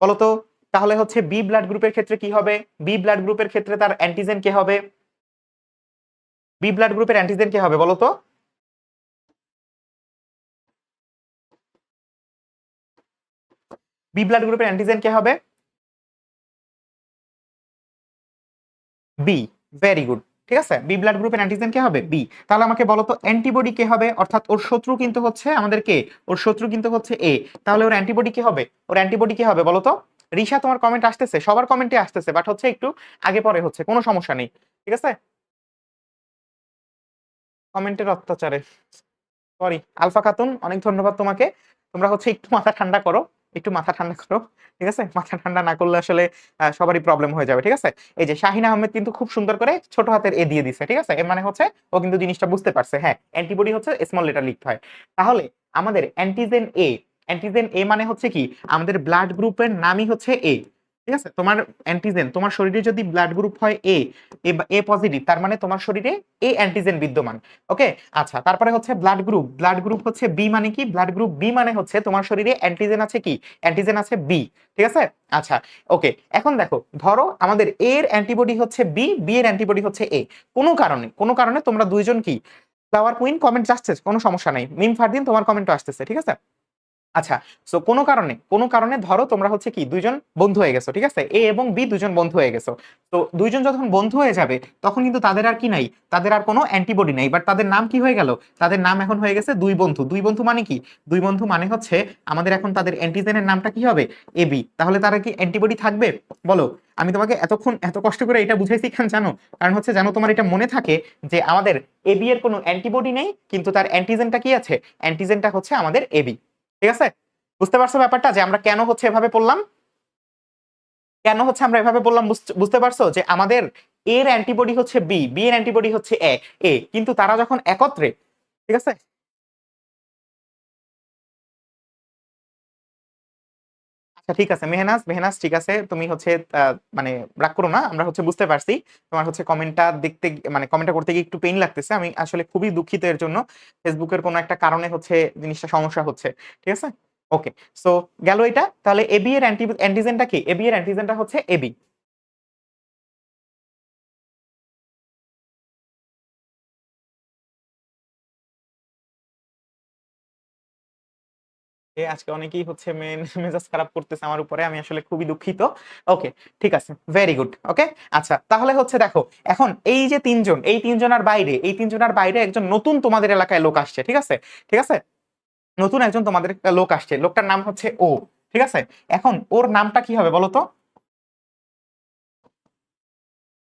বলতো তাহলে হচ্ছে বি ব্লাড গ্রুপের ক্ষেত্রে কি হবে? বি ব্লাড গ্রুপের ক্ষেত্রে তার অ্যান্টিজেন কে হবে? বি ব্লাড গ্রুপের অ্যান্টিজেন কে হবে বলতো? বি ব্লাড গ্রুপের অ্যান্টিজেন কে হবে? B, very good. ঠিক আছে, বি ব্লাড গ্রুপের অ্যান্টিজেন কে হবে? বি। তাহলে আমাকে বলো তো অ্যান্টিবডি কে হবে? অর্থাৎ ওর শত্রু কিন্তু হচ্ছে আমাদের কে? ওর শত্রু কিন্তু হচ্ছে এ। তাহলে ওর অ্যান্টিবডি কে হবে? ওর অ্যান্টিবডি কে হবে বলো তো? রিশা তোমার কমেন্ট আসতেছে, সবার কমেন্টে আসতেছে, বাট হচ্ছে একটু আগে পরে হচ্ছে, কোনো সমস্যা নেই, ঠিক আছে? কমেন্টের অত্যাচারে সরি। আলফা খাতুন, অনেক ধন্যবাদ তোমাকে। তোমরা হচ্ছে একটু মাথা ঠান্ডা করো, একটু মাথা ঠান্ডা করো, ঠিক আছে? মাথা ঠান্ডা না করলে আসলে সবারই প্রবলেম হয়ে যাবে, ঠিক আছে? এই যে শাহিন আহমেদ কিন্তু খুব সুন্দর করে ছোট হাতের এ দিয়ে দিছে, ঠিক আছে? এর মানে হচ্ছে ও কিন্তু জিনিসটা বুঝতে পারছে। হ্যাঁ, অ্যান্টিবডি হচ্ছে স্মল লেটার লিখতে হয়। তাহলে আমাদের অ্যান্টিজেন এ মানে হচ্ছে কি? আমাদের ব্লাড গ্রুপের নামই হচ্ছে এ, ঠিক আছে? তোমার অ্যান্টিজেন, তোমার শরীরে যদি ব্লাড গ্রুপ হয় এ, এ পজিটিভ, তার মানে তোমার শরীরে এ অ্যান্টিজেন বিদ্যমান। ওকে, আচ্ছা, তারপরে হচ্ছে ব্লাড গ্রুপ হচ্ছে বি মানে কি? ব্লাড গ্রুপ বি মানে হচ্ছে তোমার শরীরে অ্যান্টিজেন আছে কি? অ্যান্টিজেন আছে বি, ঠিক আছে? আচ্ছা, ওকে, এখন দেখো, ধরো আমাদের এ এর অ্যান্টিবডি হচ্ছে বি, বি এর অ্যান্টিবডি হচ্ছে এ। কোনো কারণে তোমরা দুইজন কি? ফ্লাওয়ার কুইন কমেন্ট আসছে, কোনো সমস্যা নাই। মিম ফারদিন তোমার কমেন্টও আসতেছে, ঠিক আছে? আচ্ছা, সো কোনো কারণে ধরো তোমরা হচ্ছে কি দুইজন বন্ধু হয়ে গেছো, ঠিক আছে? এ এবং বি দুজন বন্ধু হয়ে গেছো। তো দুইজন যখন বন্ধু হয়ে যাবে তখন কিন্তু তাদের আর কি নাই? তাদের আর কোনো অ্যান্টিবডি নাই, বাট তাদের নাম কি হয়ে গেল? তাদের নাম এখন হয়ে গেছে দুই বন্ধু। দুই বন্ধু মানে কি? দুই বন্ধু মানে হচ্ছে আমাদের এখন তাদের অ্যান্টিজেনের নামটা কি হবে? এবি। তাহলে তারা কি অ্যান্টিবডি থাকবে বলো? আমি তোমাকে এতক্ষণ এত কষ্ট করে এটা বুঝাইছি কেন জানো? কারণ হচ্ছে জানো, তোমার এটা মনে থাকে যে আমাদের এবি এর কোনো অ্যান্টিবডি নেই, কিন্তু তার অ্যান্টিজেনটা কি আছে? অ্যান্টিজেনটা হচ্ছে আমাদের এবি, ঠিক আছে? বুঝতে পারছো ব্যাপারটা যে আমরা কেন হচ্ছে এভাবে পড়লাম? কেন হচ্ছে আমরা এভাবে বললাম? বুঝতে পারছো যে আমাদের এর অ্যান্টিবডি হচ্ছে বি, বি এর অ্যান্টিবডি হচ্ছে এ, কিন্তু তারা যখন একত্রে, ঠিক আছে? আচ্ছা ঠিক আছে মেহনাজ, ঠিক আছে, তুমি হচ্ছে মানে রাগ করো না, আমরা হচ্ছে বুঝতে পারছি। তোমার হচ্ছে কমেন্টটা দেখতে মানে কমেন্টটা করতে গিয়ে একটু পেইন লাগতেছে, আমি আসলে খুবই দুঃখিত এর জন্য। ফেসবুকের কোনো একটা কারণে হচ্ছে জিনিসটা সমস্যা হচ্ছে, ঠিক আছে? ওকে, সো গেল এটা। তাহলে এবি এর অ্যান্টিজেনটা কি? এবি এর অ্যান্টিজেনটা হচ্ছে এবি। আজকে অনেকেই হচ্ছে মেজাজ খারাপ করতেছে আমার উপরে, আমি আসলে খুবই দুঃখিত। ওকে, ঠিক আছে, ভেরি গুড। ওকে, আচ্ছা তাহলে হচ্ছে দেখো, এখন এই যে তিনজন, এই তিনজনের বাইরে, এই তিনজনের বাইরে একজন নতুন তোমাদের এলাকায় লোক আসছে, ঠিক আছে? ঠিক আছে, নতুন একজন তোমাদের লোক আসছে, লোকটার নাম হচ্ছে ও, ঠিক আছে? এখন ওর নামটা কি হবে বলো তো?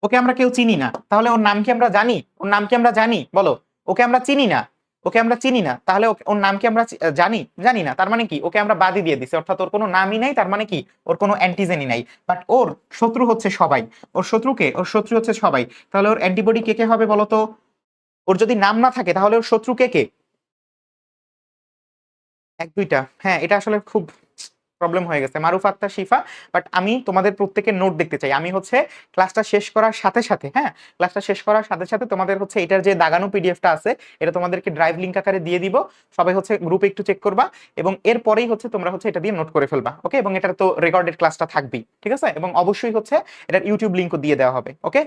ওকে আমরা কেউ চিনি না, তাহলে ওর নাম কি আমরা জানি? ওর নাম কি আমরা জানি বলো? ওকে আমরা চিনি না, ওকে আমরা চিনি না, তাহলে ওর নাম কি আমরা জানি? জানি না, তার মানে কি ওকে আমরা বাদই দিয়ে দিছি, অর্থাৎ ওর কোনো নামই নাই, তার মানে কি ওর কোনো অ্যান্টিজেনই নাই। বাট ওর শত্রু হচ্ছে সবাই। ওর শত্রুকে, ওর শত্রু হচ্ছে সবাই, তাহলে ওর অ্যান্টিবডি কে কে হবে বলো তো? ওর যদি নাম না থাকে তাহলে ওর শত্রু কে কে? এক দুইটা, হ্যাঁ এটা আসলে খুব প্রবলেম হয়ে গেছে, মারুফ আক্তার শিফা। বাট আমি তোমাদের প্রত্যেকের নোট দেখতে চাই। আমি হচ্ছে ক্লাসটা শেষ করার সাথে সাথে, হ্যাঁ ক্লাসটা শেষ করার সাথে সাথে তোমাদের হচ্ছে এটার যে দাগানো পিডিএফটা আছে এটা তোমাদেরকে ড্রাইভ লিংক আকারে দিয়ে দিব। সবাই হচ্ছে গ্রুপে একটু চেক করবা, এবং এরপরেই হচ্ছে তোমরা হচ্ছে এটা দিয়ে নোট করে ফেলবা। ওকে, এবং এটার তো রেকর্ডেড ক্লাসটা থাকবেই, ঠিক আছে? এবং অবশ্যই হচ্ছে এটার ইউটিউব লিংকও দিয়ে দেওয়া হবে। ওকে,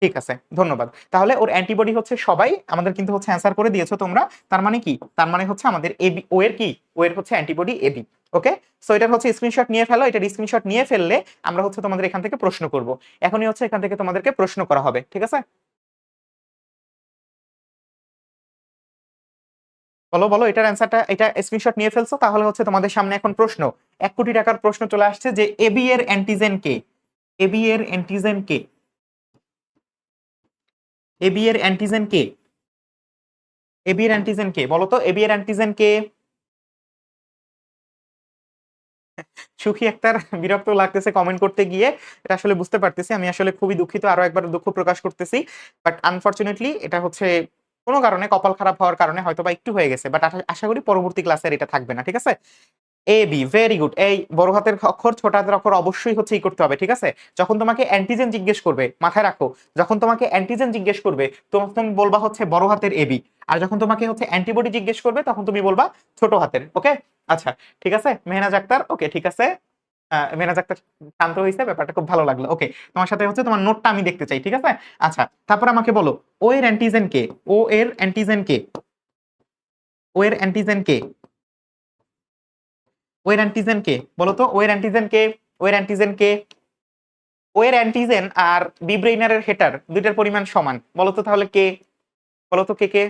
ঠিক আছে, ধন্যবাদ। তাহলে ওর অ্যান্টিবডি হচ্ছে সবাই, আমাদের কিন্তু হচ্ছে অ্যান্সার করে দিয়েছো তোমরা। তার মানে কি? তার মানে হচ্ছে আমাদের এবি, ও এর কি, ও এর হচ্ছে অ্যান্টিবডি এবি। ওকে, সো এটার হচ্ছে স্ক্রিনশট নিয়ে ফেলো। এটা স্ক্রিনশট নিয়ে ফেললে আমরা হচ্ছে তোমাদের এখান থেকে প্রশ্ন করব। এখনই হচ্ছে এখান থেকে তোমাদেরকে প্রশ্ন করা হবে, ঠিক আছে? বলো বলো এটার অ্যান্সারটা, এটা স্ক্রিনশট নিয়ে ফেলছো, তাহলে হচ্ছে তোমাদের সামনে এখন প্রশ্ন। 1 কোটি টাকার প্রশ্ন চলে আসছে যে এবি এর অ্যান্টিজেন কে? এবি এর অ্যান্টিজেন কে? এবি এর অ্যান্টিজেন কে? এবি এর অ্যান্টিজেন কে বলো তো? এবি এর অ্যান্টিজেন কে? সুখী একটার বিরক্ত লাগতেছে কমেন্ট করতে গিয়ে, এটা আসলে বুঝতে পারতেছি। আমি আসলে খুবই দুঃখিত, আরো একবার দুঃখ প্রকাশ করতেছি। বাট আনফরচুনেটলি এটা হচ্ছে কোনো কারণে, কপাল খারাপ হওয়ার কারণে হয়তো বা একটু হয়ে গেছে। বাট আশা করি পরবর্তী ক্লাসে এটা থাকবে না, ঠিক আছে? A B, very good. এই বড় হাতের অক্ষর ছোট হাতের অক্ষর অবশ্যই হচ্ছে ই করতে হবে, ঠিক আছে? যখন তোমাকে অ্যান্টিজেন জিজ্ঞেস করবে, মাথায় রাখো, যখন তোমাকে অ্যান্টিজেন জিজ্ঞেস করবে তখন তুমি বলবা হচ্ছে বড় হাতের এবি, আর যখন তোমাকে হচ্ছে অ্যান্টিবডি জিজ্ঞেস করবে তখন তুমি বলবা ছোট হাতের। ওকে, আচ্ছা ঠিক আছে মেহনাজ আক্তার, ওকে ঠিক আছে। মেহনাজ আক্তার শান্ত হয়েছে, ব্যাপারটা খুব ভালো লাগলো। ওকে, তোমার সাথে হচ্ছে তোমার নোটটা আমি দেখতে চাই, ঠিক আছে? আচ্ছা, তারপর আমাকে বলো ও এর অ্যান্টিজেন কে? ও এর অ্যান্টিজেন কে? ও এর অ্যান্টিজেন কে? ও এর অ্যান্টিজেন কে বলো তো? ও এর অ্যান্টিজেন কে? ও এর অ্যান্টিজেন কে? ও এর অ্যান্টিজেন আর বিব্রেইনারের হেটার দুইটার পরিমাণ সমান, বলো তো তাহলে কে? বলো তো কে কে?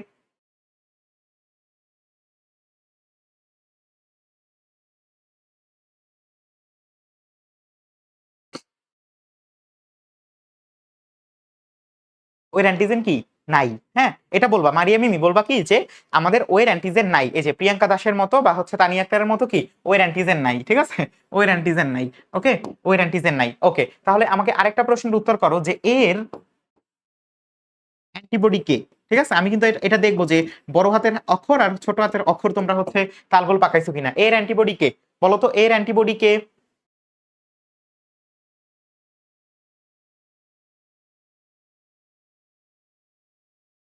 ওয়ের অ্যান্টিজেন কি? নাই। হ্যাঁ, এটা বলবা মারিয়া মিমি, বলবা কি যে আমাদের ওয়ের অ্যান্টিজেন নাই, এই যে প্রিয়াঙ্কা দাসের মতো বা হচ্ছে তানিয়া আক্তারের মতো কি ওয়ের অ্যান্টিজেন নাই, ঠিক আছে? ওয়ের অ্যান্টিজেন নাই। ওকে, ওয়ের অ্যান্টিজেন নাই। ওকে, তাহলে আমাকে আরেকটা প্রশ্নের উত্তর করো যে এর অ্যান্টিবডি কে? ঠিক আছে, আমি কিন্তু এটা দেখবো যে বড় হাতের অক্ষর আর ছোট হাতের অক্ষর তোমরা হচ্ছে তালগোল পাকাইছো কিনা। এর অ্যান্টিবডি কে বলো তো? এর অ্যান্টিবডি কে?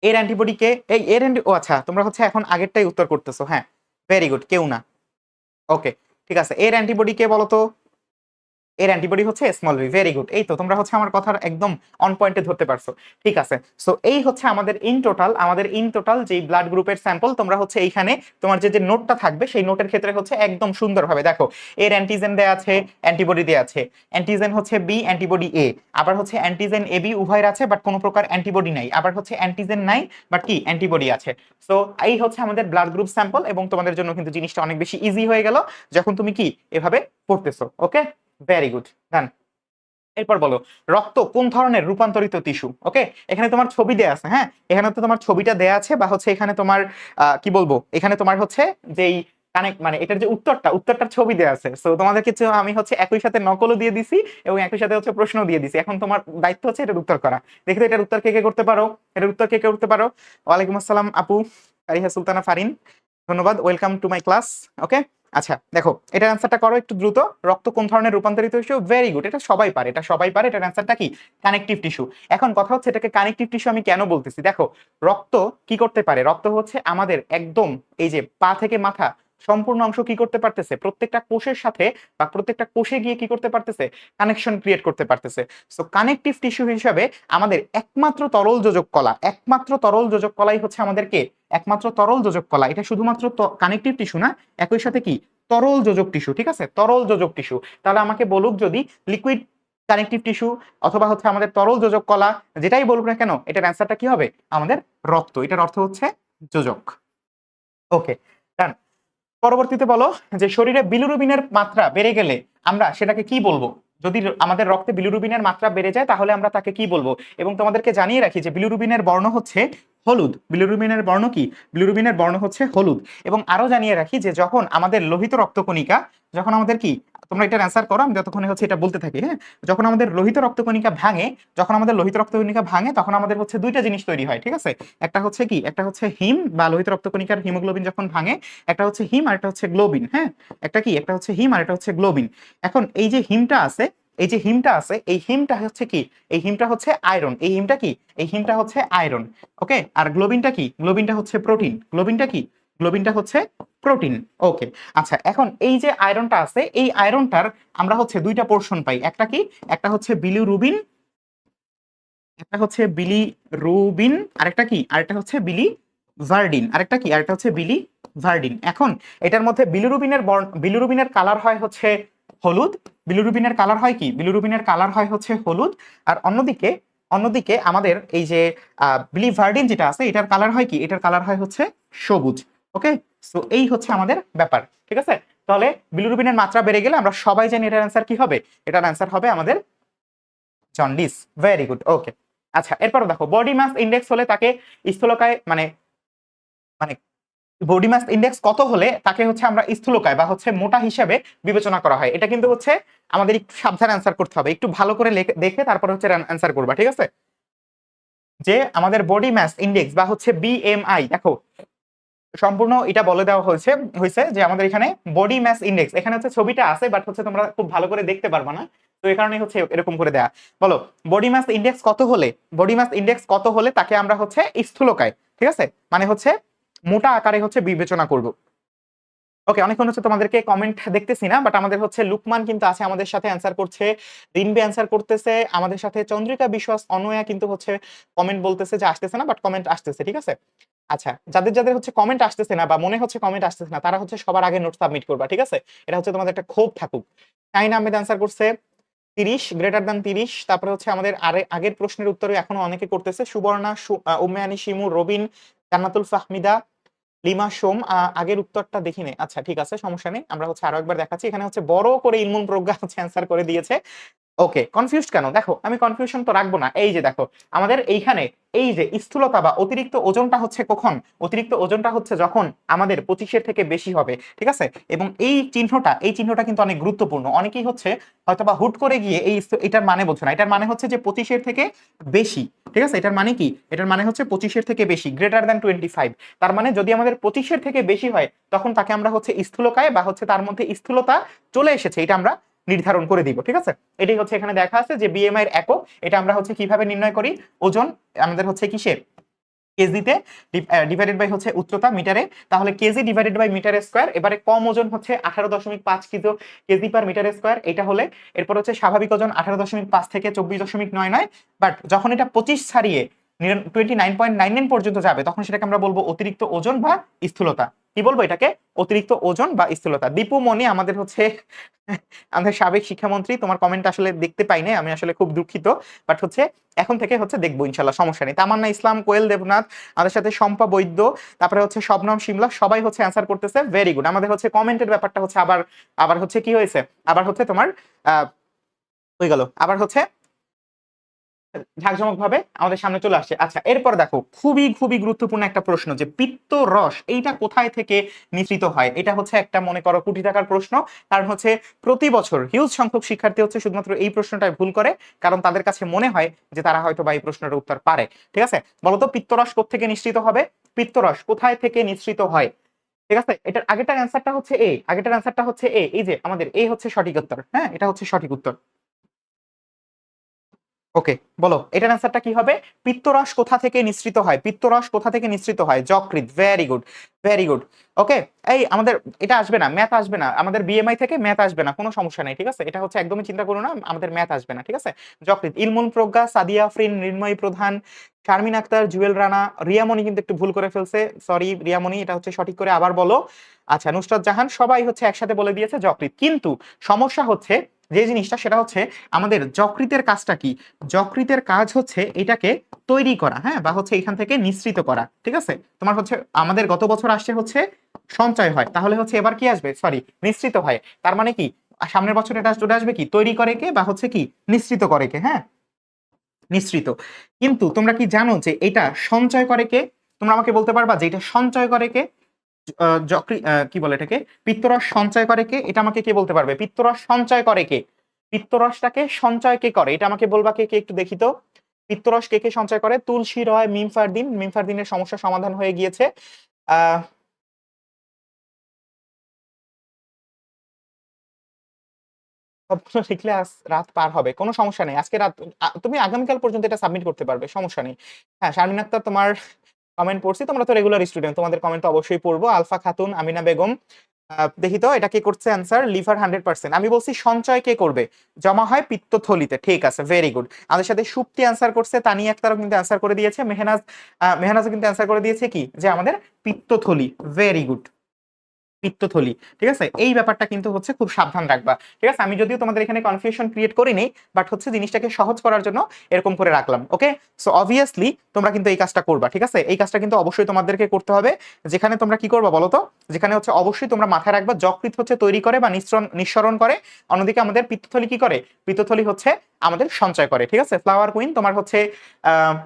এর অ্যান্টিবডি কে? এই এর ও আচ্ছা, তোমরা হচ্ছে এখন আগেরটাই উত্তর করতেছো। হ্যাঁ, ভেরি গুড, কেউ না। ওকে, ঠিক আছে, এর অ্যান্টিবডি কে বলো তো? এর অ্যান্টিবডি হচ্ছে স্মল ভি। ভেরি গুড, এই তো তোমরা হচ্ছে আমার কথার একদম অন পয়েন্টে ধরতে পারছো। ঠিক আছে, সো এই হচ্ছে আমাদের ইন টোটাল, আমাদের ইন টোটাল যে ব্লাড গ্রুপের স্যাম্পল। তোমরা হচ্ছে এইখানে তোমার যে যে নোটটা থাকবে সেই নোটের ক্ষেত্রে হচ্ছে একদম সুন্দরভাবে দেখো এর অ্যান্টিজেন দেয়া আছে, অ্যান্টিবডি দেয়া আছে। অ্যান্টিজেন হচ্ছে বি, অ্যান্টিবডি এ। আবার হচ্ছে অ্যান্টিজেন এ বি উভয়ের আছে বাট কোনো প্রকার অ্যান্টিবডি নাই। আবার হচ্ছে অ্যান্টিজেন নাই বাট কি অ্যান্টিবডি আছে। সো এই হচ্ছে আমাদের ব্লাড গ্রুপ স্যাম্পল, এবং তোমাদের জন্য কিন্তু জিনিসটা অনেক বেশি ইজি হয়ে গেল যখন তুমি কি এভাবে পড়তেছো। ওকে, ভেরি গুড, ডান। এরপর বলো রক্ত কোন ধরনের রূপান্তরিত টিস্যু? ওকে, এখানে তোমার ছবি দেয়া আছে, হ্যাঁ এখানে তো তোমার ছবিটা দেয়া আছে, বা হচ্ছে এখানে তোমার কি বলবো, এখানে তোমার হচ্ছে যেই কানেক্ট মানে এটার যে উত্তরটার ছবি দেয়া আছে। সো তোমাদের কিছু আমি হচ্ছে একই সাথে নকলও দিয়ে দিছি এবং একই সাথে হচ্ছে প্রশ্নও দিয়ে দিছি। এখন তোমার দায়িত্ব হচ্ছে এটার উত্তর করা। দেখি তো এটার উত্তর কে কে করতে পারো। এটার উত্তর কে কে করতে পারো? ওয়ালাইকুম আসসালাম আপু কারিহা সুলতানা ফারিন, ধন্যবাদ, ওয়েলকাম টু মাই ক্লাস। ওকে, আচ্ছা দেখো এটার অ্যান্সারটা করো একটু দ্রুত। রক্ত কোন ধরনের রূপান্তরিত টিস্যু? ভেরি গুড, এটা সবাই পারে, এটা সবাই পারে। এটার অ্যান্সারটা কি? Connective tissue. এখন কথা হচ্ছে এটাকে কানেকটিভ টিস্যু আমি কেন বলতেছি, দেখো রক্ত কি করতে পারে? রক্ত হচ্ছে আমাদের একদম এই যে পা থেকে মাথা সম্পূর্ণ অংশ কি করতে পারতেছে, প্রত্যেকটা কোষের সাথে বা প্রত্যেকটা কোষে গিয়ে কি করতে পারতেছে, কানেকশন ক্রিয়েট করতে পারতেছে। সো কানেকটিভ টিস্যু হিসাবে আমাদের একমাত্র তরল যোজক কলা, একমাত্র তরল যোজক কলাই হচ্ছে আমাদেরকে, একমাত্র তরল যোজক কলা, এটা শুধুমাত্র কানেকটিভ টিস্যু না, একই সাথে কি তরল যোজক টিস্যু, ঠিক আছে, তরল যোজক টিস্যু। তাহলে আমাকে বলুক যদি লিকুইড কানেকটিভ টিস্যু অথবা হচ্ছে আমাদের তরল যোজক কলা, যেটাই বলুক না কেন, এটার অ্যান্সারটা কি হবে? আমাদের রক্ত। এটার অর্থ হচ্ছে যোজক। ওকে, ডান। পরবর্তীতে বলো যে শরীরে বিলিরুবিনের মাত্রা বেড়ে গেলে আমরা সেটাকে কি বলবো? যদি আমাদের রক্তে বিলিরুবিনের মাত্রা বেড়ে যায় তাহলে আমরা তাকে কি বলবো? এবং তোমাদেরকে জানিয়ে রাখি যে বিলিরুবিনের বর্ণ হচ্ছে হলুদ। বিলিরুবিনের বর্ণ কি? বিলিরুবিনের বর্ণ হচ্ছে হলুদ। এবং আরো জানিয়ে রাখি যে যখন আমাদের লোহিত রক্তকণিকা, যখন আমাদের কি, তোমরা এটার অ্যান্সার করো, আমি যতক্ষণে হচ্ছে এটা বলতে থাকি, হ্যাঁ, যখন আমাদের লোহিত রক্তকণিকা ভাঙে, যখন আমাদের লোহিত রক্তকণিকা ভাঙে তখন আমাদের হচ্ছে দুইটা জিনিস তৈরি হয়, ঠিক আছে। একটা হচ্ছে কি, একটা হচ্ছে হিম বা লোহিত রক্তকণিকার হিমোগ্লোবিন যখন ভাঙে, একটা হচ্ছে হিম আর একটা হচ্ছে গ্লোবিন, হ্যাঁ, একটা কি, একটা হচ্ছে হিম আর একটা হচ্ছে গ্লোবিন। এখন এই যে হিমটা আছে, এই যে হিমটা আছে, এই হিমটা হচ্ছে কি, এই হিমটা হচ্ছে আয়রন। এই হিমটা কি, এই হিমটা হচ্ছে আয়রন। ওকে, আর গ্লোবিনটা কি, গ্লোবিনটা হচ্ছে প্রোটিন। গ্লোবিনটা কি, গ্লোবিনটা হচ্ছে প্রোটিন। ওকে, আচ্ছা, এখন এই যে আয়রনটা আছে, এই আয়রনটার আমরা হচ্ছে দুইটা পোর্শন পাই। একটা কি, একটা হচ্ছে বিলিরুবিন, একটা হচ্ছে বিলিরুবিন, আরেকটা কি, আরেকটা হচ্ছে বিলিভার্ডিন, আরেকটা কি, আরেকটা হচ্ছে বিলিভার্ডিন। এখন এটার মধ্যে বিলিরুবিনের কালার হয় হচ্ছে হলুদ। বিলিরুবিনের কালার হয় কি, বিলিরুবিনের কালার হয় হচ্ছে হলুদ। আর অন্যদিকে, অন্যদিকে আমাদের এই যে বিলিভার্ডিন যেটা আছে, এটার কালার হয় কি, এটার কালার হয় হচ্ছে সবুজ। ওকে, সো এই হচ্ছে আমাদের ব্যাপার, ঠিক আছে। তাহলে বিলিরুবিনের মাত্রা বেড়ে গেলে আমরা সবাই জানি এটার অ্যান্সার কি হবে? এটার অ্যান্সার হবে আমাদের জন্ডিস। Very good. ওকে, আচ্ছা, এরপর দেখো বডি মাস ইন্ডেক্স হলে তাকে স্থূলকায় মানে মানে বডি মাস ইন্ডেক্স কত হলে তাকে হচ্ছে আমরা স্থূলকায় বা হচ্ছে মোটা হিসাবে বিবেচনা করা হয়। এটা কিন্তু হচ্ছে আমাদের একটু সাবধানে অ্যান্সার করতে হবে, একটু ভালো করে দেখে তারপরে হচ্ছে অ্যান্সার করবা, ঠিক আছে। যে আমাদের বডি মাস ইন্ডেক্স বা হচ্ছে বিএমআই, দেখো সম্পূর্ণ এটা বলে দেওয়া হয়েছে হয়েছে যে আমাদের এখানে বডি মাস ইন্ডেক্স, এখানে হচ্ছে ছবিটা আছে বাট হচ্ছে তোমরা খুব ভালো করে দেখতে পারবা না, তো এই কারণে হচ্ছে এরকম করে দেয়া। বলো বডি মাস ইন্ডেক্স কত হলে, বডি মাস ইন্ডেক্স কত হলে তাকে আমরা হচ্ছে স্থূলকায়, ঠিক আছে, মানে হচ্ছে মোটা আকারে হচ্ছে বিবেচনা করব। ওকে, অনেকক্ষণ হচ্ছে তোমাদেরকে কমেন্ট দেখতেছি না, বাট আমাদের হচ্ছে লুকমান কিন্তু আছে আমাদের সাথে, অ্যান্সার করছে, রিনবি অ্যান্সার করতেছে আমাদের সাথে, চন্দ্রিকা বিশ্বাস, অনয়া কিন্তু হচ্ছে কমেন্ট বলতেছে যে আসতেছে না, বাট কমেন্ট আসতেছে, ঠিক আছে। আচ্ছা, যাদের যাদের হচ্ছে কমেন্ট আসতেছে না বা মনে হচ্ছে কমেন্ট আসতেছে না, তারা হচ্ছে সবার আগে নোট সাবমিট করবা, ঠিক আছে। এটা হচ্ছে তোমাদের একটা ক্ষোভ থাকুক। শাহিন আহমেদ অ্যান্সার করছে 30, গ্রেটার দ্যান 30। তারপরে হচ্ছে আমাদের আগের প্রশ্নের উত্তরে এখনো অনেকে করতেছে, সুবর্ণা, উম্মেয়ানি, শিমু, রবিন, জান্নাতুল ফাহমিদা, লিমা, সোম। আগের উত্তরটা দেখি নেই, আচ্ছা ঠিক আছে, সমস্যা নেই, আমরা হচ্ছে আরো একবার দেখাচ্ছি। এখানে হচ্ছে বড় করে ইলমুল প্রজ্ঞা হচ্ছে অ্যান্সার করে দিয়েছে। ওকে, কনফিউজড কেন? দেখো আমি কনফিউশন তো রাখবো না। এই যে দেখো আমাদের এইখানে এই যে স্থূলতা বা অতিরিক্ত ওজনটা হচ্ছে কখন? অতিরিক্ত ওজনটা হচ্ছে যখন আমাদের 25-এর থেকে বেশি হবে, ঠিক আছে। এবং এই চিহ্নটা কিন্তু অনেক গুরুত্বপূর্ণ। অনেকেই হচ্ছে হয়তোবা হুট করে গিয়ে এটার মানে বোঝে না। এটার মানে হচ্ছে যে 25-এর থেকে বেশি, ঠিক আছে। এটার মানে কি? এটার মানে হচ্ছে 25-এর থেকে বেশি, গ্রেটার দ্যান 25। তার মানে যদি আমাদের 25-এর থেকে বেশি হয় তখন তাকে আমরা হচ্ছে স্থূলকায় বা হচ্ছে তার মধ্যে স্থূলতা চলে এসেছে, এটা আমরা নির্ধারণ করে দিব, ঠিক আছে। এটাই হচ্ছে এখানে দেখা আছে যে বিএমআই এর একক। এটা আমরা হচ্ছে কিভাবে নির্ণয় করি? ওজন আমাদের হচ্ছে কিসে, কেজিতে, ডিভাইডেড বাই হচ্ছে উচ্চতা মিটারে। তাহলে kg divided by metre square. এবারে কম ওজন হচ্ছে 18.5 কেজি পার মিটার স্কয়ার, এটা হলে। এরপর হচ্ছে স্বাভাবিক ওজন 18.5 থেকে 24.99। বাট যখন এটা 25 ছাড়িয়ে 29.99 পর্যন্ত যাবে তখন সেটাকে আমরা বলবো অতিরিক্ত ওজন বা স্থূলতা। কি বলবো এটাকে? অতিরিক্ত ওজন বা স্থূলতা। দীপু মনি আমাদের হচ্ছে আমাদের সাবেক শিক্ষামন্ত্রী, তোমার কমেন্ট আসলে দেখতে পাই নাই, আমি আসলে খুব দুঃখিত। বাট হচ্ছে এখন থেকে হচ্ছে দেখবো ইনশাল্লাহ, সমস্যা নেই। তামান্না ইসলাম, কোয়েল দেবনাথ, আমাদের সাথে শম্পা বৈদ্য, তারপরে হচ্ছে শবনম শিমলা, সবাই হচ্ছে অ্যান্সার করতেছে। Very good. আমাদের হচ্ছে কমেন্টের ব্যাপারটা হচ্ছে আবার আবার হচ্ছে কি হয়েছে, আবার হচ্ছে তোমার হয়ে গেল, আবার হচ্ছে ঝাঁকঝমক ভাবে আমাদের সামনে চলে আসছে। আচ্ছা, এরপর দেখো খুবই খুবই গুরুত্বপূর্ণ একটা প্রশ্ন, যে পিত্ত রস এইটা কোথায় থেকে নিঃসৃত হয়? এটা হচ্ছে একটা মনে করো কোটি টাকার প্রশ্ন। কারণ হচ্ছে প্রতি বছর হিউজ সংখ্যক শিক্ষার্থী হচ্ছে শুধুমাত্র এই প্রশ্নটাই ভুল করে, কারণ তাদের কাছে মনে হয় যে তারা হয়তো বা এই প্রশ্নের উত্তর পারে। ঠিক আছে, বলতো পিত্তরস কোত্থেকে নিঃসৃত হবে? পিত্তরস কোথায় থেকে নিঃসৃত হয়? ঠিক আছে, এটার আগেরটার অ্যান্সারটা হচ্ছে এ, আগেরটার অ্যান্সারটা হচ্ছে এ, এই যে আমাদের এ হচ্ছে সঠিক উত্তর। হ্যাঁ, এটা হচ্ছে সঠিক উত্তর। ওকে, বলো এটার অ্যান্সারটা কি হবে? পিত্তরস কোথা থেকে নিঃসৃত হয়? পিত্তরস কোথা থেকে নিঃসৃত হয়? যকৃৎ। Very good, very good. Okay, এই আমাদের এটা আসবে না, ম্যাথ আসবে না, আমাদের বিএমআই থেকে ম্যাথ আসবে না, কোনো সমস্যা নেই, ঠিক আছে? এটা হচ্ছে একদমই চিন্তা করো না, আমাদের ম্যাথ আসবে না, ঠিক আছে? যকৃৎ। ইলমুল প্রজ্ঞা, সাদিয়া আফরিন, মৃন্ময়ী প্রধান, শারমিন আক্তার, জুয়েল রানা, রিয়ামণি কিন্তু একটু ভুল করে ফেলছে, সরি রিয়ামণি, এটা হচ্ছে সঠিক করে আবার বলো। আচ্ছা, নুসরাত জাহান, সবাই হচ্ছে একসাথে বলে দিয়েছে যকৃৎ। কিন্তু সমস্যা হচ্ছে যে জিনিসটা, সেটা হচ্ছে আমাদের যকৃতের কাজটা কি? যকৃতের কাজ হচ্ছে এটাকে তৈরি করা, হ্যাঁ, বা হচ্ছে এখান থেকে নিঃসৃত করা, ঠিক আছে? তোমার হচ্ছে আমাদের গত বছর আসছে হচ্ছে সঞ্চয় হয়, তাহলে হচ্ছে এবার কি আসবে? সরি, নিঃসৃত হয়। তার মানে কি সামনের বছর এটা চলে আসবে কি? তৈরি করে কে, বা হচ্ছে কি নিঃসৃত করে কে? হ্যাঁ, নিঃসৃত। কিন্তু তোমরা কি জানো যে এটা সঞ্চয় করে কে? তোমরা আমাকে বলতে পারবা যে এটা সঞ্চয় করে কে? কি বলে এটাকে? পিত্তরস সঞ্চয় করে কে? এটা আমাকে কে বলতে পারবে? পিত্তরস সঞ্চয় করে কে? পিত্তরসটাকে সঞ্চয় কে করে? এটা আমাকে বলবা কে কে, একটু দেখি তো। পিত্তরস কে কে সঞ্চয় করে? তুলসী রয়, মিমফারদিন। মিমফারদিনের সমস্যা সমাধান হয়ে গিয়েছে। আহ সবগুলো লিখলে আজ রাত পার হবে, কোনো সমস্যা নেই, আজকে রাত তুমি আগামীকাল পর্যন্ত এটা সাবমিট করতে পারবে, সমস্যা নেই। হ্যাঁ, শারমিন আক্তার, তোমার কমেন্ট পড়ছি, তোমরা তো রেগুলার স্টুডেন্ট, তোমাদের কমেন্ট তো অবশ্যই পড়বো। আলফা খাতুন, আমিনা বেগম, দেখি তো এটা কে করছে অ্যান্সার। লিভার 100%। আমি বলছি সঞ্চয় কে করবে? জমা হয় পিত্তথলিতে, ঠিক আছে, ভেরি গুড। আমাদের সাথে সুপ্তি অ্যান্সার করছে, তানিয়া আক্তারও কিন্তু অ্যান্সার করে দিয়েছে, মেহনাজও কিন্তু অ্যান্সার করে দিয়েছে কি, যে আমাদের পিত্তথলি। ভেরি গুড, পিত্তথলি, ঠিক আছে? এই ব্যাপারটা কিন্তু হচ্ছে খুব সাবধান রাখবা, ঠিক আছে? আমি যদিও তোমাদের এখানে কনফিউশন ক্রিয়েট করিনি, বাট হচ্ছে জিনিসটাকে সহজ করার জন্য এরকম করে রাখলাম। ওকে, সো অবভিয়াসলি তোমরা কিন্তু এই কাজটা করবা, ঠিক আছে? এই কাজটা কিন্তু অবশ্যই তোমাদেরকে করতে হবে। যেখানে তোমরা কি করবা বলো তো? যেখানে হচ্ছে অবশ্যই তোমরা মাথায় রাখবা যকৃৎ হচ্ছে তৈরি করে বা নিঃসরণ করে, অন্যদিকে আমাদের পিত্তথলি কি করে? পিত্তথলি হচ্ছে আমাদের সঞ্চয় করে, ঠিক আছে? ফ্লাওয়ার কুইন, তোমার হচ্ছে আহ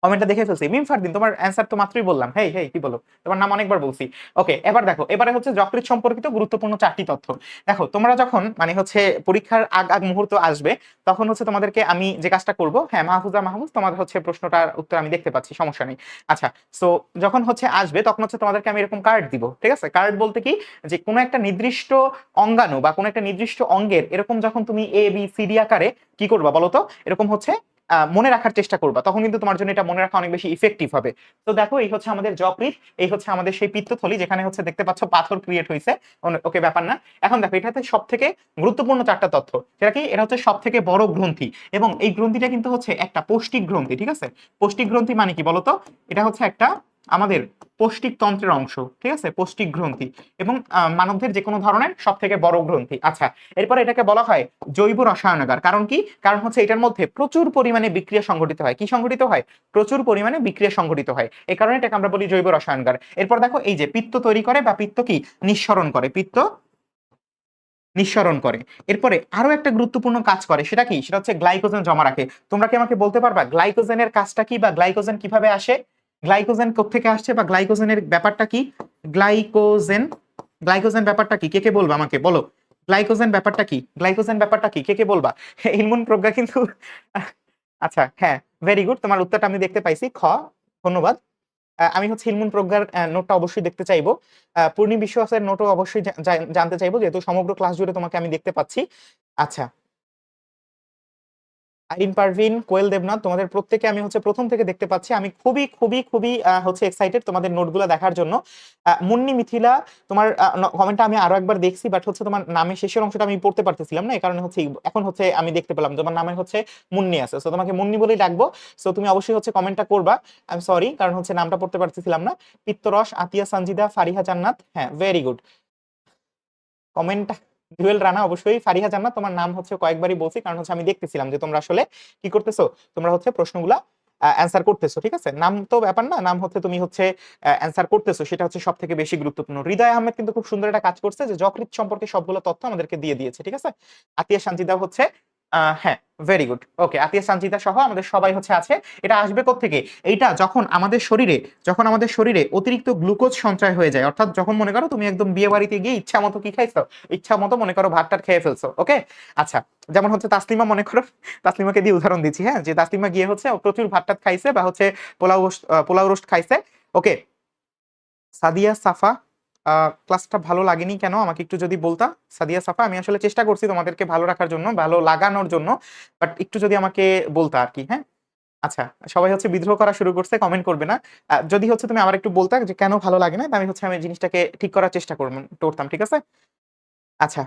কমেন্টটা দেখে ফেলছি। মিম ফারদিন, তোমার অ্যান্সার তো মাত্রই বললাম, হেই হেই কি বলো, তোমার নাম অনেকবার বলছি। ওকে, এবার দেখো, এবারে হচ্ছে যকৃৎ সম্পর্কিত গুরুত্বপূর্ণ 4টি তথ্য। দেখো তোমরা যখন মানে হচ্ছে পরীক্ষার আগ মুহূর্ত আসবে, তখন হচ্ছে তোমাদেরকে আমি যে কাজটা করব, হ্যাঁ মাহফুজা মাহফুজ, তোমার হচ্ছে প্রশ্নটার উত্তর আমি দেখতে পাচ্ছি, সমস্যা নেই। আচ্ছা, সো যখন হচ্ছে আসবে তখন হচ্ছে তোমাদেরকে আমি এরকম কার্ড দিব, ঠিক আছে? কার্ড বলতে কি, যে কোনো একটা নির্দিষ্ট অঙ্গাণু বা কোনো একটা নির্দিষ্ট অঙ্গের এরকম যখন তুমি এ বি সি ডি আকারে কি করবা বলো তো, এরকম হচ্ছে মনে রাখার চেষ্টা করবা, তখন কিন্তু তোমার জন্য এটা মনে রাখা অনেক বেশি ইফেক্টিভ হবে। তো দেখো, এই হচ্ছে আমাদের যকৃৎ, এই হচ্ছে আমাদের সেই পিত্তথলি, যেখানে হচ্ছে দেখতে পাচ্ছ পাথর ক্রিয়েট হয়েছে। ওকে, ব্যাপার না। এখন দেখো, এটাতে সব থেকে গুরুত্বপূর্ণ 4টা তথ্য, সেটা কি? এটা হচ্ছে সব থেকে বড় গ্রন্থি, এবং এই গ্রন্থিটা কিন্তু হচ্ছে একটা পৌষ্টিক গ্রন্থি, ঠিক আছে? পৌষ্টিক গ্রন্থি মানে কি বলতো? এটা হচ্ছে একটা আমাদের পৌষ্টিক তন্ত্রের অংশ, ঠিক আছে? পৌষ্টিক গ্রন্থি, এবং মানবদের যে কোনো ধরনের সব থেকে বড় গ্রন্থি। আচ্ছা, এরপরে এটাকে বলা হয় জৈব রসায়নাগার। কারণ কি? কারণ হচ্ছে এটার মধ্যে প্রচুর পরিমাণে বিক্রিয়া সংঘটিত হয়। কি সংঘটিত হয়? প্রচুর পরিমাণে বিক্রিয়া সংঘটিত হয়, এই কারণে এটাকে আমরা বলি জৈব রসায়নাগার। এরপর দেখো, এই যে পিত্ত তৈরি করে বা পিত্ত কি নিঃসরণ করে, পিত্ত নিঃসরণ করে। এরপরে আরো একটা গুরুত্বপূর্ণ কাজ করে, সেটা কি? সেটা হচ্ছে গ্লাইকোজেন জমা রাখে। তোমরা কি আমাকে বলতে পারবা গ্লাইকোজেনের কাজটা কি, বা গ্লাইকোজেন কিভাবে আসে? গ্লাইকোজেন কোত্থেকে আসছে, বা গ্লাইকোজেনের ব্যাপারটা কি? গ্লাইকোজেন, গ্লাইকোজেন ব্যাপারটা কি? কে কে বলবা আমাকে, বলো গ্লাইকোজেন ব্যাপারটা কি? গ্লাইকোজেন ব্যাপারটা কি? কে কে বলবা? ইলমুন প্রজ্ঞা কিন্তু আচ্ছা, হ্যাঁ, ভেরি গুড, তোমার উত্তরটা আমি দেখতে পাইছি, খ। ধন্যবাদ। আমি হচ্ছে হিলমুন প্রজ্ঞার নোটটা অবশ্যই দেখতে চাইবো। পূর্ণি বিশ্বাসের নোটও অবশ্যই জানতে চাইবো, যেহেতু সমগ্র ক্লাস জুড়ে তোমাকে আমি দেখতে পাচ্ছি। আচ্ছা, আইরিন পারভিন, কোয়েল দেবনাথ, তোমাদের প্রত্যেকে আমি হচ্ছে প্রথম থেকে দেখতে পাচ্ছি। আমি খুবই খুবই খুবই হচ্ছে এক্সাইটেড তোমাদের নোটগুলো দেখার জন্য। মুন্নি মিথিলা, তোমার কমেন্টটা আমি আরো একবার দেখছি, বাট হচ্ছে তোমার নামের শেষের অংশটা আমি পড়তে পারতেছিলাম না, এই কারণে হচ্ছে এখন হচ্ছে আমি দেখতে পেলাম তোমার নামে হচ্ছে মুন্নি আছে, সো তোমাকে মুন্নি বলেই ডাকবো। সো তুমি অবশ্যই হচ্ছে কমেন্টটা করবা। আমি সরি, কারণ হচ্ছে নামটা পড়তে পারতেছিলাম না। পিত্তরস, আতিয়া সঞ্জিদা, ফারিহা জান্নাত, হ্যাঁ very good. Comment Jewel Rana, অবশ্যই ফারিহা জান্নাত, তোমার নাম হচ্ছে কয়েকবারই বলছি, কারণ হচ্ছে আমি দেখতেছিলাম যে তোমরা আসলে কি করতেছো, তোমরা হচ্ছে প্রশ্নগুলা অ্যান্সার করতেছো, ঠিক আছে? নাম তো ব্যাপার না, নাম হচ্ছে তুমি হচ্ছে অ্যান্সার করতেছো, সেটা হচ্ছে সব থেকে বেশি গুরুত্বপূর্ণ। হৃদয় আহমেদ কিন্তু খুব সুন্দর একটা কাজ করছে, যে যকৃৎ সম্পর্কে সবগুলো তথ্য আমাদেরকে দিয়ে দিয়েছে, ঠিক আছে? আতিয়া সানজিদা হচ্ছে হ্যাঁ, ভেরি গুড। ওকে, আতিয়া সানজিদা সহ আমাদের সবাই হচ্ছে আছে। এটা আসবে কোত্থেকে? এইটা যখন আমাদের শরীরে অতিরিক্ত গ্লুকোজ সঞ্চয় হয়ে যায়, অর্থাৎ যখন মনে করো তুমি একদম বিয়ে বাড়িতে গিয়ে ইচ্ছা মতো কি খাইছো, ইচ্ছা মতো মনে করো ভাতটা খেয়ে ফেলছো, ওকে? আচ্ছা, যেমন হচ্ছে তাসলিমা, মনে করো তাসলিমাকে দিয়ে উদাহরণ দিচ্ছি, হ্যাঁ, যে তাসলিমা গিয়ে হচ্ছে প্রচুর ভাত টাত খাইছে, বা হচ্ছে পোলাও রোস্ট খাইছে, ওকে? সাদিয়া সাফা, ক্লাসটা ভালো লাগেনি কেন আমাকে একটু যদি বলতা সাদিয়া সাফা। আমি আসলে চেষ্টা করছি তোমাদেরকে ভালো রাখার জন্য, ভালো লাগানোর জন্য, বাট একটু যদি আমাকে বলতা আর কি। হ্যাঁ, আচ্ছা, সবাই হচ্ছে বিদ্রোহ করা শুরু করছে, কমেন্ট করবে না। যদি হচ্ছে তুমি আমার একটু বলতা যে কেন ভালো লাগে না, আমি জিনিসটাকে ঠিক করার চেষ্টা করতাম, ঠিক আছে? আচ্ছা,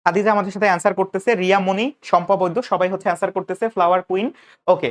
খাদিজা আমাদের সাথে অ্যান্সার করতেছে, রিয়া মনি, শম্পা বৈদ্য সবাই হচ্ছে অ্যান্সার করতেছে, ফ্লাওয়ার কুইন। ওকে,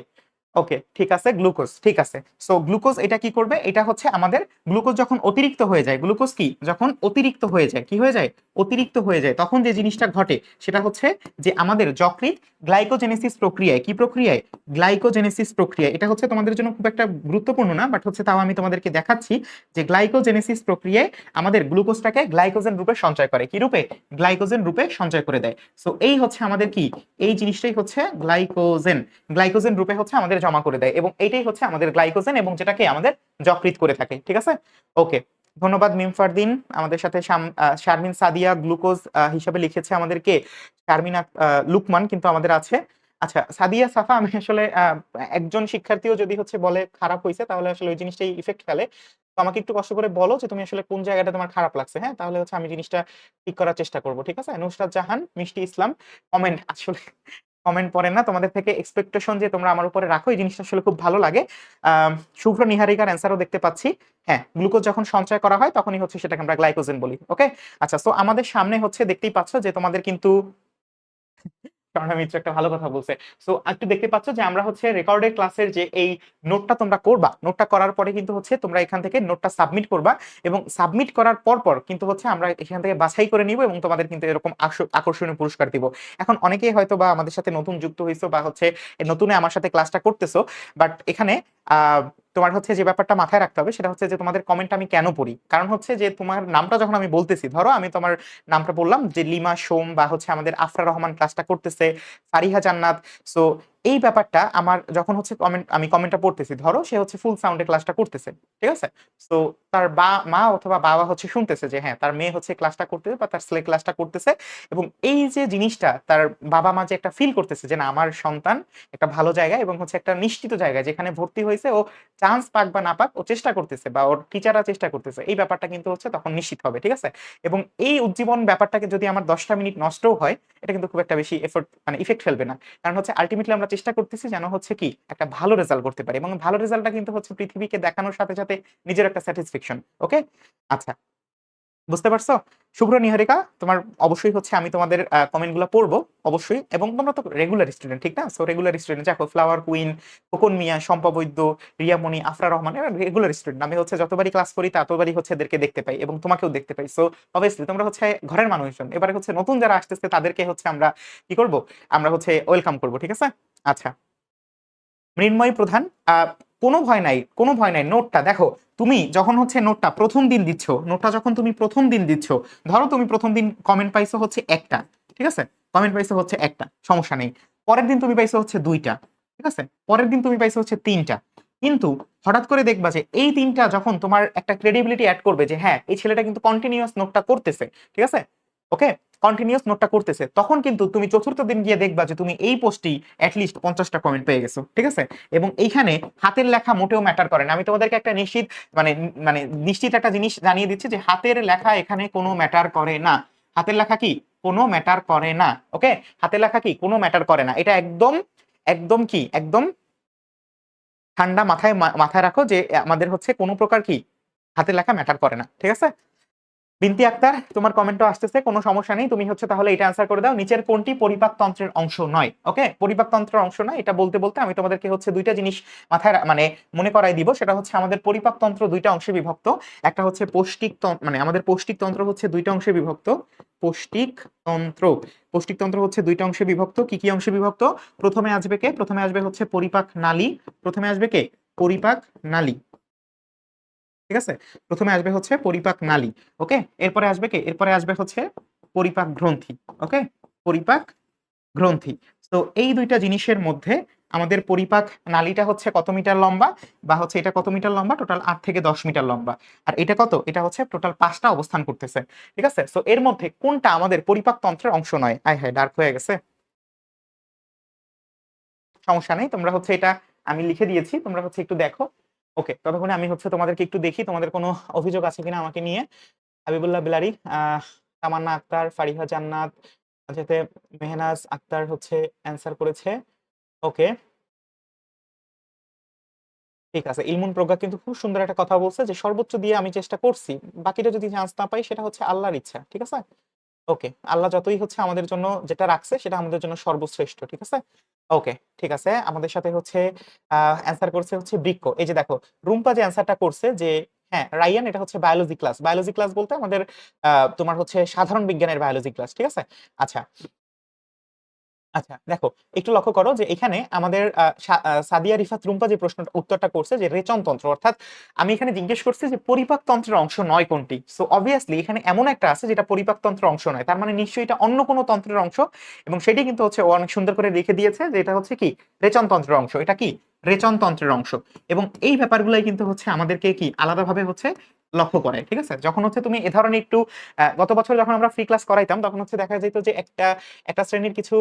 ওকে, ঠিক আছে, গ্লুকোজ, ঠিক আছে। সো গ্লুকোজ এটা কি করবে, এটা হচ্ছে আমাদের গ্লুকোজ যখন অতিরিক্ত হয়ে যায়, গ্লুকোজ কি যখন অতিরিক্ত হয়ে যায়, কি হয়ে যায়, অতিরিক্ত হয়ে যায়, তখন যে জিনিসটা ঘটে সেটা হচ্ছে যে আমাদের যকৃৎ গ্লাইকোজেনেসিস প্রক্রিয়ায়, কি প্রক্রিয়ায়, গ্লাইকোজেনেসিস প্রক্রিয়া, এটা হচ্ছে তোমাদের জন্য খুব একটা গুরুত্বপূর্ণ না, বাট হচ্ছে তাও আমি তোমাদেরকে দেখাচ্ছি যে গ্লাইকোজেনেসিস প্রক্রিয়ায় আমাদের গ্লুকোজটাকে গ্লাইকোজেন রূপে সঞ্চয় করে, কি রূপে, গ্লাইকোজেন রূপে সঞ্চয় করে দেয়। সো এই হচ্ছে আমাদের কি, এই জিনিসটাই হচ্ছে গ্লাইকোজেন, গ্লাইকোজেন রূপে হচ্ছে আমাদের জমা করে দেয়, এবং এইটাই হচ্ছে আমাদের গ্লাইকোজেন, এবং যেটাকে আমাদের যকৃৎ করে থাকে, ঠিক আছে? ওকে, ধন্যবাদ মিমফারদিন। আমাদের সাথে শারমিন সাদিয়া গ্লুকোজ হিসাবে লিখেছে আমাদেরকে, শারমিন লুকমান কিন্তু আমাদের আছে। আচ্ছা, সাদিয়া সাফা, আমি আসলে একজন শিক্ষার্থীও যদি হচ্ছে বলে খারাপ হয়েছে, তাহলে আসলে ওই জিনিসটাই ইফেক্ট ফেলে। তো আমাকে একটু কষ্ট করে বলো যে তুমি আসলে কোন জায়গাটা তোমার খারাপ লাগছে, হ্যাঁ, তাহলে হচ্ছে আমি জিনিসটা ঠিক করার চেষ্টা করব, ঠিক আছে? নুসরাত জাহান, মিষ্টি ইসলাম, কমেন্ট আসলে কমেন্ট পড়েন না, তোমাদের থেকে এক্সপেকটেশন যে তোমরা আমার উপরে রাখো, এই জিনিসটা আসলে খুব ভালো লাগে। শুভ্র নিহারিকার অ্যান্সারও দেখতে পাচ্ছি। হ্যাঁ, গ্লুকোজ যখন সঞ্চয় করা হয় তখনই হচ্ছে সেটাকে আমরা গ্লাইকোজেন বলি। ওকে, আচ্ছা, সো আমাদের সামনে হচ্ছে দেখতেই পাচ্ছ যে তোমাদের কিন্তু স্বর্ণা মিত্র একটা ভালো কথা বলছে। সো একটু দেখতে পাচ্ছ যে আমরা হচ্ছে রেকর্ডেড ক্লাসের যে এই নোটটা তোমরা করবা, নোটটা করার পরে কিন্তু হচ্ছে তোমরা এখান থেকে নোটটা সাবমিট করবা, এবং সাবমিট করার পর কিন্তু হচ্ছে আমরা এখান থেকে বাছাই করে নিব, এবং তোমাদের কিন্তু এরকম আকর্ষণীয় পুরস্কার দিব। এখন অনেকেই হয়তো বা আমাদের সাথে নতুন যুক্ত হইছো, বা হচ্ছে নতুনে আমার সাথে ক্লাসটা করতেছো, বাট এখানে তোমার হচ্ছে যে ব্যাপারটা মাথায় রাখতে হবে সেটা হচ্ছে যে তোমাদের কমেন্ট আমি কেন পড়ি, কারণ হচ্ছে যে তোমার নামটা যখন আমি বলতেছি, ধরো আমি তোমার নামটা বললাম যে লিমা সোম, বা হচ্ছে আমাদের আফরা রহমান ক্লাসটা করতেছে, ফারিহা জান্নাত। সো এই ব্যাপারটা আমার যখন হচ্ছে আমি কমেন্টটা পড়তেছি, ধরো সে হচ্ছে ফুল সাউন্ডে ক্লাসটা করতেছে, ঠিক আছে? সো তার মা অথবা বাবা হচ্ছে শুনতেছে যে হ্যাঁ তার মেয়ে হচ্ছে ক্লাসটা করতেছে, বা তার ছেলে ক্লাসটা করতেছে, এবং এই যে জিনিসটা তার বাবা মা যে একটা ফিল করতেছে যে না আমার সন্তান একটা ভালো জায়গায় এবং হচ্ছে একটা নিশ্চিত জায়গায় যেখানে ভর্তি হয়েছে, ও চান্স পাক বা না পাক ও চেষ্টা করতেছে, বা ওর টিচাররা চেষ্টা করতেছে, এই ব্যাপারটা কিন্তু হচ্ছে তখন নিশ্চিত হবে, ঠিক আছে? এবং এই উজ্জীবন ব্যাপারটাকে যদি আমার 10টা মিনিট নষ্টও হয়, এটা কিন্তু খুব একটা বেশি এফোর্ট মানে ইফেক্ট ফেলবে না, কারণ হচ্ছে আলটিমেটলি আমরা চেষ্টা করতেছি যেন হচ্ছে কি একটা ভালো রেজাল্ট করতে পারি, এবং ভালো রেজাল্টটা কিন্তু হচ্ছে পৃথিবীকে দেখানোর সাথে সাথে নিজের একটা স্যাটিসফ্যাকশন। ওকে, আচ্ছা, বুঝতে পারছো? শুভ্র নিহারিকা, তোমার অবশ্যই হচ্ছে আমি তোমাদের কমেন্ট গুলো পড়বো অবশ্যই, এবং তোমরা তো রেগুলার স্টুডেন্ট, ঠিক না? সো রেগুলার স্টুডেন্ট, দেখো ফ্লাওয়ার কুইন, খোকন মিয়া, শম্পা বৈদ্য, রিয়ামণি, আফরা রহমান, এরা রেগুলার স্টুডেন্ট। আমি হচ্ছে যতবারই ক্লাস করি ততবারই হচ্ছে এদেরকে দেখতে পাই, এবং তোমাকেও দেখতে পাই। সো অবভিয়াসলি তোমরা হচ্ছে ঘরের মানুষজন। এবারে হচ্ছে নতুন যারা আসতেছে তাদেরকে হচ্ছে আমরা কি করব, আমরা হচ্ছে ওয়েলকাম করব, ঠিক আছে? আচ্ছা, মৃন্ময়ী প্রধান, আহ কোনো ভয় নাই, কোনো ভয় নাই, নোটটা দেখো, তুমি যখন হচ্ছে নোটটা প্রথম দিন দিচ্ছ, নোটটা যখন তুমি প্রথম দিন দিচ্ছ, ধরো তুমি প্রথম দিন কমেন্ট পাইছো হচ্ছে একটা, ঠিক আছে, কমেন্ট পাইছো হচ্ছে একটা, সমস্যা নেই। পরের দিন তুমি পাইছো হচ্ছে দুইটা, ঠিক আছে, পরের দিন তুমি পাইছো হচ্ছে তিনটা, কিন্তু হঠাৎ করে দেখবা যে এই তিনটা যখন তোমার একটা ক্রেডিবিলিটি অ্যাড করবে যে হ্যাঁ এই ছেলেটা কিন্তু কন্টিনিউয়াস নোটটা করতেছে, ঠিক আছে, ওকে, কন্টিনিউয়াস নোটটা করতেছে, তখন কিন্তু তুমি চতুর্থ দিন গিয়ে দেখবা যে তুমি এই পোস্টেই অ্যাটলিস্ট 50টা কমেন্ট পেয়ে গেছো, ঠিক আছে? এবং এইখানে হাতের লেখা মোটেও ম্যাটার করে না। আমি তোমাদেরকে একটা নিশ্চিত মানে মানে নিশ্চিত একটা জিনিস জানিয়ে দিচ্ছি যে হাতের লেখা এখানে কোনো ম্যাটার করে না। হাতের লেখা কি কোনো ম্যাটার করে না, ওকে? হাতের লেখা কি কোনো ম্যাটার করে না, এটা একদম একদম কি একদম ঠান্ডা মাথায় মাথায় রাখো যে আমাদের হচ্ছে কোনো প্রকার কি হাতের লেখা ম্যাটার করে না, ঠিক আছে? বিনতি আক্তার, তোমার কমেন্টও আসতেছে, কোনো সমস্যা নেই, তুমি হচ্ছে তাহলে এটা অ্যান্সার করে দাও, নিচের কোনটি পরিপাকতন্ত্রের অংশ নয়? ওকে, পরিপাকতন্ত্রের অংশ নয়, এটা বলতে বলতে আমি তোমাদেরকে হচ্ছে দুইটা জিনিস মাথায় মানে মনে করাই দিব, সেটা হচ্ছে আমাদের পরিপাকতন্ত্র দুইটা অংশে বিভক্ত। একটা হচ্ছে পৌষ্টিক মানে আমাদের পৌষ্টিক তন্ত্র হচ্ছে দুইটা অংশে বিভক্ত, পৌষ্টিক তন্ত্র, পৌষ্টিক তন্ত্র হচ্ছে দুইটা অংশে বিভক্ত। কি কি অংশে বিভক্ত? প্রথমে আসবে কে? প্রথমে আসবে হচ্ছে পরিপাক নালী, প্রথমে আসবে কে? পরিপাক নালী, ঠিক আছে, প্রথমে আসবে হচ্ছে পরিপাক নালী, ওকে, এরপরে আসবে কে? এরপরে আসবে হচ্ছে পরিপাক গ্রন্থি, ওকে, পরিপাক গ্রন্থি। তো এই দুইটা জিনিসের মধ্যে আমাদের পরিপাক নালীটা হচ্ছে কত মিটার লম্বা, বা হচ্ছে এটা কত মিটার লম্বা? টোটাল 8 থেকে 10 মিটার লম্বা। আর এটা কত? এটা হচ্ছে টোটাল 5টা অবস্থান করতেছে, ঠিক আছে? সো এর মধ্যে কোনটা আমাদের পরিপাক তন্ত্রের অংশ নয়? আয় হায়, ডার্ক হয়ে গেছে, সমস্যা নেই, তোমরা হচ্ছে এটা আমি লিখে দিয়েছি, তোমরা হচ্ছে একটু দেখো। ওকে, ততক্ষণে আমি হচ্ছে তোমাদেরকে একটু দেখি তোমাদের কোনো অভিযোগ আছে কিনা আমাকে নিয়ে। হাবিবুল্লাহ বিলারি, তামান্না আক্তার, ফারিহা জান্নাত, সাথে মেহনাজ আক্তার হচ্ছে অ্যান্সার করেছে। ওকে, ঠিক আছে। ইলমুন প্রজ্ঞা কিন্তু খুব সুন্দর একটা কথা বলছে যে সর্বোচ্চ দিয়ে আমি চেষ্টা করছি, বাকিটা যদি চান্স না পাই সেটা হচ্ছে আল্লাহর ইচ্ছা। ঠিক আছে, ওকে, আল্লাহ যতই হচ্ছে আমাদের জন্য যেটা রাখছে সেটা আমাদের জন্য সর্বশ্রেষ্ঠ। ঠিক আছে, ওকে, ঠিক আছে। আমাদের সাথে হচ্ছে অ্যান্সার করছে হচ্ছে বৃক্ষ। এই যে দেখো, রুম্পা যে অ্যান্সারটা করছে যে হ্যাঁ রাইয়ান, এটা হচ্ছে বায়োলজি ক্লাস। বায়োলজি ক্লাস বলতে আমাদের তোমার হচ্ছে সাধারণ বিজ্ঞানের বায়োলজি ক্লাস। ঠিক আছে, আচ্ছা আচ্ছা, দেখো একটু লক্ষ্য করো যে এখানে আমাদের সাদিয়া রিফাত রুম্পা যে প্রশ্নটা উত্তরটা করছে যে রেচন তন্ত্র, অর্থাৎ আমি এখানে জিজ্ঞেস করছি যে পরিপাক তন্ত্রের অংশ নয় কোনটি। সো অবভিয়াসলি এখানে এমন একটা আছে যেটা পরিপাক তন্ত্রের অংশ নয়, তার মানে নিশ্চয়ই এটা অন্য কোনো তন্ত্রের অংশ। এবং সেটি কিন্তু হচ্ছে ও অনেক সুন্দর করে লিখে দিয়েছে যে এটা হচ্ছে কি রেচন তন্ত্রের অংশ। এটা কি রেচন তন্ত্রের অংশ। এবং এই ব্যাপারগুলোই কিন্তু হচ্ছে আমাদেরকে কি আলাদাভাবে হচ্ছে লক্ষ্য করে। ঠিক আছে, যখন হচ্ছে তুমি এ ধরনের একটু গত বছর যখন আমরা ফ্রি ক্লাস করাইতাম তখন হচ্ছে দেখা যেত যে একটা একটা শ্রেণীর কিছু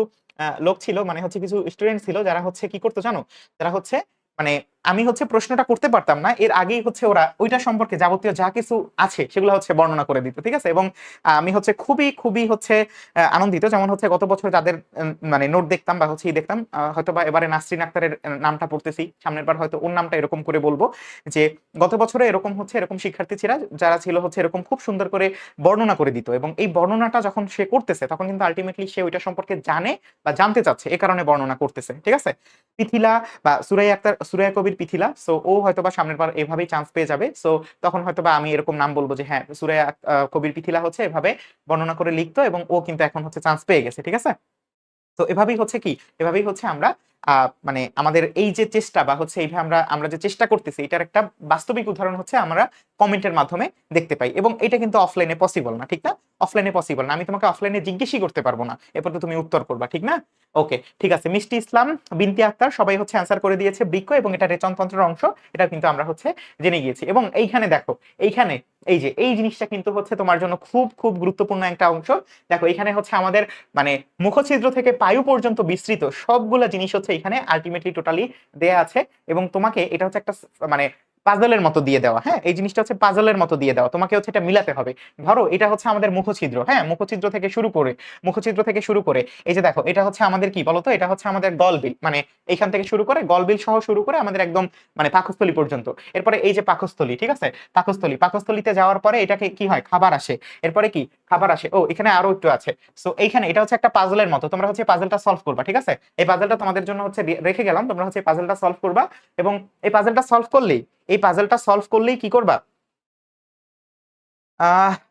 লোক ছিল, মানে হচ্ছে কিছু স্টুডেন্ট ছিল যারা হচ্ছে কি করতো জানো, যারা হচ্ছে মানে আমি হচ্ছে প্রশ্নটা করতে পারতাম না, এর আগেই হচ্ছে ওরা ওইটা সম্পর্কে যাবতীয় যা কিছু আছে সেগুলো হচ্ছে বর্ণনা করে দিত। ঠিক আছে, এবং আমি হচ্ছে খুবই খুবই হচ্ছে আনন্দিত, যেমন হচ্ছে গত বছর যাদের মানে নোট দেখতাম বা হচ্ছে দেখতাম, হয়তো বা এবারে নাসরিন আক্তারের নামটা পড়তেছি, সামনের বার হয়তো ওর নামটা এরকম করে বলবো যে গত বছরে এরকম হচ্ছে এরকম শিক্ষার্থী ছিল যারা ছিল হচ্ছে এরকম খুব সুন্দর করে বর্ণনা করে দিত, এবং এই বর্ণনাটা যখন সে করতেছে তখন কিন্তু আলটিমেটলি সে ওইটা সম্পর্কে জানে বা জানতে চাচ্ছে, এ কারণে বর্ণনা করতেছে। ঠিক আছে, পিথিলা বা সুরাইয়া আক্তার, সুরাইয়া কবির পিথিলা, সো ও হয়তো বা সামনের বার এভাবেই চান্স পেয়ে যাবে। সো তখন হয়তো বা আমি এরকম নাম বলবো যে হ্যাঁ সুরাইয়া কবির পিথিলা হচ্ছে এভাবে বর্ণনা করে লিখতো এবং ও কিন্তু এখন হচ্ছে চান্স পেয়ে গেছে। ঠিক আছে, তো এভাবেই হচ্ছে কি এভাবেই হচ্ছে আমরা মানে আমাদের এই যে চেষ্টা বা হচ্ছে এইভাবে আমরা আমরা যে চেষ্টা করতেছি এটার একটা বাস্তবিক উদাহরণ হচ্ছে আমরা কমেন্টের মাধ্যমে দেখতে পাই, এবং এটা কিন্তু অফলাইনে পসিবল না। ঠিক না, অফলাইনে পসিবল না, আমি তোমাকে অফলাইনে জিজ্ঞেসই করতে পারবো না, এরপর তো তুমি উত্তর করবা। ঠিক না, ওকে, ঠিক আছে। মিষ্টি ইসলাম, বিনতি আক্তার সবাই হচ্ছে অ্যান্সার করে দিয়েছে বৃক্ষ, এবং এটা রেচনতন্ত্রের অংশ, এটা কিন্তু আমরা হচ্ছে জেনে গিয়েছি। এবং এইখানে দেখো, এইখানে এই যে এই জিনিসটা কিন্তু হচ্ছে তোমার জন্য খুব খুব গুরুত্বপূর্ণ একটা অংশ। দেখো এখানে হচ্ছে আমাদের মানে মুখছিদ্র থেকে পায়ু পর্যন্ত বিস্তৃত সবগুলা জিনিস হচ্ছে এখানে আলটিমেটলি টোটালি দেয়া আছে, এবং তোমাকে এটা হচ্ছে একটা মানে পাজলের মতো দিয়ে দেওয়া। হ্যাঁ, এই জিনিসটা হচ্ছে পাজলের মতো দিয়ে দেওয়া, তোমাকে হচ্ছে এটা মিলাতে হবে। ধরো এটা হচ্ছে আমাদের মুখছিদ্র, হ্যাঁ মুখছিদ্র থেকে শুরু করে, মুখছিদ্র থেকে শুরু করে এই যে দেখো এটা হচ্ছে আমাদের কি বলতো, এটা হচ্ছে আমাদের গলবিল, মানে এইখান থেকে শুরু করে গলবিল সহ শুরু করে আমাদের একদম মানে পাকস্থলী পর্যন্ত। এরপরে এই যে পাকস্থলী, ঠিক আছে, পাকস্থলী, পাকস্থলীতে যাওয়ার পরে এটাকে কি হয়, খাবার আসে। এরপরে কি খাবার আসে, ও এখানে আরো একটু আছে। সো এইখানে এটা হচ্ছে একটা পাজলের মতো, তোমরা হচ্ছে পাজলটা সলভ করবা। ঠিক আছে, এই পাজলটা তোমাদের জন্য হচ্ছে রেখে গেলাম, তোমরা হচ্ছে পাজলটা সলভ করবা। এবং এই পাজলটা সলভ করলেই, এই পাজলটা সলভ করলেই কি করবা,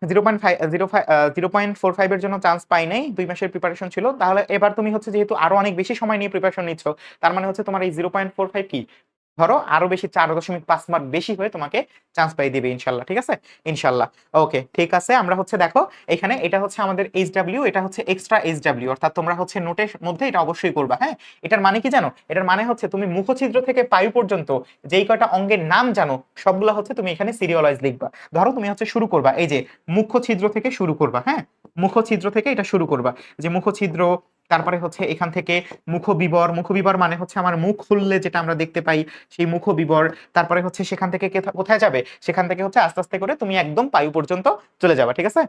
0.5 এর জন্য চান্স পাই নাই, 2 মাসের প্রিপারেশন ছিল। তাহলে এবার তুমি হচ্ছে যেহেতু আরো অনেক বেশি সময় নিয়ে প্রিপারেশন নিচ্ছ, তার মানে হচ্ছে তোমার এই 0.45 কি ধরো আরো বেশি 4.5 মার্ক বেশি হয়ে তোমাকে চান্স পাই দিবে ইনশাল্লাহ। ঠিক আছে, ইনশাল্লাহ। ওকে, ঠিক আছে। আমরা হচ্ছে দেখো এখানে এটা হচ্ছে আমাদের এইচডব্লিউ, এটা হচ্ছে এক্সট্রা এইচডব্লিউ, অর্থাৎ তোমরা হচ্ছে নোটের মধ্যে এটা অবশ্যই করবা। হ্যাঁ, এটার মানে কি জানো, এটার মানে হচ্ছে তুমি মুখছিদ্র থেকে পায়ু পর্যন্ত যেই কয়টা অঙ্গের নাম জানো সবগুলো হচ্ছে তুমি এখানে সিরিয়ালাইজ লিখবা। ধরো তুমি হচ্ছে শুরু করবা এই যে মুখ্য ছিদ্র থেকে শুরু করবা। হ্যাঁ, মুখ্য ছিদ্র থেকে এটা শুরু করবা, যে মুখছিদ্র, তারপরে হচ্ছে এখান থেকে মুখবিবর, মুখবিবর মানে হচ্ছে আমার মুখ খুললে যেটা আমরা দেখতে পাই সেই মুখবিবর। তারপরে হচ্ছে সেখান থেকে কোথায় যাবে, সেখান থেকে হচ্ছে আস্তে আস্তে করে তুমি একদম পায়ু পর্যন্ত চলে যাবা। ঠিক আছে,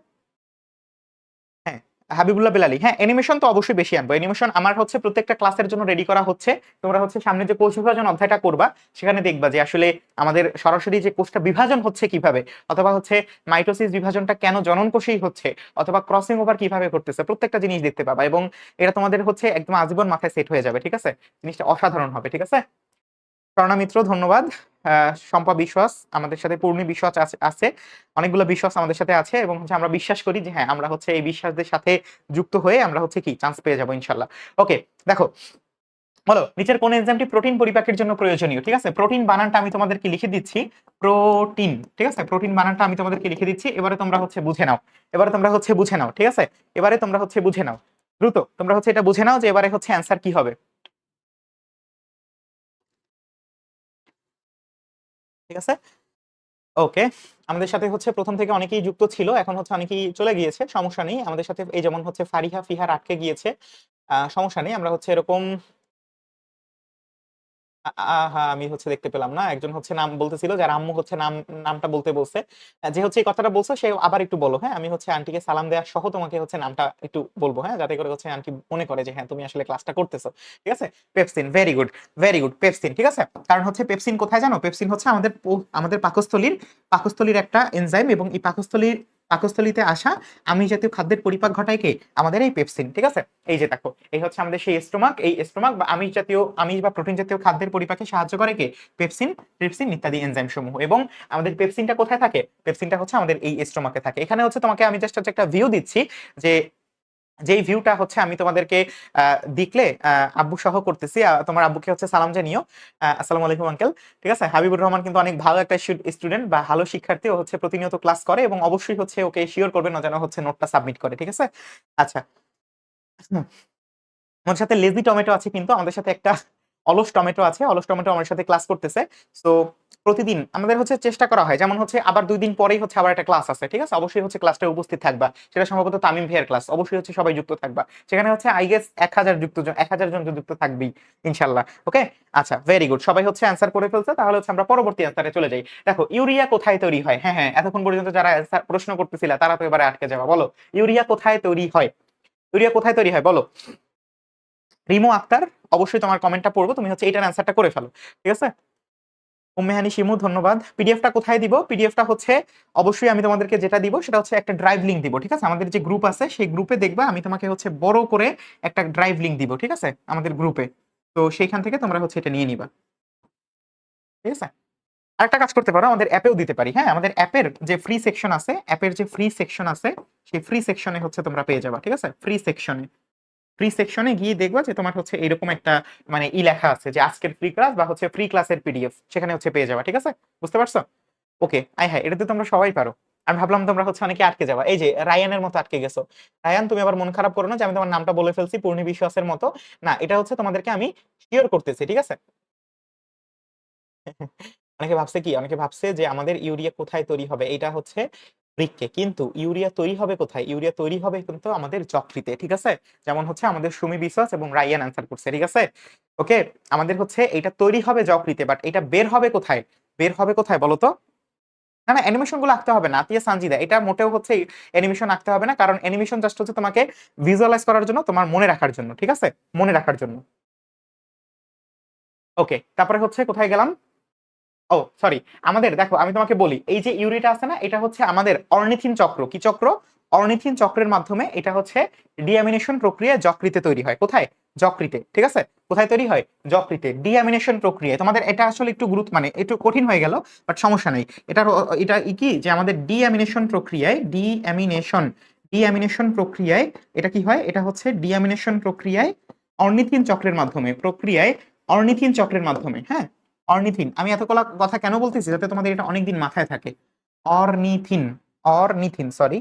হ্যাঁ। হাবিবুল্লাহ বেলালি, হ্যাঁ অ্যানিমেশন তো অবশ্যই বেশি আনবো, অ্যানিমেশন আমার হচ্ছে প্রত্যেকটা ক্লাসের জন্য রেডি করা হচ্ছে। তোমরা হচ্ছে সামনে যে কোষ বিভাজন অধ্যায়টা করবা সেখানে দেখবা যে আসলে আমাদের সরাসরি যে কোষটা বিভাজন হচ্ছে কিভাবে, অথবা হচ্ছে মাইটোসিস বিভাজনটা কেন জনন কোষেই হচ্ছে, অথবা ক্রসিং ওভার কিভাবে করতেছে, প্রত্যেকটা জিনিস দেখতে পাবা, এবং এটা তোমাদের হচ্ছে একদম আজীবন মাথায় সেট হয়ে যাবে। ঠিক আছে, জিনিসটা অসাধারণ হবে। ঠিক আছে, স্বর্ণা মিত্র ধন্যবাদ। শম্পা বিশ্বাস আমাদের সাথে, পূর্ণি বিশ্বাস আছে আছে, অনেকগুলো বিশ্বাস আমাদের সাথে আছে, এবং হচ্ছে আমরা বিশ্বাস করি যে হ্যাঁ আমরা হচ্ছে এই বিশ্বাসদের সাথে যুক্ত হয়ে আমরা হচ্ছে কি চান্স পেয়ে যাবো ইনশাল্লাহ। ওকে, দেখো বলো নিচের কোন এনজাইমটি প্রোটিন পরিপাকের জন্য প্রয়োজনীয়। ঠিক আছে, প্রোটিন বানানটা আমি তোমাদেরকে লিখে দিচ্ছি, প্রোটিন। ঠিক আছে, প্রোটিন বানানটা আমি তোমাদেরকে লিখে দিচ্ছি, এবারে তোমরা হচ্ছে বুঝে নাও, এবারে তোমরা হচ্ছে বুঝে নাও। ঠিক আছে, এবারে তোমরা হচ্ছে বুঝে নাও, দ্রুত তোমরা হচ্ছে এটা বুঝে নাও যে এবারে হচ্ছে অ্যান্সার কি হবে। ঠিক আছে, ওকে। আমাদের সাথে হচ্ছে প্রথম থেকে অনেকেই যুক্ত ছিল, এখন হচ্ছে অনেকেই চলে গিয়েছে, সমস্যা নেই। আমাদের সাথে এই যেমন হচ্ছে ফারিহা ফিহার আটকে গিয়েছে, সমস্যা নেই, আমরা হচ্ছে এরকম হ্যাঁ, আমি হচ্ছে দেখতে পেলাম না, একজন হচ্ছে নাম বলতেছিল, যার আম্মু হচ্ছে নামটা বলতে বলছে। যে হচ্ছে এই কথাটা বলছো সে আবার একটু বলো। হ্যাঁ, আমি হচ্ছে আন্টিকে সালাম দেওয়ার সহ তোমাকে হচ্ছে নামটা একটু বলবো, হ্যাঁ, যাতে করে হচ্ছে আন্টি মনে করে যে হ্যাঁ তুমি আসলে ক্লাসটা করতেছো। ঠিক আছে, pepsin, very good, very good, pepsin. ঠিক আছে, কারণ হচ্ছে পেপসিন কোথায় জানো? পেপসিন হচ্ছে আমাদের আমাদের পাকস্থলীর একটা এনজাইম, এবং এই পাকস্থলীতে আসা আমিষ জাতীয় খাদ্যের পরিপাক ঘটায় কে? আমাদের এই পেপসিন। ঠিক আছে, এই যে দেখো, এই হচ্ছে আমাদের সেই স্টোমাক, এই স্টোমাক বা আমিষ বা প্রোটিন জাতীয় খাদ্যের পরিপাকে সাহায্য করে কে? পেপসিন, ট্রিপসিন ইত্যাদি এনজাইম সমূহ। এবং আমাদের পেপসিনটা কোথায় থাকে? পেপসিনটা হচ্ছে আমাদের এই স্টোমাকে থাকে। এখানে হচ্ছে তোমাকে আমি জাস্ট হচ্ছে একটা ভিউ দিচ্ছি, যে যেই ভিউটা হচ্ছে আমি তোমাদেরকে দেখলে আব্বু সহ করতেছি। তোমার আব্বুকে হচ্ছে সালাম জানিও। আসসালামু আলাইকুম আঙ্কেল। ঠিক আছে, হাবিবুর রহমান কিন্তু অনেক ভালো একটা স্টুডেন্ট বা ভালো শিক্ষার্থী, ও হচ্ছে প্রতিনিয়ত ক্লাস করে, এবং অবশ্যই হচ্ছে ওকে শিওর করবেন না যেন হচ্ছে নোটটা সাবমিট করে। ঠিক আছে, আচ্ছা। হুম, আমাদের সাথে লেজি টমেটো আছে, কিন্তু আমাদের সাথে একটা অলস টমেটো আছে। অলস টমেটো আমার সাথে ক্লাস করতেছে। তো প্রতিদিন আমাদের হচ্ছে চেষ্টা করা হয়, যেমন হচ্ছে আবার 2 দিন পরেই হচ্ছে আবার একটা ক্লাস আছে। ঠিক আছে, অবশ্যই হচ্ছে ক্লাসটা উপস্থিত থাকবা। সেটা সম্ভবত তামিম ভাইয়ের ক্লাস, অবশ্যই হচ্ছে সবাই যুক্ত থাকবা। সেখানে হচ্ছে আই গেস 1000 জন তো যুক্ত থাকবেই ইনশাল্লাহ। ওকে, আচ্ছা, ভেরি গুড, সবাই হচ্ছে অ্যান্সার করে ফেলছে। তাহলে হচ্ছে আমরা পরবর্তী অ্যান্সারে চলে যাই। দেখো, ইউরিয়া কোথায় তৈরি হয়? হ্যাঁ হ্যাঁ, এতক্ষণ পর্যন্ত যারা প্রশ্ন করতেছিল তারা তো এবারে আটকে যাওয়া। বলো, ইউরিয়া কোথায় তৈরি হয়? ইউরিয়া কোথায় তৈরি হয় বলো? রিমো আক্তার, অবশ্যই তোমার কমেন্টটা পড়বো, তুমি হচ্ছে এটার অ্যান্সারটা করে ফেলো। ঠিক আছে, উম্মেহানি শিমু, ধন্যবাদ। পিডিএফটা কোথায় দিব? পিডিএফটা হচ্ছে অবশ্যই আমি তোমাদেরকে যেটা দিব সেটা হচ্ছে একটা ড্রাইভ লিংক দিব। ঠিক আছে, আমাদের যে গ্রুপ আছে সেই গ্রুপে দেখবা আমি তোমাকে হচ্ছে বড় করে একটা ড্রাইভ লিংক দিব। ঠিক আছে, আমাদের গ্রুপে। তো সেইখান থেকে তোমরা হচ্ছে এটা নিয়ে নিবা। ঠিক আছে, আরেকটা কাজ করতে পারো, আমাদের অ্যাপেও দিতে পারি। হ্যাঁ, আমাদের অ্যাপের যে ফ্রি সেকশন আছে, অ্যাপের যে ফ্রি সেকশন আছে, সেই ফ্রি সেকশনে হচ্ছে তোমরা পেয়ে যাবা। ঠিক আছে, ফ্রি সেকশনে গিয়ে দেখবা যে তোমার হচ্ছে এরকম একটা মানে লেখা আছে যে আজকের ফ্রি ক্লাস বা হচ্ছে ফ্রি ক্লাসের পিডিএফ, সেখানে হচ্ছে পেয়ে যাবা। ঠিক আছে, বুঝতে পারছো? ওকে, আই হ্যাঁ, এটা তো তোমরা সবাই পারো। আমি ভাবলাম তোমরা হচ্ছে অনেকে আটকে যাবা, এই যে রায়ানের মতো আটকে গেছো। রায়ান, তুমি আবার মন খারাপ করো না যে আমি তোমার নামটা বলে ফেলছি পূর্ণি বিশ্বাসের মতো। না, এটা হচ্ছে তোমাদেরকে আমি শিওর করতেছি। ঠিক আছে, অনেকে ভাবছে যে আমাদের ইউরিয়া কোথায় তৈরি হবে, এটা হচ্ছে বৃক্কে। কিন্তু ইউরিয়া তৈরি হবে কোথায়? ইউরিয়া তৈরি হবে কিন্তু আমাদের যকৃতে। ঠিক আছে, যেমন হচ্ছে আমাদের সুমি বিশ্বাস এবং রায়ান অ্যান্সার করছে। ঠিক আছে, ওকে, আমাদের হচ্ছে এটা তৈরি হবে যকৃতে, বাট এটা বের হবে কোথায়? বের হবে কোথায় বলো তো? না না, অ্যানিমেশন গুলো আঁকতে হবে না আতিয়া সানজিদা, এটা মোটেও হচ্ছে অ্যানিমেশন আঁকতে হবে না, কারণ অ্যানিমেশন জাস্ট হচ্ছে তোমাকে ভিজুয়ালাইজ করার জন্য, তোমার মনে রাখার জন্য। ঠিক আছে, মনে রাখার জন্য। ওকে, তারপরে হচ্ছে কোথায় গেলাম? ও সরি, আমাদের দেখো আমি তোমাকে বলি, এই যে ইউরিটা আছে না, এটা হচ্ছে আমাদের অর্নিথিন চক্র। কি চক্র? অর্নিথিন চক্রের মাধ্যমে এটা হচ্ছে ডিঅ্যামিনেশন প্রক্রিয়া যকৃতে তৈরি হয়। কোথায়? যকৃতে। ঠিক আছে, কোথায় তৈরি হয়? যকৃতে, ডিঅ্যামিনেশন প্রক্রিয়া। তোমাদের এটা আসলে একটু গুরুত্ব মানে একটু কঠিন হয়ে গেল, বাট সমস্যা নেই। এটা কি যে আমাদের ডিঅ্যামিনেশন প্রক্রিয়ায় এটা কি হয়? এটা হচ্ছে ডিঅ্যামিনেশন প্রক্রিয়ায় অর্নিথিন চক্রের মাধ্যমে, অর্নিথিন চক্রের মাধ্যমে। হ্যাঁ, অর্নিথিন, আমি এতগুলা কথা কেন বলতেছি যাতে তোমাদের এটা অনেকদিন মাথায় থাকে। অর্নিথিন, অর্নিথিন সরি,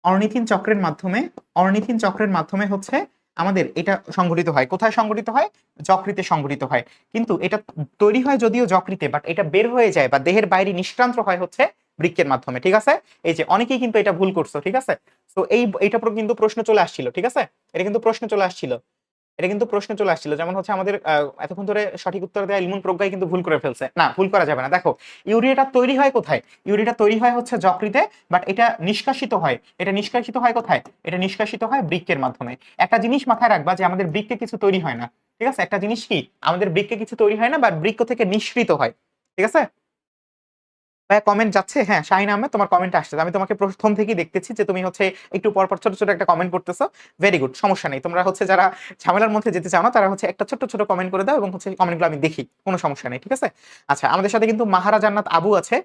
অর্নিথিন চক্রের মাধ্যমে, অর্নিথিন চক্রের মাধ্যমে হচ্ছে আমাদের এটা সংঘটিত হয়। কোথায় সংঘটিত হয়? যকৃতে সংঘটিত হয়। কিন্তু এটা তৈরি হয় যদিও যকৃতে, বাট এটা বের হয়ে যায় বা দেহের বাইরে নিষ্ক্রান্ত হয় হচ্ছে বৃক্কের মাধ্যমে। ঠিক আছে, এই যে অনেকেই কিন্তু এটা ভুল করছো। ঠিক আছে, তো এইটা কিন্তু প্রশ্ন চলে আসছিল। ঠিক আছে, এটা কিন্তু প্রশ্ন চলে আসছিল। যেমন হচ্ছে আমাদের এতক্ষণ ধরে সঠিক উত্তর দেওয়া ইলমুন প্রজ্ঞাই কিন্তু ভুল করে ফেলছে। না, ভুল করা যাবে না। দেখো, ইউরিয়াটা তৈরি হয় কোথায়? ইউরিয়াটা তৈরি হয় হচ্ছে যকৃতে, বাট এটা নিষ্কাশিত হয় কোথায়? এটা নিষ্কাশিত হয় বৃক্কের মাধ্যমে। একটা জিনিস মাথায় রাখবা যে আমাদের বৃক্কে কিছু তৈরি হয় না। ঠিক আছে, একটা জিনিস কি, আমাদের বৃক্কে কিছু তৈরি হয় না, বাট বৃক্ক থেকে নিঃসৃত হয়। ঠিক আছে, ভাইয়া কমেন্ট যাচ্ছে? হ্যাঁ, শাহিন আহমেদ, তোমার কমেন্ট আসছে। আমি তোমাকে প্রথম থেকেই দেখতেছি যে তুমি হচ্ছে একটু পর পর ছোট ছোট একটা কমেন্ট করতেছো। ভেরি গুড, সমস্যা নেই। তোমরা হচ্ছে যারা ঝামেলার মধ্যে যেতে চাও না তারা হচ্ছে একটা ছোট ছোট কমেন্ট করে দাও, এবং হচ্ছে কমেন্টগুলো আমি দেখি, কোনো সমস্যা নেই। ঠিক আছে, আচ্ছা, আমাদের সাথে কিন্তু মাহারা জান্নাত আবু আছে।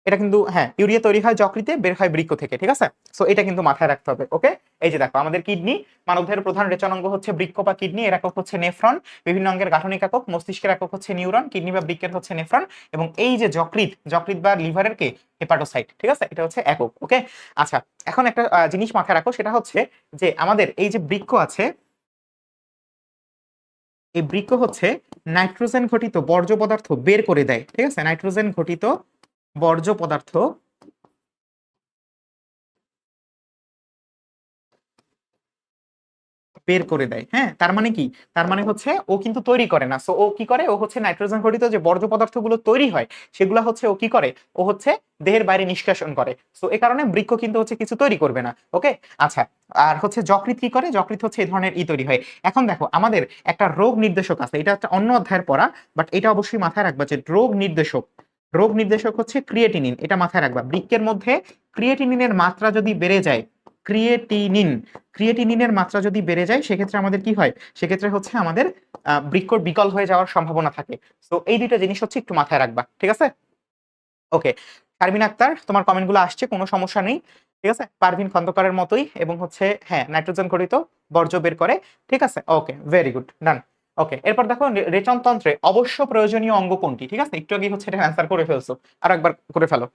এটা কিন্তু হ্যাঁ, ইউরিয়া তৈরি হয় যকৃতে, বের হয় বৃক্ক থেকে। ঠিক আছে, সো এটা কিন্তু মাথায় রাখতে হবে। ওকে, এই যে দেখো, আমাদের কিডনি, মানবদেহের প্রধান রেচনাঙ্গ হচ্ছে বৃক্ক বা কিডনি, এর একক হচ্ছে নেফ্রন। বিভিন্ন অঙ্গের গাঠনিক একক, মস্তিষ্কের একক হচ্ছে নিউরন, কিডনি বা বৃক্কের হচ্ছে নেফ্রন। এবং এই যে যকৃৎ বা লিভারের কে? হেপাটোসাইট। ঠিক আছে, এটা হচ্ছে একক। ওকে, আচ্ছা, এখন একটা জিনিস মাথায় রাখো, সেটা হচ্ছে যে আমাদের এই যে বৃক্ক আছে, এই বৃক্ক হচ্ছে নাইট্রোজেন ঘটিত বর্জ্য পদার্থ বের করে দেয়। ঠিক আছে, নাইট্রোজেন ঘটিত বর্জ্য পদার্থ বের করে দেয়। হ্যাঁ, তার মানে কি, তার মানে হচ্ছে ও কিন্তু তৈরি করে না। সো ও কি করে, ও হচ্ছে নাইট্রোজেন ঘটিত যে বর্জ্য পদার্থগুলো তৈরি হয় সেগুলো হচ্ছে ও কি করে, ও হচ্ছে দেহের বাইরে নিষ্কাশন করে। সো এই কারণে বৃক্ষ কিন্তু হচ্ছে কিছু তৈরি করবে না। ওকে, আচ্ছা। আর হচ্ছে যকৃৎ কি করে, যকৃৎ হচ্ছে এই ধরনের তৈরি হয়। এখন দেখো আমাদের একটা রোগ নির্দেশক আছে, এটা একটা অন্য অধ্যায়ের পড়া, বাট এটা অবশ্যই মাথায় রাখবা যে রোগ নির্দেশক হচ্ছে ক্রিয়েটিনিন। এটা মাথায় রাখবা, বৃক্কের মধ্যে ক্রিয়েটিনিনের মাত্রা যদি বেড়ে যায়, ক্রিয়েটিনিন ক্রিয়েটিনিনের মাত্রা যদি বেড়ে যায় সেক্ষেত্রে আমাদের কি হয়, সেক্ষেত্রে হচ্ছে আমাদের বৃক্ক বিকল হয়ে যাওয়ার সম্ভাবনা থাকে। তো এই দুইটা জিনিস হচ্ছে একটু মাথায় রাখবা, ঠিক আছে? ওকে, শারমিন আক্তার, তোমার কমেন্টগুলো আসছে, কোনো সমস্যা নেই। ঠিক আছে, পারভিন খন্দকারের মতোই, এবং হচ্ছে হ্যাঁ নাইট্রোজেন ঘটিত বর্জ্য বের করে। ঠিক আছে, ওকে, ভেরি গুড, ডান। ওকে, এরপর দেখো রেচনতন্ত্রে অবশ্য প্রয়োজনীয় অঙ্গ কোনটি? ঠিক আছে, একটু আগে হচ্ছে এটা অ্যান্সার করে ফেলছো, আর একবার করে ফেলো।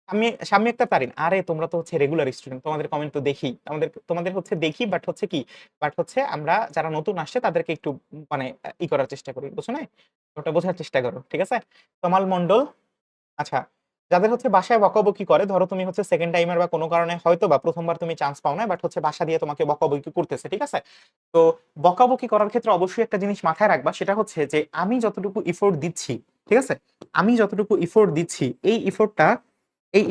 আমি শাম্মী আক্তার তারিন, আরে তোমরা তো হচ্ছে রেগুলার স্টুডেন্ট, তোমাদের কমেন্ট তো দেখি, তোমাদের তোমাদের হচ্ছে দেখি, বাট হচ্ছে কি, বাট হচ্ছে আমরা যারা নতুন আসছে তাদেরকে একটু মানে করার চেষ্টা করি, বুঝছো না? ওটা বোঝার চেষ্টা করো, ঠিক আছে? তমাল মন্ডল, আচ্ছা, যাদের হচ্ছে বাসায় বকাবকি করে, ধরো তুমি হচ্ছে সেকেন্ড টাইমার বা কোনো কারণে হয়তো বা প্রথমবার তুমি চান্স পাও না, বাট হচ্ছে বাসা দিয়ে তোমাকে বকাবকি করতেছে, ঠিক আছে? তো বকাবকি করার ক্ষেত্রে অবশ্যই একটা জিনিস মাথায় রাখবা, সেটা হচ্ছে যে আমি যতটুকু ইফোর্ট দিচ্ছি, ঠিক আছে, আমি যতটুকু ইফোর্ট দিচ্ছি, এই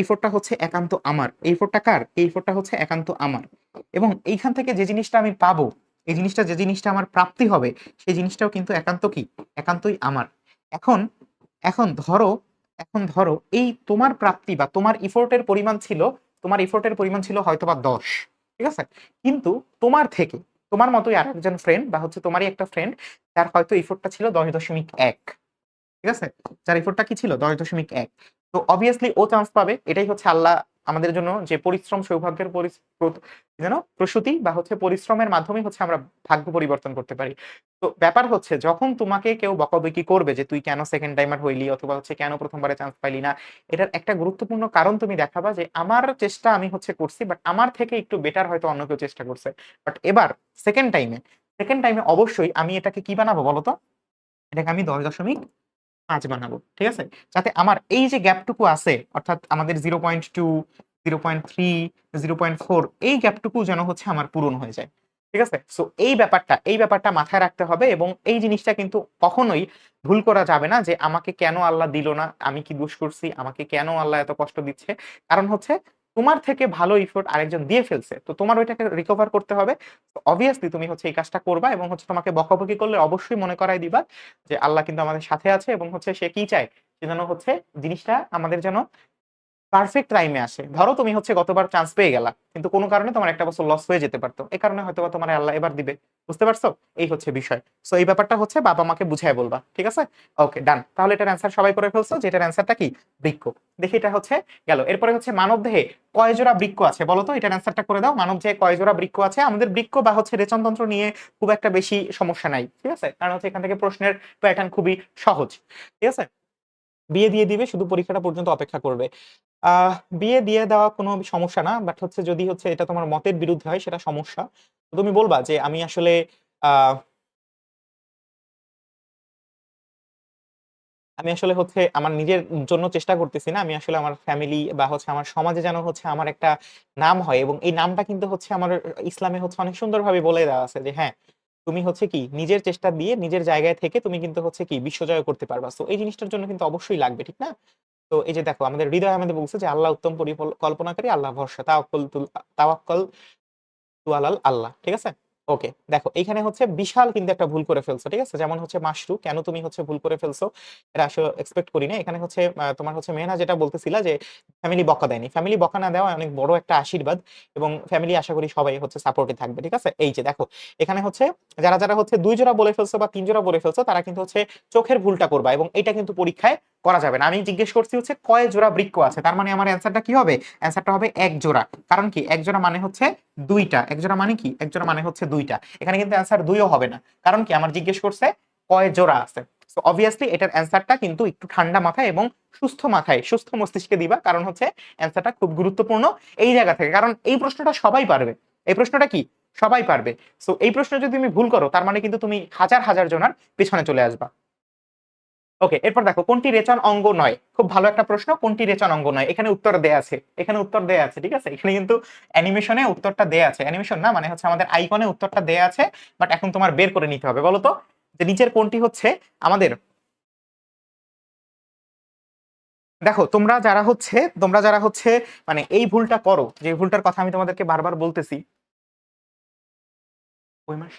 ইফোর্টটা হচ্ছে একান্ত আমার। এই ইফোর্টটা কার? এই ইফোর্টটা হচ্ছে একান্ত আমার। এবং এইখান থেকে যে জিনিসটা আমি পাবো, এই জিনিসটা যে জিনিসটা আমার প্রাপ্তি হবে, সেই জিনিসটাও কিন্তু একান্ত কি, একান্তই আমার। এখন এখন ধরো এখন ধরো এই তোমার প্রাপ্তি বা তোমার ইফোর্টের পরিমাণ ছিল, হয়তোবা 10, ঠিক আছে? কিন্তু তোমার থেকে, তোমার মতোই আর একজন ফ্রেন্ড বা হচ্ছে তোমারই একটা ফ্রেন্ড, তার হয়তো ইফোর্টটা ছিল 10.1, ঠিক আছে? যার ইফোর্টটা কি ছিল 10.1, তো অবভিয়াসলি ও চান্স পাবে। এটাই হচ্ছে আল্লাহ আমাদের জন্য যে পরিশ্রম সৌভাগ্যের যেন প্রসূতি বা হচ্ছে পরিশ্রমের মাধ্যমে হচ্ছে আমরা ভাগ্য পরিবর্তন করতে পারি। তো ব্যাপার হচ্ছে যখন তোমাকে কেউ বকাবকি করবে যে তুই কেন সেকেন্ড টাইমার হইলি অথবা হচ্ছে কেন প্রথমবারে চান্স পাইলি না, এটার একটা গুরুত্বপূর্ণ কারণ তুমি দেখাবা যে আমার চেষ্টা আমি হচ্ছে করছি, বাট আমার থেকে একটু বেটার হয়তো অন্য কেউ চেষ্টা করছে, বাট এবার সেকেন্ড টাইমে সেকেন্ড টাইমে অবশ্যই আমি এটাকে কি বানাবো বলতো, এটাকে আমি 10.5 বানাবো, ঠিক আছে? যাতে আমার এই যে গ্যাপটুকু আছে, অর্থাৎ আমাদের 0.2, 0.3, 0.4, এই গ্যাপটুকু যেন হচ্ছে আমার পূরণ হয়ে যায়, ঠিক আছে? সো এই ব্যাপারটা মাথায় রাখতে হবে, এবং এই জিনিসটা কিন্তু কখনোই ভুল করা যাবে না যে আমাকে কেন আল্লাহ দিল না, আমি কি দোষ করছি, আমাকে কেন আল্লাহ এত কষ্ট দিচ্ছে। কারণ হচ্ছে তোমার থেকে ভালো ইফোর্ট আরেকজন দিয়ে ফেলছে, তো তোমার ওইটাকে রিকভার করতে হবে। অবভিয়াসলি তুমি হচ্ছে এই কাজটা করবা, এবং হচ্ছে তোমাকে বকাবকি করলে অবশ্যই মনে করাই দিবা যে আল্লাহ কিন্তু আমাদের সাথে আছে, এবং হচ্ছে সে কি চায়, সে যেন হচ্ছে জিনিসটা আমাদের যেন পারফেক্ট টাইমে আসে। ধরো তুমি হচ্ছে গতবার চান্স পেয়ে গেলা, কিন্তু কোনো কারণে তোমার একটা বছর লস হয়ে যেতে পারতো, এই কারণে হয়তো তোমার আল্লাহ এবার দিবে, বুঝতে পারছো? এই হচ্ছে বিষয়। সো এই ব্যাপারটা হচ্ছে বাবা মাকে বুঝাই বলবা, ঠিক আছে? ওকে, ডান। তাহলে এটার অ্যান্সার সবাই করে ফেলছো, যেটার অ্যান্সারটা কি, বৃক্ক। দেখি এটা হচ্ছে গেল। এরপরে হচ্ছে মানব দেহে কয় জোড়া বৃক্ক আছে বলো তো, এটার অ্যান্সারটা করে দাও। মানব দেহে কয় জোড়া বৃক্ক আছে? আমাদের বৃক্ক বা হচ্ছে রেচনতন্ত্র নিয়ে খুব একটা বেশি সমস্যা নাই, ঠিক আছে? কারণ হচ্ছে এখান থেকে প্রশ্নের প্যাটার্ন খুবই সহজ, ঠিক আছে? বিয়ে দিয়ে দিবে, শুধু পরীক্ষাটা পর্যন্ত অপেক্ষা করবে। বিয়ে দিয়ে দেওয়া কোনো সমস্যা না, বাট হচ্ছে যদি হচ্ছে এটা তোমার মতের বিরুদ্ধে হয় সেটা সমস্যা। তো তুমি বলবা যে আমি আসলে আহ আমি আসলে হচ্ছে আমার নিজের জন্য চেষ্টা করতেছি না, আমি আসলে আমার ফ্যামিলি বা হচ্ছে আমার সমাজে যেন হচ্ছে আমার একটা নাম হয়, এবং এই নামটা কিন্তু হচ্ছে আমার ইসলামে হচ্ছে অনেক সুন্দরভাবে বলে দেওয়া আছে যে হ্যাঁ, তুমি হচ্ছে কি নিজের চেষ্টা দিয়ে নিজের জায়গায় থেকে তুমি কিন্তু হচ্ছে কি বিশ্বজয় করতে পারবা। তো এই জিনিসটার জন্য কিন্তু অবশ্যই লাগবে, ঠিক না? তো এই যে দেখো আমাদের হৃদয় আমাদের বলছে যে আল্লাহ উত্তম পরিকল্পনাকারী, আল্লাহ ভরসা, তাওয়াক্কুল তু আলাল আল্লাহ, ঠিক আছে? ওকে, দেখো এইখানে হচ্ছে বিশাল কিন্তু একটা ভুল করে ফেলছো, ঠিক আছে? যেমন হচ্ছে মাশরু, কেন তুমি হচ্ছে ভুল করে ফেলছো, এটা আসলে এক্সপেক্ট করি না। এখানে হচ্ছে তোমার হচ্ছে মেহনা যেটা বলতেছিলা যে ফ্যামিলি বকা দেয়নি, ফ্যামিলি বকা না দেওয়া অনেক বড় একটা আশীর্বাদ, এবং ফ্যামিলি আশা করি সবাই হচ্ছে সাপোর্টে থাকবে, ঠিক আছে? এই যে দেখো এখানে হচ্ছে যারা যারা হচ্ছে 2 জোড়া বলে ফেলছো বা 3 জোড়া বলে ফেলছো, তারা কিন্তু হচ্ছে চোখের ভুলটা করবা, এবং এটা কিন্তু পরীক্ষায় করা যাবে না। আমি জিজ্ঞেস করছি হচ্ছে কয় জোড়া বৃক্ক আছে, তার মানে আমার অ্যান্সারটা কি হবে, অ্যান্সারটা হবে 1 জোড়া। কারণ কি, 1 জোড়া মানে হচ্ছে 2টা, 1 জোড়া মানে কি, 1 জোড়া মানে হচ্ছে 2টা। এখানে কিন্তু অ্যান্সার 2ও হবে না, কারণ কি আমার জিজ্ঞেস করছে কয় জোড়া আছে। সো অবভিয়াসলি এটার অ্যান্সারটা কিন্তু একটু ঠান্ডা মাথায় এবং সুস্থ মাথায়, সুস্থ মস্তিষ্কে দিবা, কারণ হচ্ছে অ্যান্সারটা খুব গুরুত্বপূর্ণ এই জায়গা থেকে, কারণ এই প্রশ্নটা সবাই পারবে। এই প্রশ্নটা কি, সবাই পারবে। সো এই প্রশ্ন যদি তুমি ভুল করো, তার মানে কিন্তু তুমি হাজার হাজার জনের পেছনে চলে আসবা। ওকে, এরপর দেখো কোনটি রেচন অঙ্গ নয়, খুব ভালো একটা প্রশ্ন, কোনটি রেচন অঙ্গ নয়, এখানে উত্তর দেয়া আছে, এখানে উত্তর দেয়া আছে, ঠিক আছে, এখানে কিন্তু অ্যানিমেশনে উত্তরটা দেয়া আছে, অ্যানিমেশন না মানে হচ্ছে আমাদের আইকনে উত্তরটা দেয়া আছে, বাট এখন তোমার বের করে নিতে হবে, বলো তো যে নিচের কোনটি হচ্ছে আমাদের, দেখো তোমরা যারা হচ্ছে মানে এই ভুলটা করো, যে ভুলটার কথা আমি তোমাদেরকে বারবার বলতেছি, ওই মাস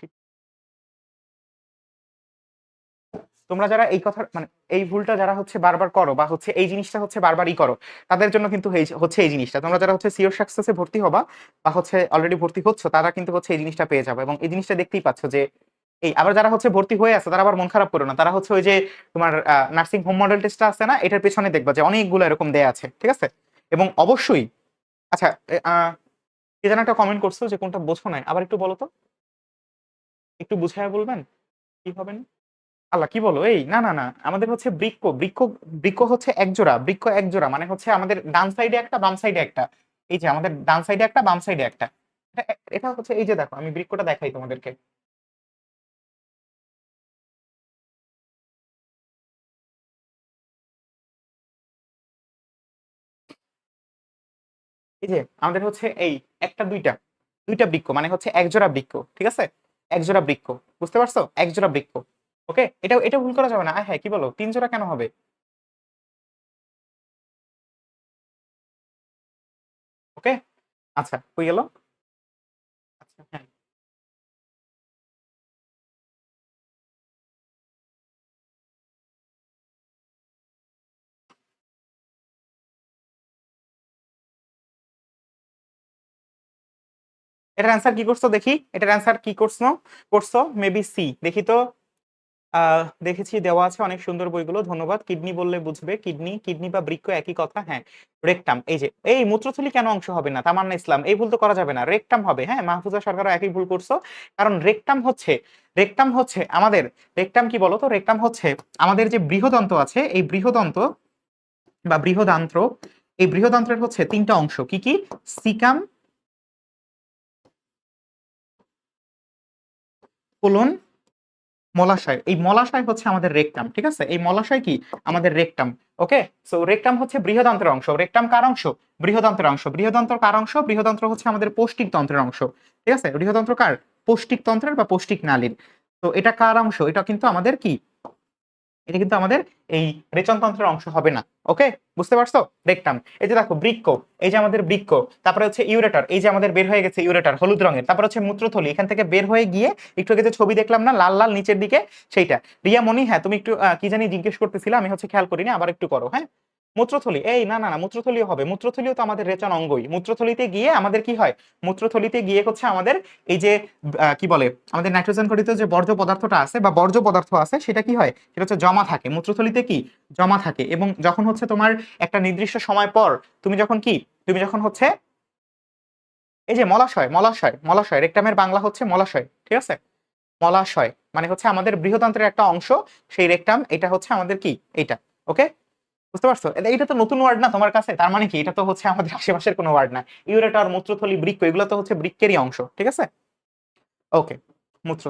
তোমরা যারা এই কথা মানে এই ভুলটা যারা হচ্ছে বারবার করো বা হচ্ছে এই জিনিসটা হচ্ছে বারবারই করো, তাদের জন্য কিন্তু হচ্ছে এই জিনিসটা, তোমরা যারা হচ্ছে সিওর সাকসেসে ভর্তি হবা বা হচ্ছে অলরেডি ভর্তি হচ্ছ, তারা কিন্তু হচ্ছে এই জিনিসটা পেয়ে যাবে, এবং এই জিনিসটা দেখতেই পাচ্ছ যে এই আবার যারা হচ্ছে ভর্তি হয়ে আছে তারা আবার মন খারাপ করো না, তারা হচ্ছে ওই যে তোমার নার্সিং হোম মডেল টেস্টটা আছে না, এটার পেছনে দেখবা যে অনেকগুলো এরকম দেয়া আছে, ঠিক আছে, এবং অবশ্যই আচ্ছা কে যেন একটা কমেন্ট করছো যে কোনটা বোঝো নাই, আবার একটু বলো তো, একটু বুঝাইয়া বলবেন কি হবে না? আল্লাহ কি বলো, এই না না না, আমাদের হচ্ছে বৃক্ক বৃক্ক, বৃক্ক হচ্ছে এক জোড়া, বৃক্ক এক জোড়া মানে হচ্ছে আমাদের ডান সাইডে একটা বাম সাইডে একটা, এই যে আমাদের ডান সাইডে একটা বাম সাইডে একটা, এটা এটা হচ্ছে এই যে দেখো আমি বৃক্কটা দেখাই তোমাদেরকে, এই যে আমাদের হচ্ছে এই একটা দুইটা, দুইটা বৃক্ক মানে হচ্ছে এক জোড়া বৃক্ক, ঠিক আছে, এক জোড়া বৃক্ক, বুঝতে পারছো, এক জোড়া বৃক্ক। ওকে, এটা এটা ভুল করা যাবে না, হ্যাঁ কি বলো তিন জোড়া কেন হবে? ওকে, আচ্ছা হয়ে গেল, আচ্ছা হ্যাঁ, এটার অ্যান্সার কি করছো দেখি, এটার অ্যান্সার কি করছো, করছো মেবি সি, দেখি তো, দেখেছি দেওয়া আছে অনেক সুন্দর বইগুলো, ধন্যবাদ। কিডনি বললে বুঝবে, কিডনি কিডনি বা বৃক্ক একই কথা, হ্যাঁ। রেকটাম, এই যে এই মূত্রথলি কেন অংশ হবে না, তামান্না ইসলাম, এই ভুল তো করা যাবে না, রেকটাম হবে, হ্যাঁ, মাহফুজা সরকারও একই ভুল করছো, কারণ রেকটাম হচ্ছে আমাদের, রেকটাম কি বলতো, রেকটাম হচ্ছে আমাদের যে বৃহদন্ত আছে, এই বৃহদন্ত বা বৃহদান্ত্র, এই বৃহদান্ত্রের হচ্ছে তিনটা অংশ, কি কি, সিকাম, কোলন, মলাশয়, এই মলাশয় হচ্ছে আমাদের রেকটাম, ঠিক আছে, এই মলাশয় কি আমাদের রেকটাম। ওকে, সো রেকটাম হচ্ছে বৃহদন্ত্রের অংশ, রেকটাম কার অংশ, বৃহদন্ত্রের অংশ, বৃহদন্ত্র কার অংশ, বৃহদন্ত্র হচ্ছে আমাদের পৌষ্টিক তন্ত্রের অংশ, ঠিক আছে, বৃহদন্ত্র কার, পৌষ্টিক তন্ত্রের বা পৌষ্টিক নালীর, তো এটা কার অংশ, এটা কিন্তু আমাদের কি, এটা কিন্তু আমাদের এই রেচনতন্ত্রের অংশ হবে না। ওকে, বুঝতে পারছো, রেকটাম, এই যে দেখো বৃক্ক, এই যে আমাদের বৃক্ক, তারপরে হচ্ছে ইউরেটার, এই যে আমাদের বের হয়ে গেছে ইউরেটার হলুদ রঙের, তারপর হচ্ছে মূত্রথলি, এখান থেকে বের হয়ে গিয়ে একটু আগে যে ছবি দেখলাম না লাল লাল নিচের দিকে, সেইটা, রিয়া মনি, হ্যাঁ তুমি একটু কি জানি জিজ্ঞেস করতেছিলে, আমি হচ্ছে খেয়াল করিনি, আবার একটু করো, হ্যাঁ। মূত্রথলি, এই না না না, মূত্রথলিও হবে, মূত্রথলিও তো আমাদের রেচন অঙ্গই, মূত্রথলিতে গিয়ে আমাদের কি হয়, মূত্রথলিতে গিয়ে হচ্ছে আমাদের এই যে কি বলে, আমাদের নাইট্রোজেন ঘটিত যে বর্জ্য পদার্থটা আছে বা বর্জ্য পদার্থ আছে, সেটা কি হয়, সেটা হচ্ছে জমা থাকে মূত্রথলিতে, কি জমা থাকে, এবং যখন হচ্ছে তোমার একটা নির্দিষ্ট সময় পর তুমি যখন কি, তুমি যখন হচ্ছে এই যে মলাশয়, মলাশয় রেকটামের বাংলা হচ্ছে মলাশয়, ঠিক আছে, মলাশয় মানে হচ্ছে আমাদের বৃহদান্ত্রের একটা অংশ, সেই রেকটাম, এটা হচ্ছে আমাদের কি, এইটা। ওকে, বুঝতে পারছো, এটা তো নতুন ওয়ার্ড না তোমার কাছে, তার মানে কি এটা তো হচ্ছে আমাদের আশেপাশের কোনো ওয়ার্ড না, ইউরেটার, মূত্রথলি, বৃক্ক, এগুলো তো হচ্ছে বৃক্কেরই অংশ, ঠিক আছে। ওকে, মূত্র,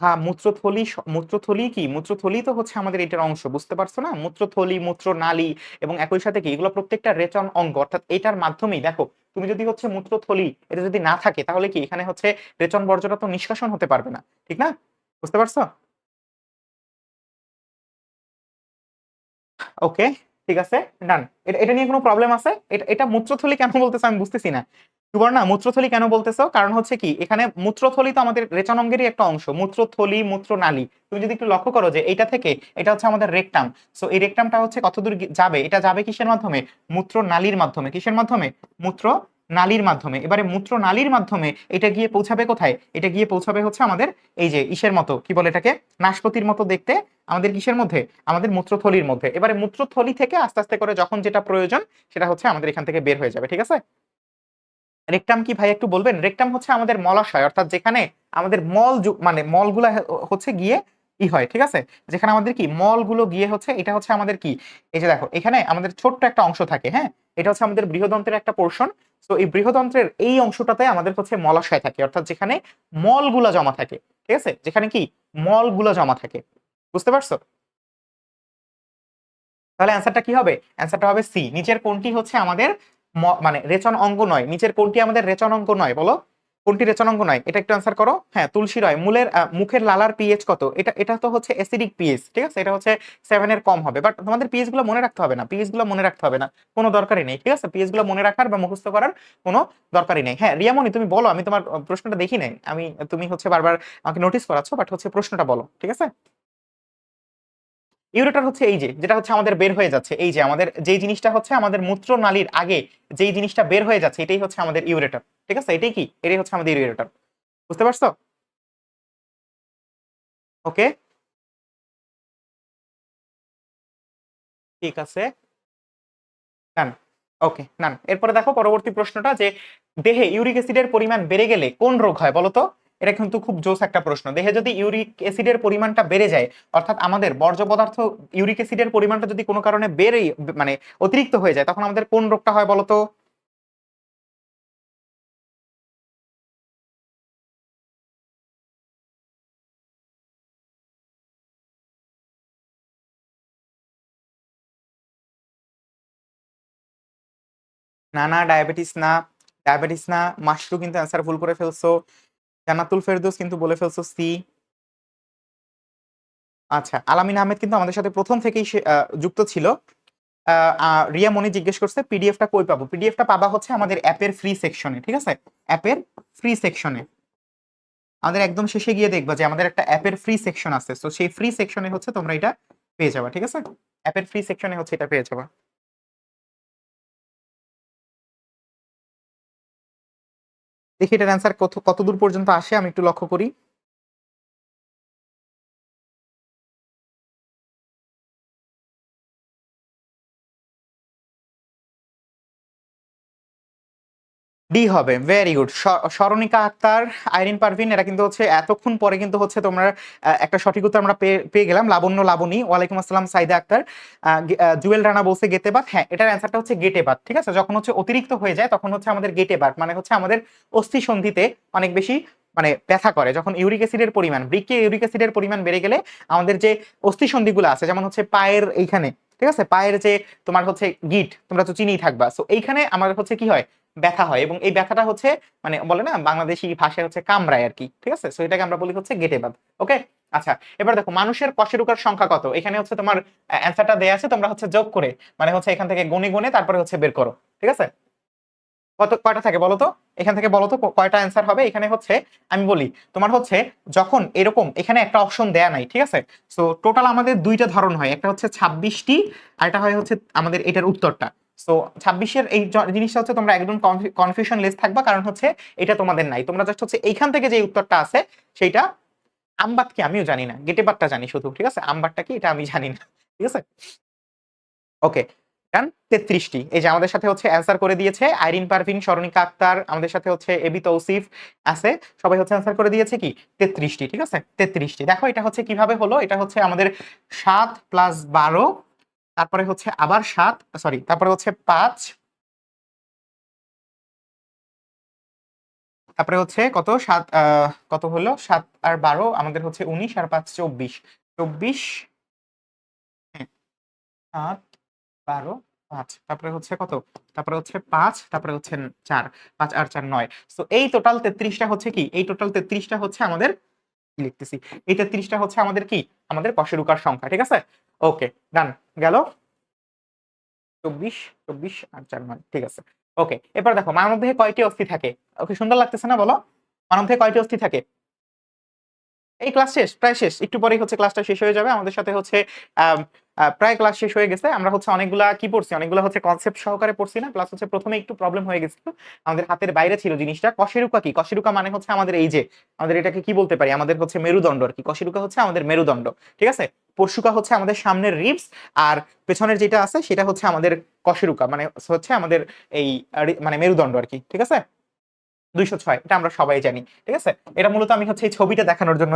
হ্যাঁ মূত্রথলি, মূত্রথলি কি, মূত্রথলি তো হচ্ছে আমাদের এটার অংশ, বুঝতে পারছো না, মূত্রথলি, মূত্রনালী, এবং একই সাথে কি এগুলো প্রত্যেকটা রেচন অঙ্গ, অর্থাৎ এটার মাধ্যমেই দেখো, তুমি যদি হচ্ছে মূত্রথলি এটা যদি না থাকে তাহলে কি এখানে হচ্ছে রেচন বর্জ্যটা তো নিষ্কাশন হতে পারবে না, ঠিক না, বুঝতে পারছো। ওকে, ঠিক আছে, ডান, এটা এটা নিয়ে কোনো প্রবলেম আছে, এটা এটা মূত্রথলি কেন বলতেছো আমি বুঝতেছি না, সুবর্ণা মূত্রথলি কেন বলতেছো, কারণ হচ্ছে কি এখানে মূত্রথলি তো আমাদের রেচন অঙ্গেরই একটা অংশ, মূত্রথলি, মূত্রনালী, তুমি যদি একটু লক্ষ্য করো যে এটা থেকে এটা হচ্ছে আমাদের রেকটাম, সো এই রেকটামটা হচ্ছে কতদূর যাবে, এটা যাবে কিসের মাধ্যমে, মূত্রনালীর মাধ্যমে, কিসের মাধ্যমে, মূত্র নালীর মাধ্যমে, এবারে মূত্র নালীর মাধ্যমে এটা গিয়ে পৌঁছাবে কোথায়, এটা গিয়ে পৌঁছাবে হচ্ছে আমাদের এই যে ইসের মতো, কি বলে এটাকে, নাশপতির মতো দেখতে, আমাদের কিসের মধ্যে, আমাদের মূত্রথলির মধ্যে, এবারে মূত্রথলি থেকে আস্তে আস্তে করে যখন যেটা প্রয়োজন সেটা হচ্ছে আমাদের এখান থেকে বের হয়ে যাবে, ঠিক আছে। রেকটাম কি ভাই একটু বলবেন, রেকটাম হচ্ছে আমাদের মলাশয়, অর্থাৎ যেখানে আমাদের মানে মলগুলা হচ্ছে গিয়ে ই হয়, ঠিক আছে, যেখানে আমাদের কি মলগুলো গিয়ে হচ্ছে, এটা হচ্ছে আমাদের কি, এই যে দেখো এখানে আমাদের ছোট্ট একটা অংশ থাকে, হ্যাঁ, এটা হচ্ছে আমাদের বৃহদন্ত্রের একটা পোর্শন, তো এই বৃহদন্ত্রের এই অংশটাতে আমাদের হচ্ছে মলাশয় থাকে, অর্থাৎ যেখানে মলগুলা জমা থাকে, ঠিক আছে, যেখানে কি মলগুলা জমা থাকে, বুঝতে পারছো? তাহলে অ্যান্সারটা কি হবে? অ্যান্সারটা হবে সি। নিচের কোনটি হচ্ছে আমাদের মানে রেচন অঙ্গ নয়? নিচের কোনটি আমাদের রেচন অঙ্গ নয় বলো? কোনটি রেচন অঙ্গ নয়? এটা একটু অ্যান্সার করো। হ্যাঁ, তুলসী রয়। মুখের লালার পিএইচ কত? এটা এটা তো হচ্ছে অ্যাসিডিক পিএইচ, ঠিক আছে? এটা হচ্ছে 7 এর কম হবে। বাট তোমাদের পিএইচ গুলো মনে রাখতে হবে না, পিএইচ গুলো মনে রাখতে হবে না, কোনো দরকারই নেই, ঠিক আছে? পিএইচ গুলো মনে রাখার বা মুখস্থ করার কোনো দরকারই নেই। হ্যাঁ রিয়ামণি, তুমি বলো, আমি তোমার প্রশ্নটা দেখি নাই, তুমি হচ্ছে বারবার আমাকে নোটিস করাচ্ছ, বাট হচ্ছে প্রশ্নটা বলো, ঠিক আছে? ইউরেটার হচ্ছে এই যে যেটা হচ্ছে আমাদের বের হয়ে যাচ্ছে, এই যে আমাদের যেই জিনিসটা হচ্ছে আমাদের মূত্রনালীর আগে যেই জিনিসটা বের হয়ে যাচ্ছে, এটাই হচ্ছে আমাদের ইউরেটার, ঠিক আছে? এটাই কি? এটাই হচ্ছে আমাদের ইউরেটার। বুঝতে পারছো? ওকে, ঠিক আছে, ডান। ওকে, ডান। এরপরে দেখো পরবর্তী প্রশ্নটা, যে দেহে ইউরিক অ্যাসিডের পরিমাণ বেড়ে গেলে কোন রোগ হয় বলো তো? এটা কিন্তু খুব জোস একটা প্রশ্ন। দেহে যদি ইউরিক অ্যাসিডের পরিমাণটা বেড়ে যায়, অর্থাৎ আমাদের বর্জ্য পদার্থ ইউরিক অ্যাসিডের পরিমাণটা যদি কোনো কারণে মানে অতিরিক্ত হয়ে যায়, তখন আমাদের কোন রোগটা হয় বলো তো? না না, ডায়াবেটিস না, ডায়াবেটিস না। মাশরু কিন্তু অ্যান্সার ভুল করে ফেলছো। জান্নাতুল ফেরদৌস কিন্তু বলে ফেলছো সি। আচ্ছা, আলামিন আহমেদ কিন্তু আমাদের সাথে প্রথম থেকেই যুক্ত ছিল। রিয়া মনি জিজ্ঞেস করছে পিডিএফটা কই পাবো? পিডিএফটা পাবা হচ্ছে আমাদের অ্যাপের ফ্রি সেকশনে, ঠিক আছে? অ্যাপের ফ্রি সেকশনে আমাদের একদম শেষে গিয়ে দেখবা যে আমাদের একটা অ্যাপের ফ্রি সেকশন আছে, তো সেই ফ্রি সেকশনে হচ্ছে তোমরা এটা পেয়ে যাবা, ঠিক আছে? অ্যাপের ফ্রি সেকশনে হচ্ছে এটা পেয়ে যাবা। দেখি এটার অ্যান্সার কত দূর পর্যন্ত আসে, আমি একটু লক্ষ্য করি। ডি হবে, ভেরি গুড। স্মরণিকা আক্তার, আইরিন পারভিন, এরা কিন্তু হচ্ছে এতক্ষণ পরে কিন্তু হচ্ছে তোমরা একটা সঠিক উত্তর আমরা পেয়ে গেলাম। লাবণী, ওয়ালাইকুম আসসালাম। সাইদা আক্তার, জুয়েল রানা বলছে গেতেবাত। হ্যাঁ, এটার অ্যান্সারটা হচ্ছে গেটেবাত, ঠিক আছে? যখন হচ্ছে অতিরিক্ত হয়ে যায় তখন হচ্ছে আমাদের গেটেবাত, মানে হচ্ছে আমাদের অস্থি সন্ধিতে অনেক বেশি মানে ব্যথা করে। যখন ইউরিক অ্যাসিডের পরিমাণ, বৃক্কে ইউরিক অ্যাসিডের পরিমাণ বেড়ে গেলে আমাদের যে অস্থি সন্ধিগুলো আছে, যেমন হচ্ছে পায়ের এইখানে, ঠিক আছে, পায়ের যে তোমার হচ্ছে গিট, তোমরা তো চিনিই থাকবা, সো এইখানে আমাদের হচ্ছে কি হয়, ব্যথা হয়। এবং এই ব্যথাটা হচ্ছে মানে বলে না বাংলাদেশি ভাষায় হচ্ছে কামড়ায় আর কি, ঠিক আছে? সো এটাকে আমরা বলি হচ্ছে গেটেবাত। ওকে, আচ্ছা। এবার দেখো মানুষের কশেরুকার সংখ্যা কত? এখানে হচ্ছে তোমার অ্যান্সারটা দেয়া আছে, তোমরা হচ্ছে যোগ করে মানে হচ্ছে এখান থেকে গুনে গুনে তারপরে হচ্ছে বের করো, ঠিক আছে? কয়টা থাকে বলো তো? এখান থেকে বলো তো কয়টা অ্যান্সার হবে এখানে হচ্ছে। আমি বলি, তোমার হচ্ছে যখন এরকম এখানে একটা অপশন দেয়া নাই, ঠিক আছে? সো টোটাল আমাদের দুইটা ধরন হয়, একটা হচ্ছে 26টি, আর একটা হয় হচ্ছে আমাদের এটার উত্তরটা। সো 26-এর এই জিনিসটা হচ্ছে তোমরা একদম কনফিউশন লেস থাকবা, কারণ হচ্ছে এটা তোমাদের নাই। তোমরা জাস্ট হচ্ছে এইখান থেকে যে উত্তরটা আছে সেইটা। আমবাত কি আমিও জানি না, গেটেবারটা জানি শুধু, ঠিক আছে? আমবারটা কি এটা আমি জানি না, ঠিক আছে? ওকে, ডান। 33টি। এই যে আমাদের সাথে হচ্ছে অ্যান্সার করে দিয়েছে আইরিন পারভিন, স্মরণিকা আক্তার, আমাদের সাথে হচ্ছে এবি তৌসিফ আছে, সবাই হচ্ছে অ্যান্সার করে দিয়েছে কি 33টি, ঠিক আছে? 33টি। দেখো এটা হচ্ছে কিভাবে হলো, এটা হচ্ছে আমাদের 7 + 12, তারপরে হচ্ছে আবার 7, সরি, তারপরে হচ্ছে 5, তারপরে হচ্ছে কত 7, কত হলো, 7 আর 12 আমাদের হচ্ছে 19, আর 5 24, 24, হ্যাঁ, 7, 12, 5, তারপরে হচ্ছে কত, তারপরে হচ্ছে 5, তারপরে হচ্ছে 4, 5 আর 4 9। সো এই টোটাল 33টা হচ্ছে কি, এই টোটাল 33টা হচ্ছে আমাদের কি লিখতেছি, এই 33টা হচ্ছে আমাদের কি, আমাদের কশেরুকার সংখ্যা, ঠিক আছে? ওকে, ডান। গেল 24, 24 আর 4 9, ঠিক আছে। ওকে, এবার দেখো মানবদেহে কয়টি অস্থি থাকে? ওকে, সুন্দর লাগতেছে না বলো? মানবদেহে কয়টি অস্থি থাকে? এই ক্লাস শেষ, প্রায় শেষ, একটু পরেই হচ্ছে ক্লাসটা শেষ হয়ে যাবে। আমাদের সাথে হচ্ছে আম, প্রায় ক্লাস শেষ হয়ে গেছে। আমরা হচ্ছে অনেকগুলা কি পড়ছি, অনেকগুলা হচ্ছে কনসেপ্ট সহকারে পড়ছি না, প্লাস হচ্ছে প্রথমে একটু প্রবলেম হয়ে গেছিল, আমাদের হাতের বাইরে ছিল জিনিসটা। কশেরুকা কি? কশেরুকা মানে হচ্ছে আমাদের এই যে আমাদের এটাকে কি বলতে পারি, আমাদের হচ্ছে মেরুদণ্ড আর কি। কশেরুকা হচ্ছে আমাদের মেরুদণ্ড, ঠিক আছে? পরশুকা হচ্ছে আমাদের সামনের রিবস, আর পেছনের যেটা আছে সেটা হচ্ছে আমাদের কশেরুকা, মানে হচ্ছে আমাদের এই মানে মেরুদণ্ড আর কি, ঠিক আছে? 206, এটা আমরা সবাই জানি, ঠিক আছে? এটা মূলত আমি হচ্ছে এই ছবিটা দেখানোর জন্য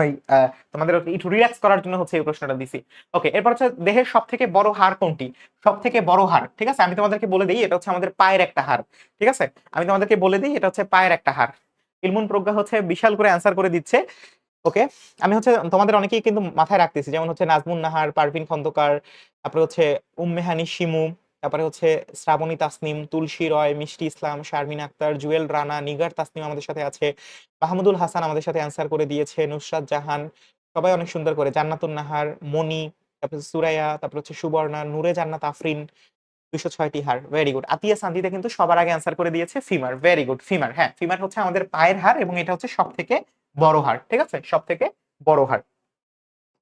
তোমাদের একটু রিল্যাক্স করার জন্য হচ্ছে এই প্রশ্নটা দিছি। ওকে, এরপর হচ্ছে দেহের সব থেকে বড় হাড় কোনটি? সব থেকে বড় হাড়, ঠিক আছে? আমি তোমাদেরকে বলে দিই, এটা হচ্ছে আমাদের পায়ের একটা হাড়, ঠিক আছে? আমি তোমাদেরকে বলে দিই, এটা হচ্ছে পায়ের একটা হাড়। ইলমুন প্রজ্ঞা হচ্ছে বিশাল করে অ্যান্সার করে দিচ্ছে। ওকে, আমি হচ্ছে তোমাদের অনেকেই কিন্তু মাথায় রাখতেছি, যেমন হচ্ছে নাজমুন নাহার, পারভিন খন্দকার, তারপরে হচ্ছে উম্মেহানি শিমু, তারপরে হচ্ছে শ্রাবণী তাসনিম, তুলসী রয়, মিষ্টি ইসলাম, শারমিন আক্তার, জুয়েল রানা, নিগার তাসনিম আমাদের সাথে আছে, মাহমুদুল হাসান আমাদের সাথে অ্যান্সার করে দিয়েছে, নুসরাত জাহান, সবাই অনেক সুন্দর করে, জান্নাতুন নাহার, মনি, তারপরে সুরাইয়া, তারপরে হচ্ছে সুবর্ণা, নূরে জান্নাত আফরিন, 206টি হাড়, ভেরি গুড। আতিয়া সান্দিতে কিন্তু সবার আগে অ্যান্সার করে দিয়েছে ফিমার, ভেরি গুড। ফিমার, হ্যাঁ ফিমার হচ্ছে আমাদের পায়ের হাড় এবং এটা হচ্ছে সব থেকে বড় হাড়, ঠিক আছে, সব থেকে বড় হাড়।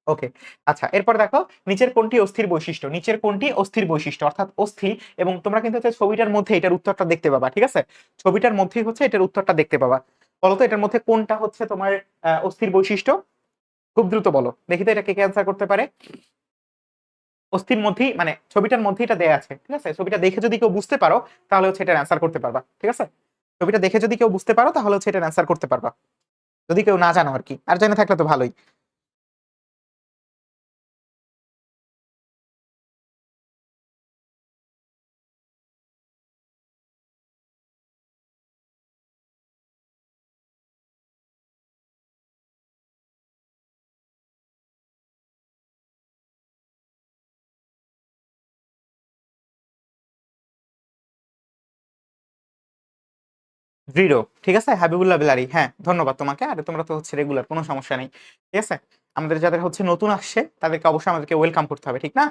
ওকে, আচ্ছা এরপর দেখো, নিচের কোনটি অস্থির বৈশিষ্ট্য, নিচের কোনটি অস্থির বৈশিষ্ট্য অর্থাৎ অস্থি, এবং তোমরা কিন্তু হচ্ছে ছবিটার মধ্যে এটার উত্তরটা দেখতে পাবা, ঠিক আছে, ছবিটার মধ্যেই হচ্ছে এটার উত্তরটা দেখতে পাবা। বলো তো এটার মধ্যে কোনটা হচ্ছে তোমার অস্থির বৈশিষ্ট্য, খুব দ্রুত বলো দেখি তো, এটা কে কে অ্যান্সার করতে পারে। অস্থির মধ্যেই মানে ছবিটার মধ্যেই এটা দেয়া আছে, ঠিক আছে, ছবিটা দেখে যদি কেউ বুঝতে পারো তাহলে হচ্ছে এটার অ্যান্সার করতে পারবা, ঠিক আছে, ছবিটা দেখে যদি কেউ বুঝতে পারো তাহলে হচ্ছে এটার অ্যান্সার করতে পারবা, যদি কেউ না জানো আর কি, আর জেনে থাকলে তো ভালোই। দৃঢ়, ঠিক আছে, হাবিবুল্লাহ বিলারি, হ্যাঁ ধন্যবাদ তোমাকে, আর তোমরা তো হচ্ছে রেগুলার, কোনো সমস্যা নেই, ঠিক আছে। আমাদের যাদের হচ্ছে নতুন আসছে তাদেরকে অবশ্যই আমাদেরকে ওয়েলকাম করতে হবে, ঠিক না।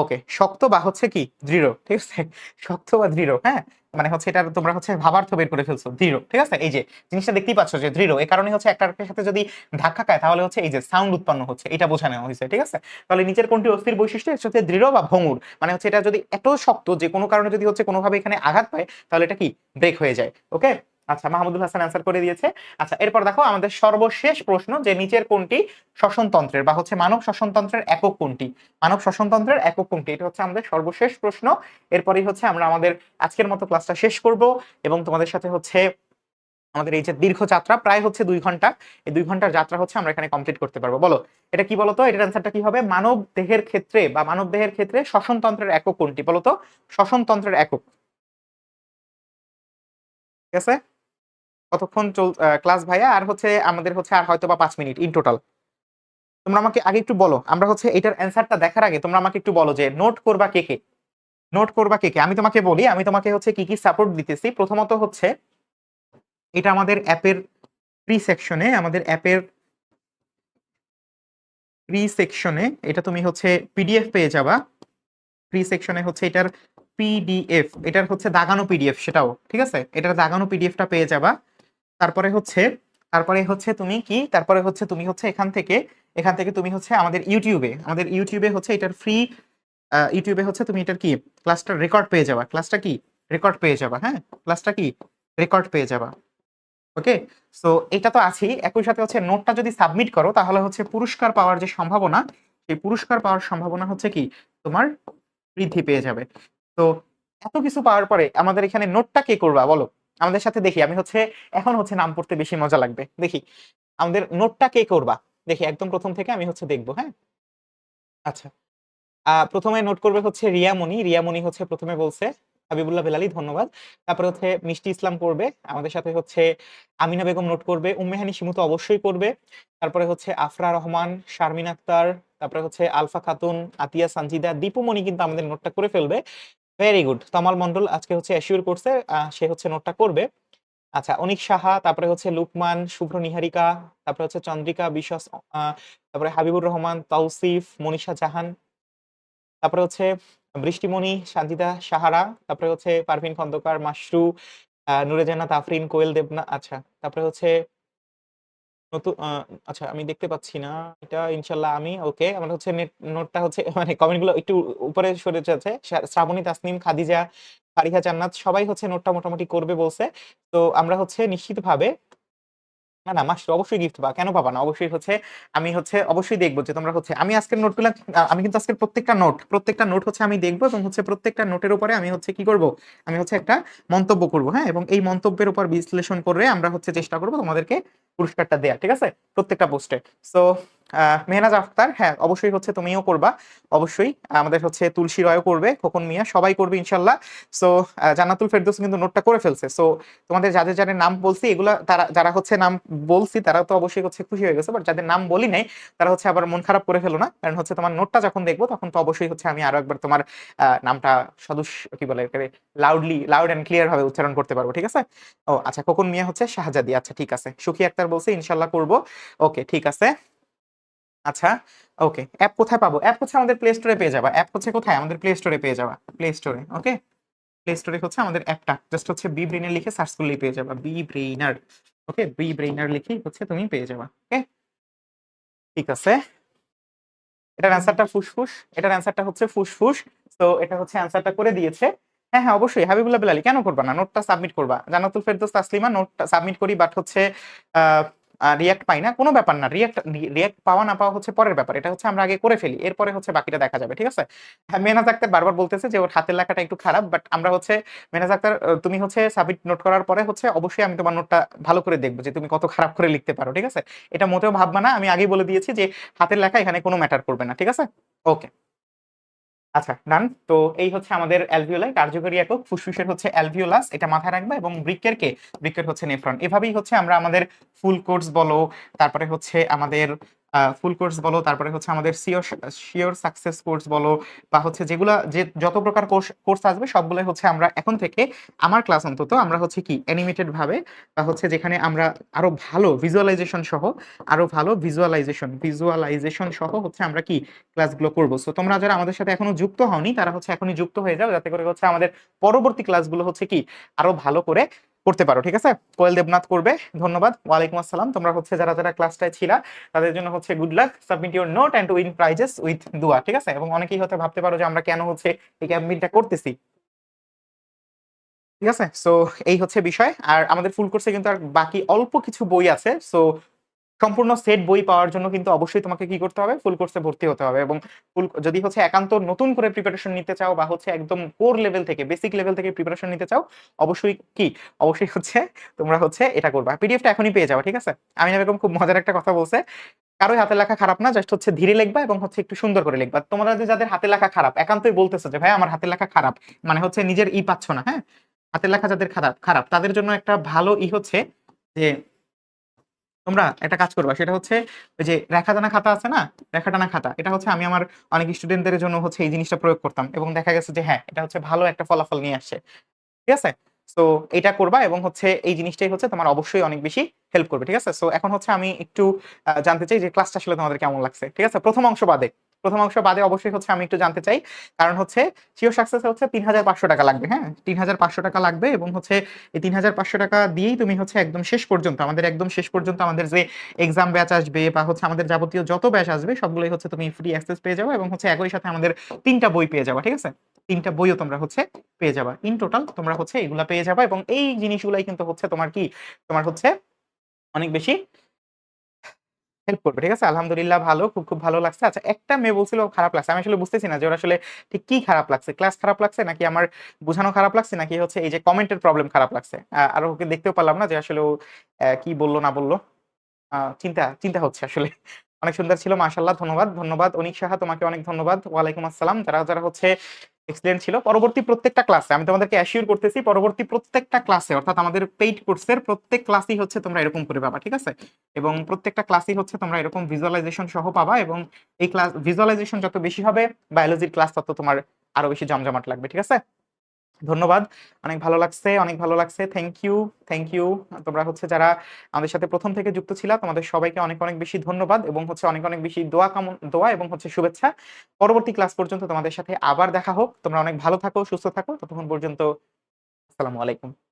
ওকে, শক্ত বা হচ্ছে কি দৃঢ়, ঠিক আছে, শক্ত বা দৃঢ়, হ্যাঁ, মানে হচ্ছে এটা তোমরা হচ্ছে ভাবার্থ বের করে ফেলছো, দৃঢ়, ঠিক আছে, এই যে জিনিসটা দেখতেই পাচ্ছ যে দৃঢ়, এই কারণে হচ্ছে একটা আরেকটার সাথে যদি ধাক্কা খায় তাহলে হচ্ছে এই যে সাউন্ড উৎপন্ন হচ্ছে, এটা বোঝানো হয়েছে, ঠিক আছে। তাহলে নিচের কোনটি অস্থির বৈশিষ্ট্য, এর সাথে দৃঢ় বা ভঙ্গুর, মানে হচ্ছে এটা যদি এত শক্ত যে কোনো কারণে যদি হচ্ছে কোনোভাবে এখানে আঘাত পায় তাহলে এটা কি ব্রেক হয়ে যায়, ওকে। আচ্ছা, মাহমুদুল হাসান অ্যান্সার করে দিয়েছে। আচ্ছা এরপর দেখো আমাদের সর্বশেষ প্রশ্ন, যে নিচের কোনটি শ্বসনতন্ত্রের বা হচ্ছে মানব শ্বসনতন্ত্রের একক কোনটি, মানব শ্বসনতন্ত্রের একক কোনটি, এটা হচ্ছে আমাদের সর্বশেষ প্রশ্ন। এরপরই হচ্ছে আমরা আমাদের আজকের মতো ক্লাসটা শেষ করব, এবং তোমাদের সাথে হচ্ছে আমাদের এই যে দীর্ঘ যাত্রা প্রায় হচ্ছে 2 ঘন্টা, এই 2 ঘন্টার যাত্রা হচ্ছে আমরা এখানে কমপ্লিট করতে পারবো। বলো এটা কি, বলো তো এটার অ্যান্সারটা কি হবে, মানব দেহের ক্ষেত্রে বা মানব দেহের ক্ষেত্রে শ্বসনতন্ত্রের একক কোনটি, বলো তো শ্বসনতন্ত্রের একক, ঠিক আছে। কতক্ষণ চল ক্লাস ভাইয়া, আর হচ্ছে আমাদের হচ্ছে আর হয়তো বা 5 মিনিট ইন টোটাল। তোমরা আমাকে আগে একটু বলো, আমরা হচ্ছে এটার অ্যান্সারটা দেখার আগে তোমরা আমাকে একটু বলো যে নোট করবা কে কে, নোট করবা কে কে। আমি তোমাকে বলি, আমি তোমাকে হচ্ছে কি কি সাপোর্ট দিতেছি। প্রথমত হচ্ছে এটা আমাদের অ্যাপের প্রি সেকশনে, আমাদের অ্যাপের প্রি সেকশনে এটা তুমি হচ্ছে পিডিএফ পেয়ে যাবা, প্রি সেকশনে হচ্ছে এটার পিডিএফ, এটার হচ্ছে দাগানো পিডিএফ সেটাও, ঠিক আছে, এটার দাগানো পিডিএফটা পেয়ে যাবা। তারপরে হচ্ছে, তুমি কি, তারপরে হচ্ছে তুমি হচ্ছে এখান থেকে তুমি হচ্ছে আমাদের ইউটিউবে, হচ্ছে এটার ফ্রি, ইউটিউবে হচ্ছে তুমি এটার কি ক্লাসটা রেকর্ড পেয়ে যাবা, ক্লাসটা কি রেকর্ড পেয়ে যাবা, হ্যাঁ ক্লাসটা কি রেকর্ড পেয়ে যাবা, ওকে। সো এটা তো আছেই, একই সাথে হচ্ছে নোটটা যদি সাবমিট করো তাহলে হচ্ছে পুরস্কার পাওয়ার যে সম্ভাবনা, সেই পুরস্কার পাওয়ার সম্ভাবনা হচ্ছে কি তোমার বৃদ্ধি পেয়ে যাবে। তো এত কিছু পাওয়ার পরে আমাদের এখানে নোটটা কে করবা বলো আমাদের সাথে, দেখি আমি হচ্ছে এখন হচ্ছে নাম পড়তে বেশি মজা লাগবে, দেখি আমাদের নোটটা কে করবা, দেখি একদম প্রথম থেকে আমি হচ্ছে দেখবো, হ্যাঁ। আচ্ছা, প্রথমে নোট করবে হচ্ছে রিয়ামণি, রিয়ামণি হচ্ছে প্রথমে বলছে, হাবিবুল্লাহ বেলালি ধন্যবাদ। তারপরে হচ্ছে মিষ্টি ইসলাম করবে আমাদের সাথে, হচ্ছে আমিনা বেগম নোট করবে, উম্মেহানি শিমু তো অবশ্যই করবে, তারপরে হচ্ছে আফরা রহমান, শারমিন আক্তার, তারপরে হচ্ছে আলফা খাতুন, আতিয়া সানজিদা, দীপুমণি কিন্তু আমাদের নোটটা করে ফেলবে, ভেরি গুড। তমাল মন্ডল আজকে হচ্ছে অ্যাসিওর করছে, সে হচ্ছে নোটটা করবে। আচ্ছা, অনিক সাহা, তারপরে হচ্ছে লুকমান, শুভ্র নিহারিকা, তারপরে হচ্ছে চন্দ্রিকা বিশ্বাস, তারপরে হাবিবুর রহমান, তৌসিফ, মনীষা জাহান, তারপরে হচ্ছে বৃষ্টিমণি, সানজিদা সাহারা, তারপরে হচ্ছে পারভিন খন্দকার, মাশরু, নূরে জান্নাত আফরিন, কোয়েল দেবনা, আচ্ছা তারপরে হচ্ছে নতুন, আচ্ছা আমি দেখতে পাচ্ছি না এটা, ইনশাল্লাহ আমি ওকে, আমার হচ্ছে নোটটা হচ্ছে মানে কমেন্ট গুলো একটু উপরে সরে যাচ্ছে। শ্রাবণী তাসনিম, খাদিজা, ফারিহা জান্নাত সবাই হচ্ছে নোটটা মোটামুটি করবে বলছে। তো আমরা হচ্ছে নিশ্চিতভাবে, না না মাস অবশ্যই গিফট পাবা, কেন পাবা না, অবশ্যই হচ্ছে আমি হচ্ছে অবশ্যই দেখবো যে তোমরা হচ্ছে, আমি আজকের নোটগুলো, আমি কিন্তু আজকের প্রত্যেকটা নোট হচ্ছে আমি দেখবো, এবং হচ্ছে প্রত্যেকটা নোটের উপরে আমি হচ্ছে কি করব, আমি হচ্ছে একটা মন্তব্য করব, হ্যাঁ, এবং এই মন্তব্যের উপর বিশ্লেষণ করে আমরা হচ্ছে চেষ্টা করব তোমাদেরকে পুরস্কারটা দেয়া, ঠিক আছে, প্রত্যেকটা পোস্টে। সো মেহনাজ আখতার, হ্যাঁ অবশ্যই হচ্ছে তুমিও করবা, অবশ্যই আমাদের হচ্ছে তুলসী রয়ও করবে, খোকন মিয়া সবাই করবে ইনশাল্লাহ। সো জান্নাতুল ফেরদৌস কিন্তু নোটটা করে ফেলছে। সো তোমাদের যাদের যাদের নাম বলছি এগুলা, তারা যারা হচ্ছে নাম বলছি তারা তো অবশ্যই হচ্ছে খুশি হয়ে গেছে, বাট যাদের নাম বলি নাই তারা হচ্ছে আবার মন খারাপ করে ফেলো না, কারণ হচ্ছে তোমার নোটটা যখন দেখবো তখন তো অবশ্যই হচ্ছে আমি আরো একবার তোমার নামটা সদুষ কি বলে লাউড এন্ড ক্লিয়ার ভাবে উচ্চারণ করতে পারবো, ঠিক আছে। ও আচ্ছা, খোকন মিয়া হচ্ছে শাহজাদি, আচ্ছা ঠিক আছে। সুখী আক্তার বলছে ইনশাল্লাহ করবো, ওকে ঠিক আছে। আচ্ছা, ওকে। অ্যাপ কোথায় পাবো? অ্যাপ হচ্ছে আমাদের প্লে স্টোরে পেয়ে যাবা। অ্যাপ হচ্ছে কোথায়? আমাদের প্লে স্টোরে পেয়ে যাবা, প্লে স্টোরে। ওকে, প্লে স্টোরে হচ্ছে আমাদের অ্যাপটা জাস্ট হচ্ছে বি ব্রেইনার লিখে সার্চ করলেই পেয়ে যাবা, বি ব্রেইনার। ওকে, বি ব্রেইনার লিখেই হচ্ছে তুমি পেয়ে যাবা। ওকে, ঠিক আছে। এটার অ্যান্সারটা ফুসফুস, এটার অ্যান্সারটা হচ্ছে ফুসফুস। তো এটা হচ্ছে অ্যান্সারটা করে দিয়েছে। হ্যাঁ হ্যাঁ অবশ্যই, হাবিবুল্লাহ বেলালি কেন করবা না, নোটটা সাবমিট করবা। জান্নাতুল ফেরদৌস তাসলিমা, নোটটা সাবমিট করি, বাট হচ্ছে রিয়াক্ট পাই না, কোনো ব্যাপার না। রিয়াক্ট পাওয়া না পাওয়া হচ্ছে পরের ব্যাপার, এটা হচ্ছে আমরা আগে করে ফেলি, এরপরে হচ্ছে বাকিটা দেখা যাবে, ঠিক আছে। হ্যাঁ, মেহনাজ আক্তার বারবার বলতেছে যে ওর হাতের লেখাটা একটু খারাপ, বাট আমরা হচ্ছে মেহনাজ আক্তার, তুমি হচ্ছে সাবমিট নোট করার পরে হচ্ছে অবশ্যই আমি তোমার নোটটা ভালো করে দেখবো যে তুমি কত খারাপ করে লিখতে পারো, ঠিক আছে। এটা মোটেও ভাববা না, আমি আগেই বলে দিয়েছি যে হাতের লেখা এখানে কোনো ম্যাটার করবে না, ঠিক আছে। ওকে, আচ্ছা ডান। তো এই হচ্ছে আমাদের অ্যালভিওলাই কার্যকরী একক, ফুসফুসের হচ্ছে অ্যালভিওলাস, এটা মাথায় রাখবে, এবং বৃক্কের কে, বৃক্কের হচ্ছে নেফ্রন। এভাবেই হচ্ছে আমরা আমাদের ফুল কোর্স বলো, তারপরে হচ্ছে আমাদের ফুল কোর্স বলো, তারপরে হচ্ছে আমাদের শিওর সাকসেস কোর্স বলো, বা হচ্ছে যেগুলা যে যত প্রকার কোর্স কোর্স আসবে সবগুলো হচ্ছে আমরা এখন থেকে আমার ক্লাস অন্তত আমরা হচ্ছে কি অ্যানিমেটেড ভাবে, বা হচ্ছে যেখানে আমরা আরো ভালো ভিজুয়ালাইজেশন সহ, আরো ভালো ভিজুয়ালাইজেশন সহ হচ্ছে আমরা কি ক্লাসগুলো করবো। সো তোমরা যারা আমাদের সাথে এখনো যুক্ত হওনি তারা হচ্ছে এখনই যুক্ত হয়ে যাও, যাতে করে হচ্ছে আমাদের পরবর্তী ক্লাসগুলো হচ্ছে কি আরো ভালো করে করতে পারো, ঠিক আছে। কোয়েল দেবনাথ করবে, ধন্যবাদ। ওয়ালাইকুম আসসালাম। তোমরা হচ্ছে যারা যারা ক্লাসটায় ছিলা তাদের জন্য হচ্ছে good luck, submit your note and win prizes with দোয়া, ঠিক আছে। এবং অনেকেই হয়তো ভাবতে পারো যে আমরা কেন হচ্ছে এই ক্যাম্পেইনটা করতেছি, ঠিক আছে। সো এই হচ্ছে বিষয়। আর আমাদের ফুল কোর্সে কিন্তু আর বাকি অল্প কিছু বই আছে। সো সম্পূর্ণ সেট বই পাওয়ার জন্য কিন্তু অবশ্যই তোমাকে কি করতে হবে, ফুল কোর্সে ভর্তি হতে হবে। এবং ফুল যদি হচ্ছে একান্ত নতুন করে প্রিপারেশন নিতে চাও, বা হচ্ছে একদম কোর লেভেল থেকে বেসিক লেভেল থেকে প্রিপারেশন নিতে চাও, অবশ্যই কি অবশ্যই হচ্ছে তোমরা হচ্ছে এটা করবা। পিডিএফটা এখনই পেয়ে যাবে, ঠিক আছে। আমি এরকম খুব মজার একটা কথা বলছে, কারোই হাতের লেখা খারাপ না, জাস্ট হচ্ছে ধীরে লিখবা এবং হচ্ছে একটু সুন্দর করে লিখবা। তোমরা যে যাদের হাতের লেখা খারাপ একান্তই বলতেছো যে ভাই আমার হাতের লেখা খারাপ, মানে হচ্ছে নিজের পাচ্ছ না, হ্যাঁ, হাতের লেখা যাদের খারাপ খারাপ তাদের জন্য একটা ভালো হচ্ছে যে তোমরা একটা কাজ করবা, সেটা হচ্ছে ওই যে রেখাটানা খাতা আছে না, রেখাটানা খাতা, এটা হচ্ছে আমি আমার অনেক স্টুডেন্টদের জন্য হচ্ছে এই জিনিসটা প্রয়োগ করতাম, এবং দেখা গেছে যে হ্যাঁ এটা হচ্ছে ভালো একটা ফলাফল নিয়ে আসছে, ঠিক আছে। সো এটা করবা, এবং হচ্ছে এই জিনিসটাই হচ্ছে তোমার অবশ্যই অনেক বেশি হেল্প করবে, ঠিক আছে। সো এখন হচ্ছে আমি একটু জানতে চাই যে ক্লাসটা আসলে তোমাদের কেমন লাগছে, ঠিক আছে। প্রথম অংশ বাদে অবশ্যই হচ্ছে আমি একটু জানতে চাই, কারণ হচ্ছে শিওর সাকসেস হচ্ছে ৩,৫০০ টাকা লাগবে, হ্যাঁ ৩,৫০০ টাকা লাগবে, এবং হচ্ছে এই ৩,৫০০ টাকা দিয়েই তুমি হচ্ছে একদম শেষ পর্যন্ত আমাদের যে এক্সাম ব্যাচ আসবে, বা হচ্ছে আমাদের যাবতীয় যত ব্যাচ আসবে সবগুলোই হচ্ছে তুমি ফ্রি অ্যাক্সেস পেয়ে যাবে, এবং হচ্ছে একই সাথে আমাদের 3টা বই পেয়ে যাবা, ঠিক আছে। 3টা বইও তোমরা হচ্ছে পেয়ে যাবা, ইন টোটাল তোমরা হচ্ছে এগুলা পেয়ে যাবা, এবং এই জিনিসগুলাই কিন্তু হচ্ছে তোমার হচ্ছে অনেক বেশি হেল্প করবে, ঠিক আছে। আলহামদুলিল্লাহ ভালো, খুব খুব ভালো লাগছে। আচ্ছা, একটা মেয়ে বলছিল খারাপ লাগছে, আমি আসলে বুঝতেছি না যে ওর আসলে ঠিক কি খারাপ লাগছে, ক্লাস খারাপ লাগছে নাকি আমার বোঝানো খারাপ লাগছে, নাকি হচ্ছে এই যে কমেন্টের প্রবলেম খারাপ লাগছে। আর ওকে দেখতেও পারলাম না যে আসলে ও কি বললো না বললো। চিন্তা চিন্তা হচ্ছে আসলে। অনেক সুন্দর ছিল, মাশাআল্লাহ। ধন্যবাদ, ধন্যবাদ অনিক সাহা, তোমাকে অনেক ধন্যবাদ। ওয়ালাইকুম আসসালাম। যারা যারা হচ্ছে এক্সিলেন্ট ছিল, পরবর্তী প্রত্যেকটা ক্লাসে আমি তোমাদেরকে অ্যাসিওর করতেছি, পরবর্তী প্রত্যেকটা ক্লাসে অর্থাৎ আমাদের পেইড কোর্সের প্রত্যেক ক্লাসই হচ্ছে তোমরা এরকম করে পাবা, ঠিক আছে। এবং প্রত্যেকটা ক্লাসই হচ্ছে তোমরা এরকম ভিজুয়ালাইজেশন সহ পাবা, এবং এই ক্লাস ভিজুয়ালাইজেশন যত বেশি হবে বায়োলজির ক্লাস তত তোমার আরো বেশি জমজমাট লাগবে, ঠিক আছে। ধন্যবাদ, অনেক ভালো লাগছে, অনেক ভালো লাগছে। Thank you, thank you. তোমরা হচ্ছে যারা আমাদের সাথে প্রথম থেকে যুক্ত ছিলা তোমাদের সবাইকে অনেক অনেক বেশি ধন্যবাদ, এবং হচ্ছে অনেক অনেক বেশি দোয়া এবং হচ্ছে শুভেচ্ছা। পরবর্তী ক্লাস পর্যন্ত তোমাদের সাথে আবার দেখা হোক। তোমরা অনেক ভালো থাকো, সুস্থ থাকো, ততক্ষণ পর্যন্ত আসসালামু আলাইকুম।